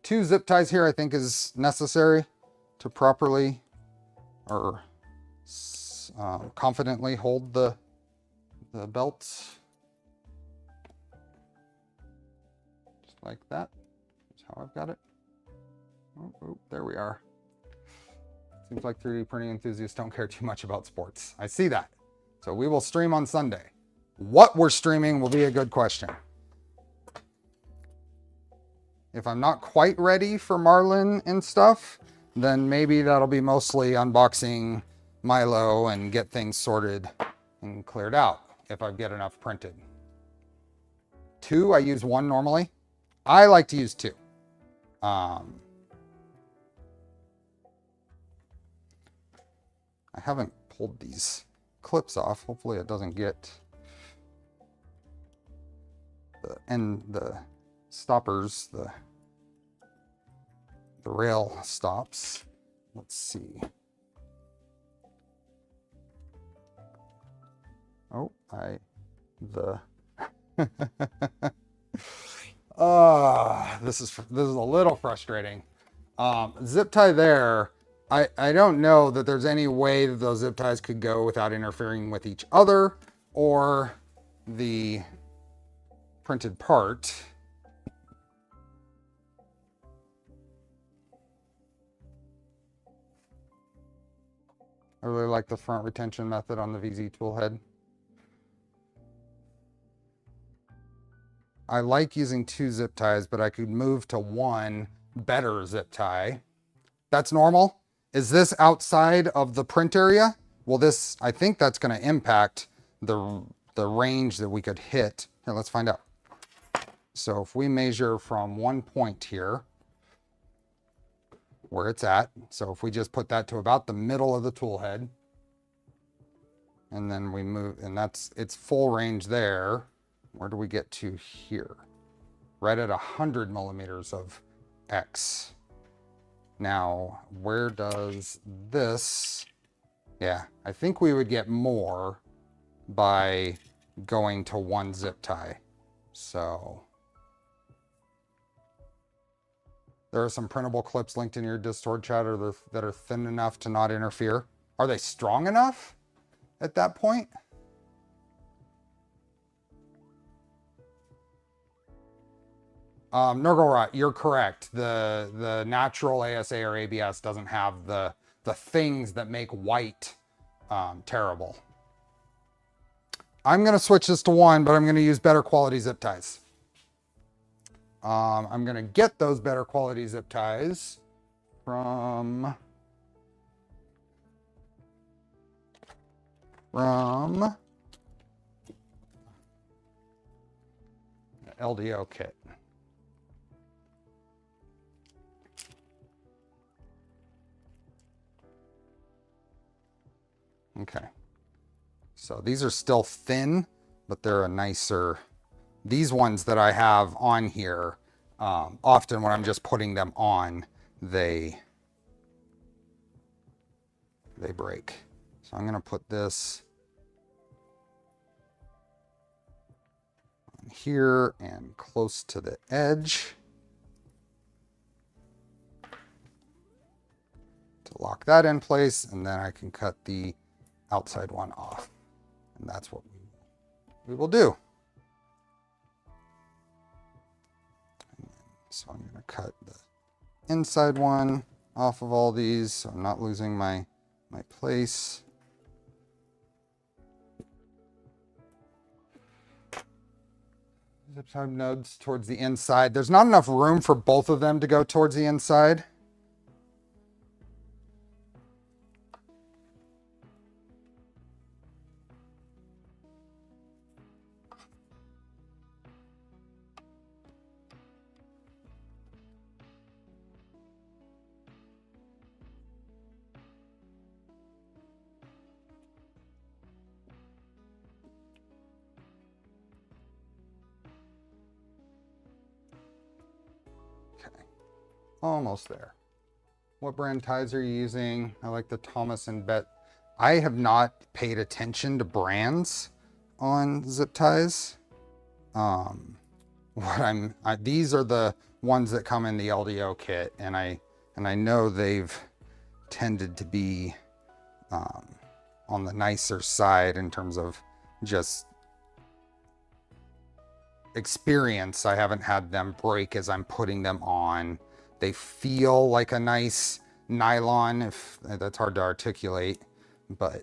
2 zip ties here I think is necessary to properly or confidently hold the belts. Just like that. That's how I've got it. Oh, there we are. Seems like 3D printing enthusiasts don't care too much about sports. I see that. So we will stream on Sunday. What we're streaming will be a good question. If I'm not quite ready for Marlin and stuff, then maybe that'll be mostly unboxing Milo and get things sorted and cleared out if I get enough printed. 2, I use 1 normally. I like to use 2. I haven't pulled these clips off. Hopefully it doesn't get the stoppers, the rail stops. Let's see. Oh, this is a little frustrating. Zip tie there. I don't know that there's any way that those zip ties could go without interfering with each other or the printed part. I really like the front retention method on the VZ Toolhead. I like using 2 zip ties, but I could move to 1 better zip tie. That's normal. Is this outside of the print area? Well, I think that's going to impact the range that we could hit. Here, let's find out. So if we measure from 1 point here, where it's at. So if we just put that to about the middle of the tool head, and then we move, and that's its full range there. Where do we get to here? Right at 100 millimeters of X. Now, where does this, yeah, I think we would get more by going to 1 zip tie. So there are some printable clips linked in your Discord chat that are thin enough to not interfere. Are they strong enough at that point? Nurgle, you're correct. The natural ASA or ABS doesn't have the things that make white terrible. I'm going to switch this to 1, but I'm going to use better quality zip ties. I'm going to get those better quality zip ties from the LDO kit. Okay, so these are still thin, but they're a nicer, these ones that I have on here, often when I'm just putting them on, they break. So I'm gonna put this on here and close to the edge to lock that in place, and then I can cut the outside one off, and that's what we will do. So I'm going to cut the inside one off of all these, so I'm not losing my place. zip tie nodes towards the inside. There's not enough room for both of them to go towards the inside. Almost there. What brand ties are you using? I like the Thomas and Bet. I have not paid attention to brands on zip ties. These are the ones that come in the LDO kit, and I know they've tended to be on the nicer side in terms of just experience. I haven't had them break as I'm putting them on. They feel like a nice nylon, if that's hard to articulate, but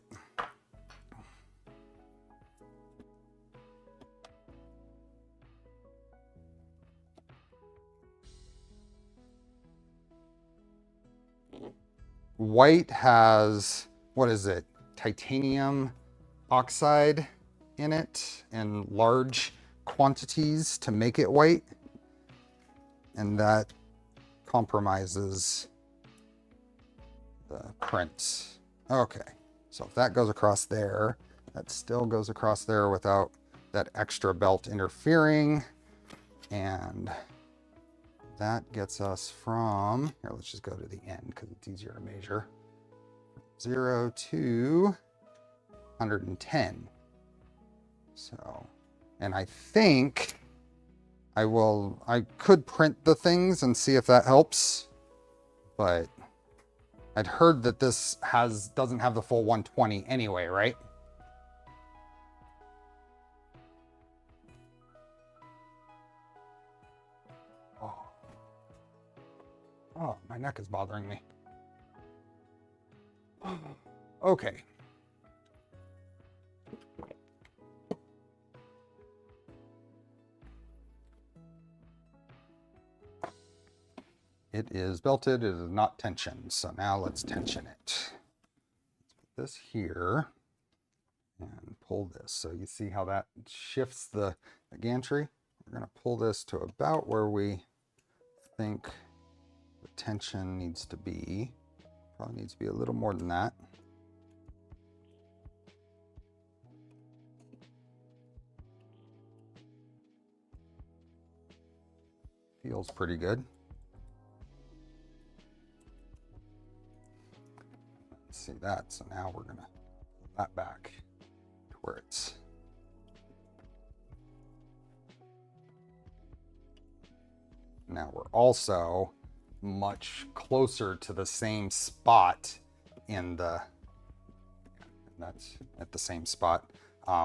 white has, what is it? Titanium oxide in it in large quantities to make it white. And that compromises the print. Okay, so if that goes across there, that still goes across there without that extra belt interfering. And that gets us from, here, let's just go to the end because it's easier to measure. 0 to 110. So, and I think I could print the things and see if that helps, but I'd heard that this doesn't have the full 120 anyway, right? Oh, my neck is bothering me. Okay. It is belted, it is not tensioned. So now let's tension it. Let's put this here and pull this. So you see how that shifts the gantry? We're gonna pull this to about where we think the tension needs to be. Probably needs to be a little more than that. Feels pretty good. See that, so now we're gonna pull that back to where it's now. We're also much closer to the same spot in the, that's at the same spot.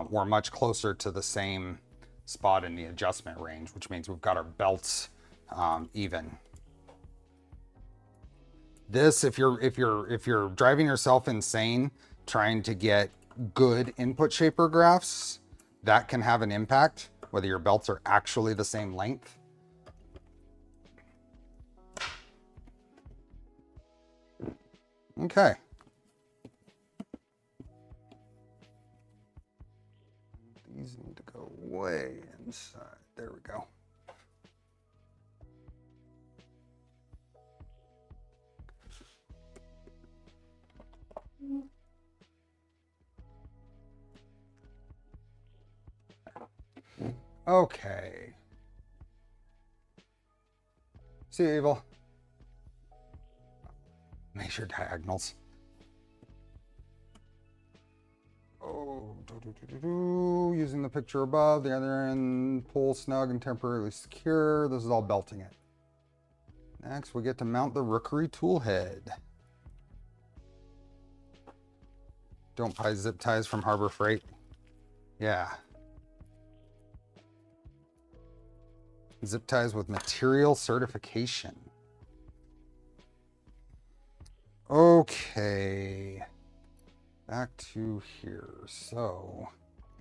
We're much closer to the same spot in the adjustment range, which means we've got our belts even. This, if you're driving yourself insane trying to get good input shaper graphs, that can have an impact, whether your belts are actually the same length. Okay. These need to go way inside. There we go. Okay. See you, Evil. Measure diagonals. Oh, using the picture above, the other end, pull snug and temporarily secure. This is all belting it. Next, we get to mount the rookery tool head. Don't buy zip ties from Harbor Freight. Yeah. Zip ties with material certification. Okay. Back to here. So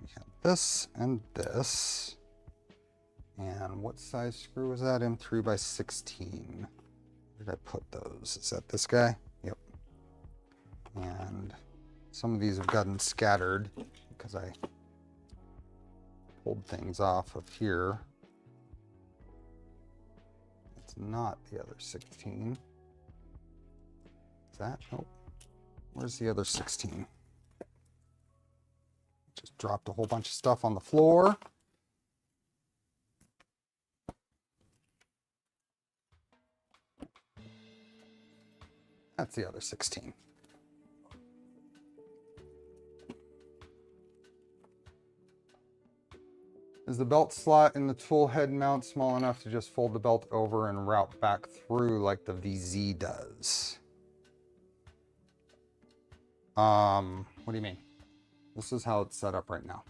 we have this and this. And what size screw was that? M3 by 16. Where did I put those? Is that this guy? Yep. And some of these have gotten scattered because I pulled things off of here. It's not the other 16. Is that? Nope. Where's the other 16? Just dropped a whole bunch of stuff on the floor. That's the other 16. Is the belt slot in the tool head mount small enough to just fold the belt over and route back through like the VZ does? What do you mean? This is how it's set up right now.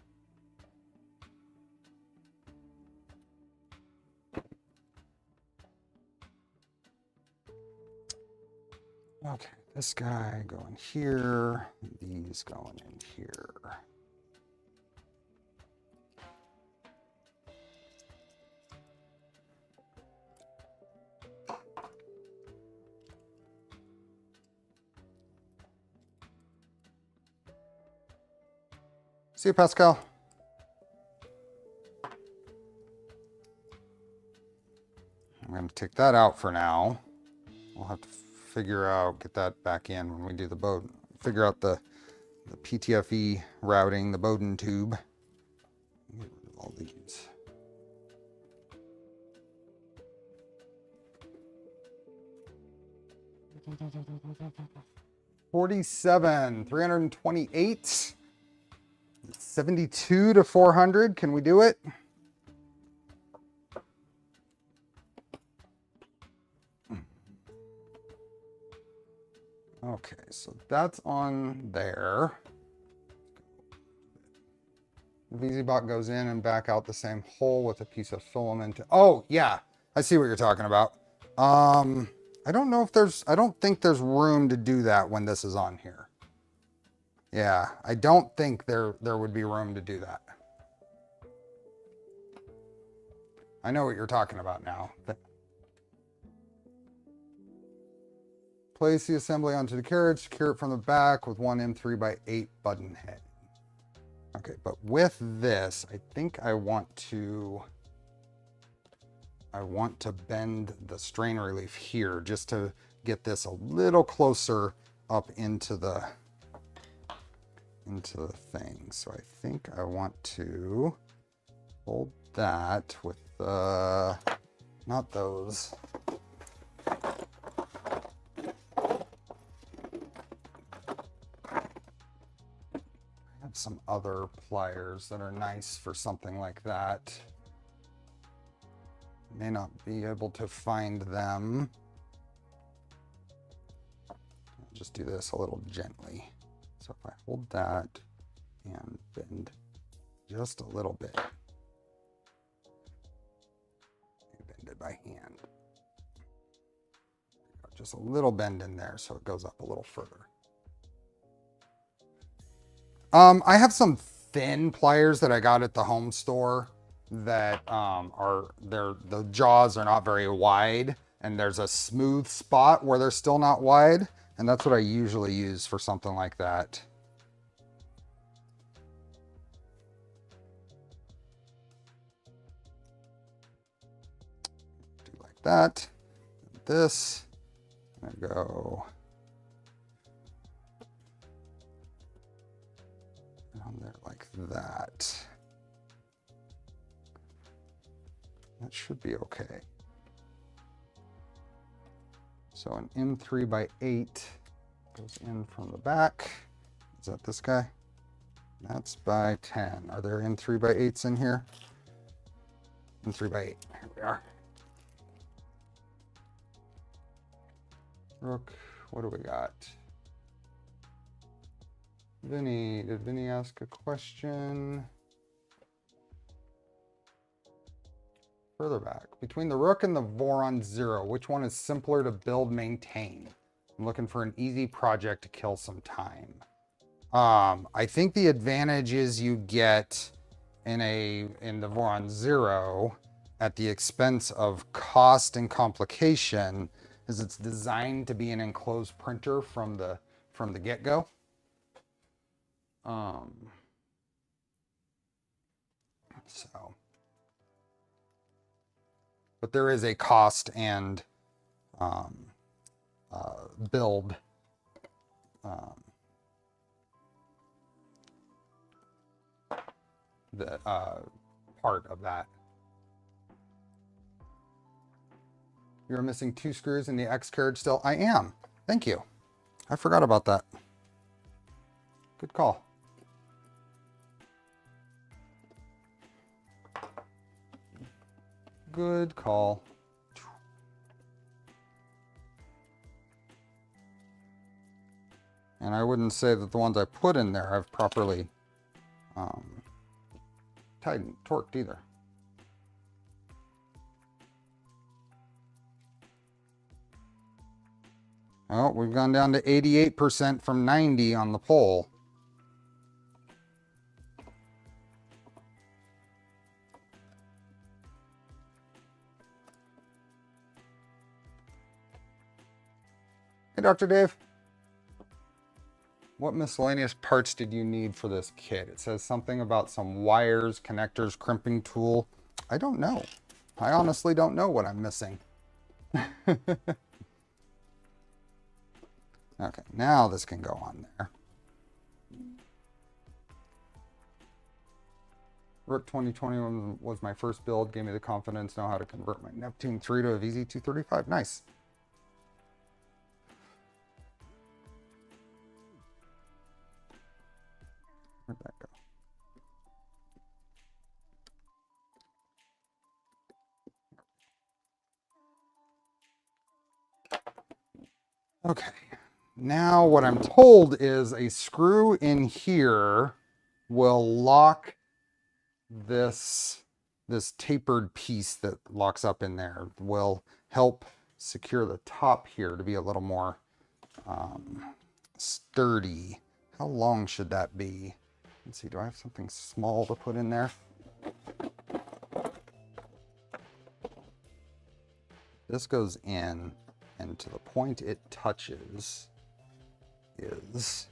Okay, this guy going here, these going in here. See you, Pascal. I'm going to take that out for now. We'll have to figure out, get that back in when we do the Bowden. Figure out the PTFE routing, the Bowden tube. Get rid of all these. $47, 328. 72 to 400. Can we do it? Okay, so that's on there. The VZ-Bot goes in and back out the same hole with a piece of filament. Oh, yeah. I see what you're talking about. I don't know if there's, I don't think there's room to do that when this is on here. Yeah, I don't think there would be room to do that. I know what you're talking about now. Place the assembly onto the carriage, secure it from the back with one M3 by 8 button head. Okay, but with this, I think I want to bend the strain relief here just to get this a little closer up into the thing. So I think I want to hold that with the, not those. Some other pliers that are nice for something like that. May not be able to find them. I'll just do this a little gently. So if I hold that and bend just a little bit, bend it by hand. Just a little bend in there so it goes up a little further. I have some thin pliers that I got at the home store that the jaws are not very wide, and there's a smooth spot where they're still not wide, and that's what I usually use for something like that. Do like that. This, and I go on there like that. That should be okay. So an M3 by 8 goes in from the back. Is that this guy? That's by 10. Are there M3 by 8s in here? M3 by 8. Here we are. Rook, what do we got? Vinny, did Vinny ask a question? Further back, between the Rook and the Voron Zero, which one is simpler to build, maintain? I'm looking for an easy project to kill some time. I think the advantage is you get in the Voron Zero at the expense of cost and complication is it's designed to be an enclosed printer from the get-go. So, but there is a cost and build the part of that. You're missing 2 screws in the X carriage still? I am. Thank you. I forgot about that. Good call. Good call. And I wouldn't say that the ones I put in there I've properly tightened, torqued either. Oh, we've gone down to 88% from 90 on the pole. Hey, Dr. Dave. What miscellaneous parts did you need for this kit? It says something about some wires, connectors, crimping tool. I don't know. I honestly don't know what I'm missing. Okay, now this can go on there. Rook 2021 was my first build, gave me the confidence to know how to convert my Neptune 3 to a VZ235. Nice. Where'd that go? Okay. Now what I'm told is a screw in here will lock this tapered piece that locks up in there, will help secure the top here to be a little more sturdy. How long should that be? Let's see, do I have something small to put in there? This goes in, and to the point it touches is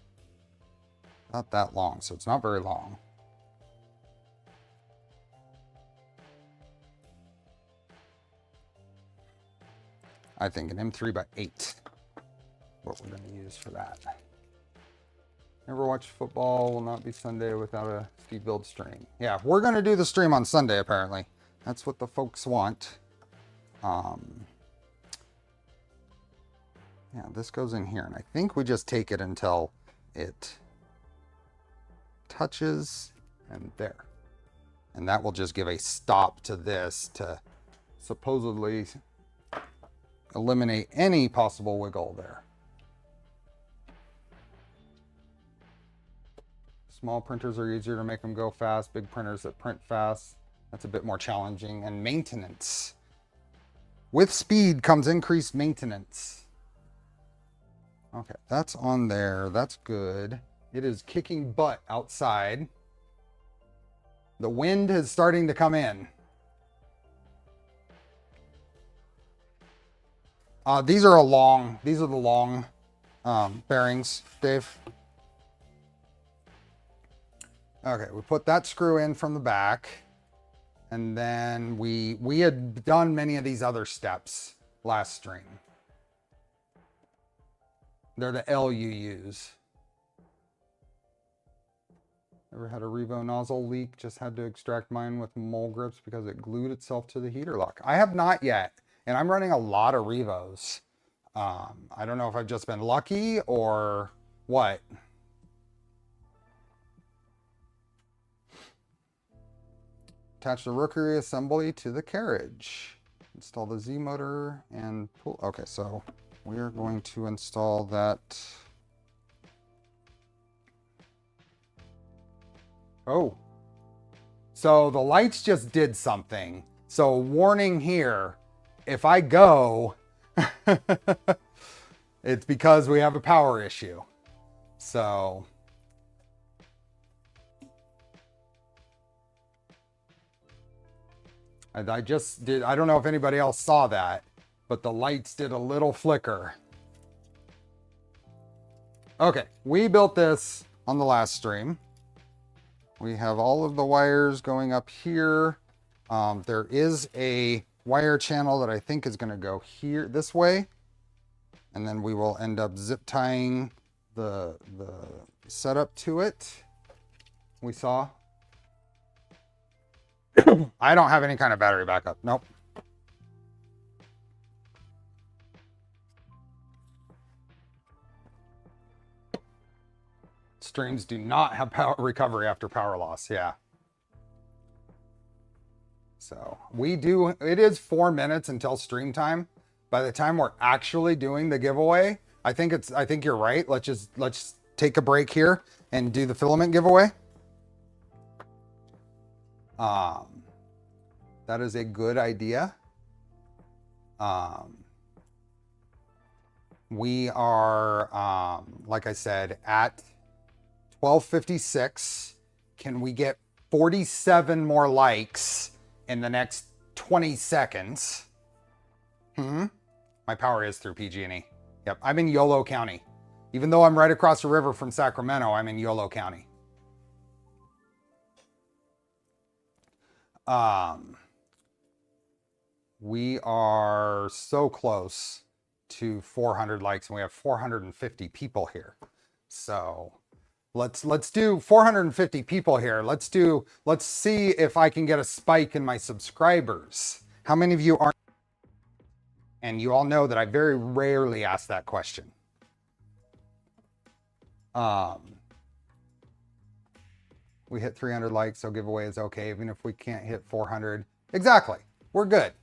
not that long, so it's not very long. I think an M3x8, what we're going to use for that. Never watched football, will not be Sunday without a Steve Build stream. Yeah, we're going to do the stream on Sunday, apparently. That's what the folks want. Yeah, this goes in here, and I think we just take it until it touches and there. And that will just give a stop to this to supposedly eliminate any possible wiggle there. Small printers are easier to make them go fast. Big printers that print fast, that's a bit more challenging. And maintenance. With speed comes increased maintenance. Okay, that's on there. That's good. It is kicking butt outside. The wind is starting to come in. These are the long bearings, Dave. Okay, we put that screw in from the back, and then we had done many of these other steps last stream. They're the L you use. Ever had a Revo nozzle leak? Just had to extract mine with mole grips because it glued itself to the heater lock. I have not yet, and I'm running a lot of Revos. I don't know if I've just been lucky or what. Attach the rookery assembly to the carriage. Install the Z motor and pull. Okay, so we're going to install that. Oh, so the lights just did something. So warning here, if I go, it's because we have a power issue. So I just did, I don't know if anybody else saw that, but the lights did a little flicker. Okay, we built this on the last stream. We have all of the wires going up here. There is a wire channel that I think is going to go here this way. And then we will end up zip tying the setup to it. We saw. I don't have any kind of battery backup. Nope. Streams do not have power recovery after power loss. Yeah. So we do, it is 4 minutes until stream time. By the time we're actually doing the giveaway, I think you're right. Let's take a break here and do the filament giveaway. That is a good idea. We are, like I said, at 12:56. Can we get 47 more likes in the next 20 seconds? My power is through PG&E. Yep, I'm in Yolo County. Even though I'm right across the river from Sacramento, I'm in Yolo County. We are so close to 400 likes, and we have 450 people here. So let's do 450 people here. Let's see if I can get a spike in my subscribers. How many of you aren't? And you all know that I very rarely ask that question. We hit 300 likes, so giveaway is okay, even if we can't hit 400. Exactly, we're good.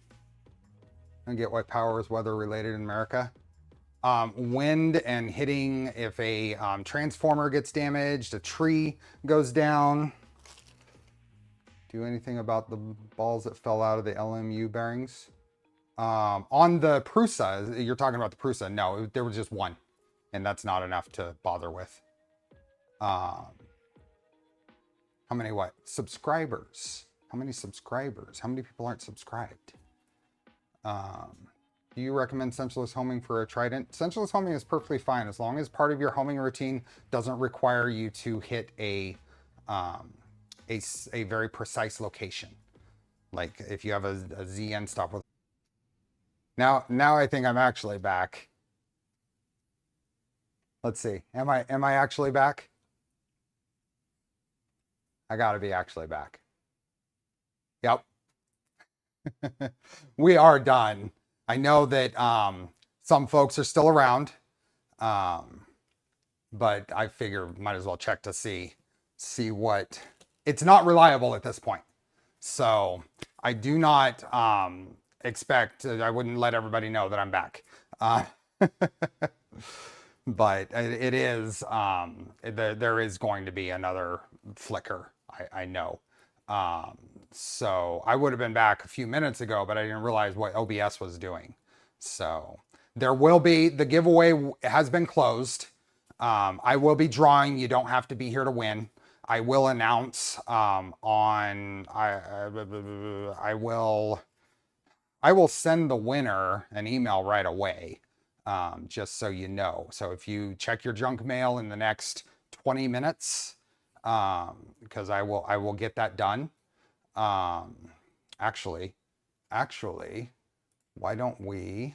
I get why power is weather related in America. Wind and hitting, if a transformer gets damaged, a tree goes down. Do anything about the balls that fell out of the LMU bearings? On the Prusa, you're talking about the Prusa. No, there was just one, and that's not enough to bother with. How many what? Subscribers. How many subscribers? How many people aren't subscribed? Do you recommend sensorless homing for a Trident? Sensorless homing is perfectly fine as long as part of your homing routine doesn't require you to hit a very precise location. Like if you have a Z endstop with. Now I think I'm actually back. Let's see. Am I actually back? I gotta be actually back. Yep. We are done. I know that some folks are still around, but I figure might as well check to see what. It's not reliable at this point, so I do not expect. I wouldn't let everybody know that I'm back, but it is. There is going to be another flicker. I know. So I would have been back a few minutes ago, but I didn't realize what OBS was doing. So there will be, the giveaway has been closed. I will be drawing. You don't have to be here to win. I will announce I will send the winner an email right away, just so you know. So if you check your junk mail in the next 20 minutes, because I will get that done. Actually, why don't we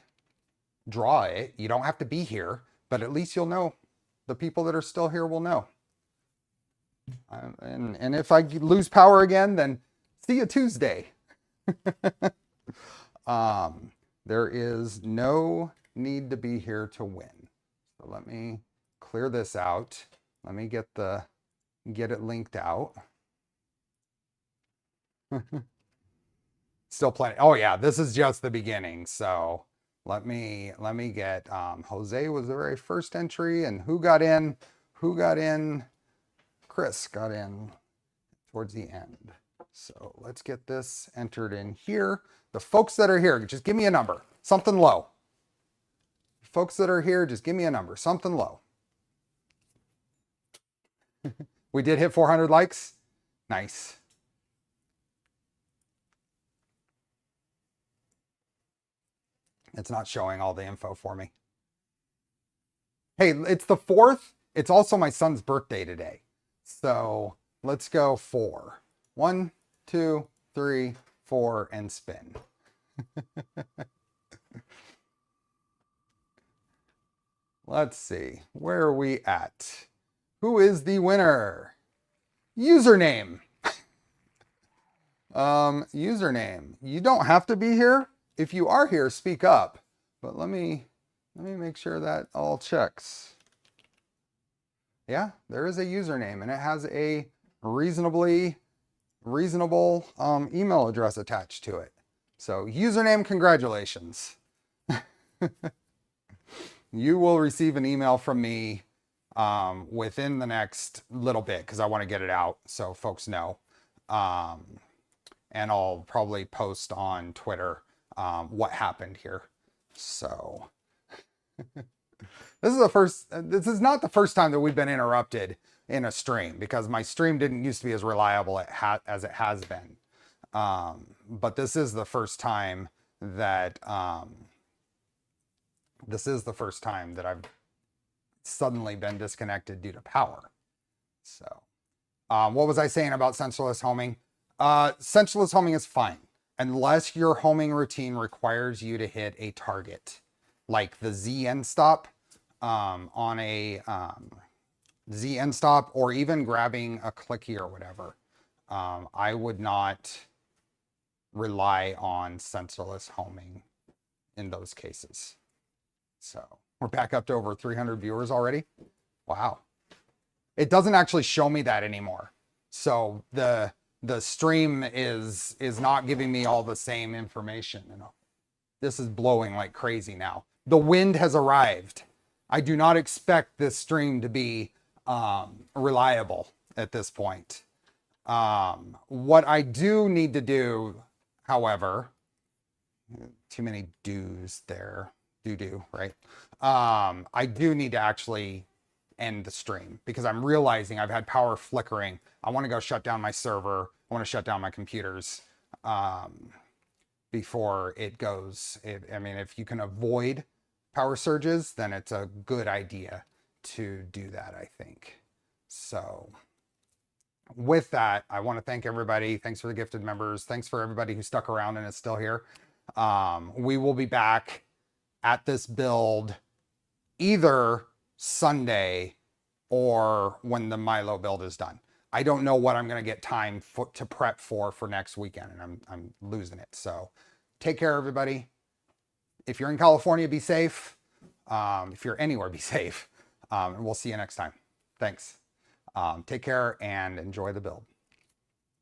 draw it? You don't have to be here, but at least you'll know. The people that are still here will know. And if I lose power again, then see you Tuesday. There is no need to be here to win. So let me clear this out. Let me get it linked out. Still plenty. Oh yeah, this is just the beginning. So let me get Jose was the very first entry, and who got in? Chris got in towards the end. So let's get this entered in here. The folks that are here, just give me a number, something low. Folks that are here, just give me a number, something low. We did hit 400 likes. Nice. It's not showing all the info for me. Hey, it's the 4th. It's also my son's birthday today. So let's go 4. 1, 2, 3, 4, and spin. Let's see. Where are we at? Who is the winner? Username. Username. You don't have to be here. If you are here, speak up. But let me make sure that all checks. Yeah, there is a username, and it has a reasonable email address attached to it. So username, congratulations. You will receive an email from me within the next little bit, because I want to get it out so folks know. And I'll probably post on Twitter what happened here. So this is not the first time that we've been interrupted in a stream, because my stream didn't used to be as reliable as it has been. But this is the first time that I've suddenly been disconnected due to power. So what was I saying about sensorless homing? Sensorless homing is fine unless your homing routine requires you to hit a target, like the Z endstop on a Z endstop, or even grabbing a clicky or whatever. I would not rely on sensorless homing in those cases. So we're back up to over 300 viewers already. Wow. It doesn't actually show me that anymore. So the stream is not giving me all the same information. You know, this is blowing like crazy now. The wind has arrived. I do not expect this stream to be reliable at this point. What I do need to do, however, too many do's there. Do, right? I do need to actually end the stream, because I'm realizing I've had power flickering. I want to go shut down my server. I want to shut down my computers before it goes. I mean, if you can avoid power surges, then it's a good idea to do that, I think. So with that, I want to thank everybody. Thanks for the gifted members. Thanks for everybody who stuck around and is still here. We will be back at this build either Sunday or when the Milo build is done. I don't know what I'm going to get time to prep for next weekend, and I'm losing it. So take care, everybody. If you're in California, be safe. If you're anywhere, be safe. And we'll see you next time. Thanks. Take care and enjoy the build.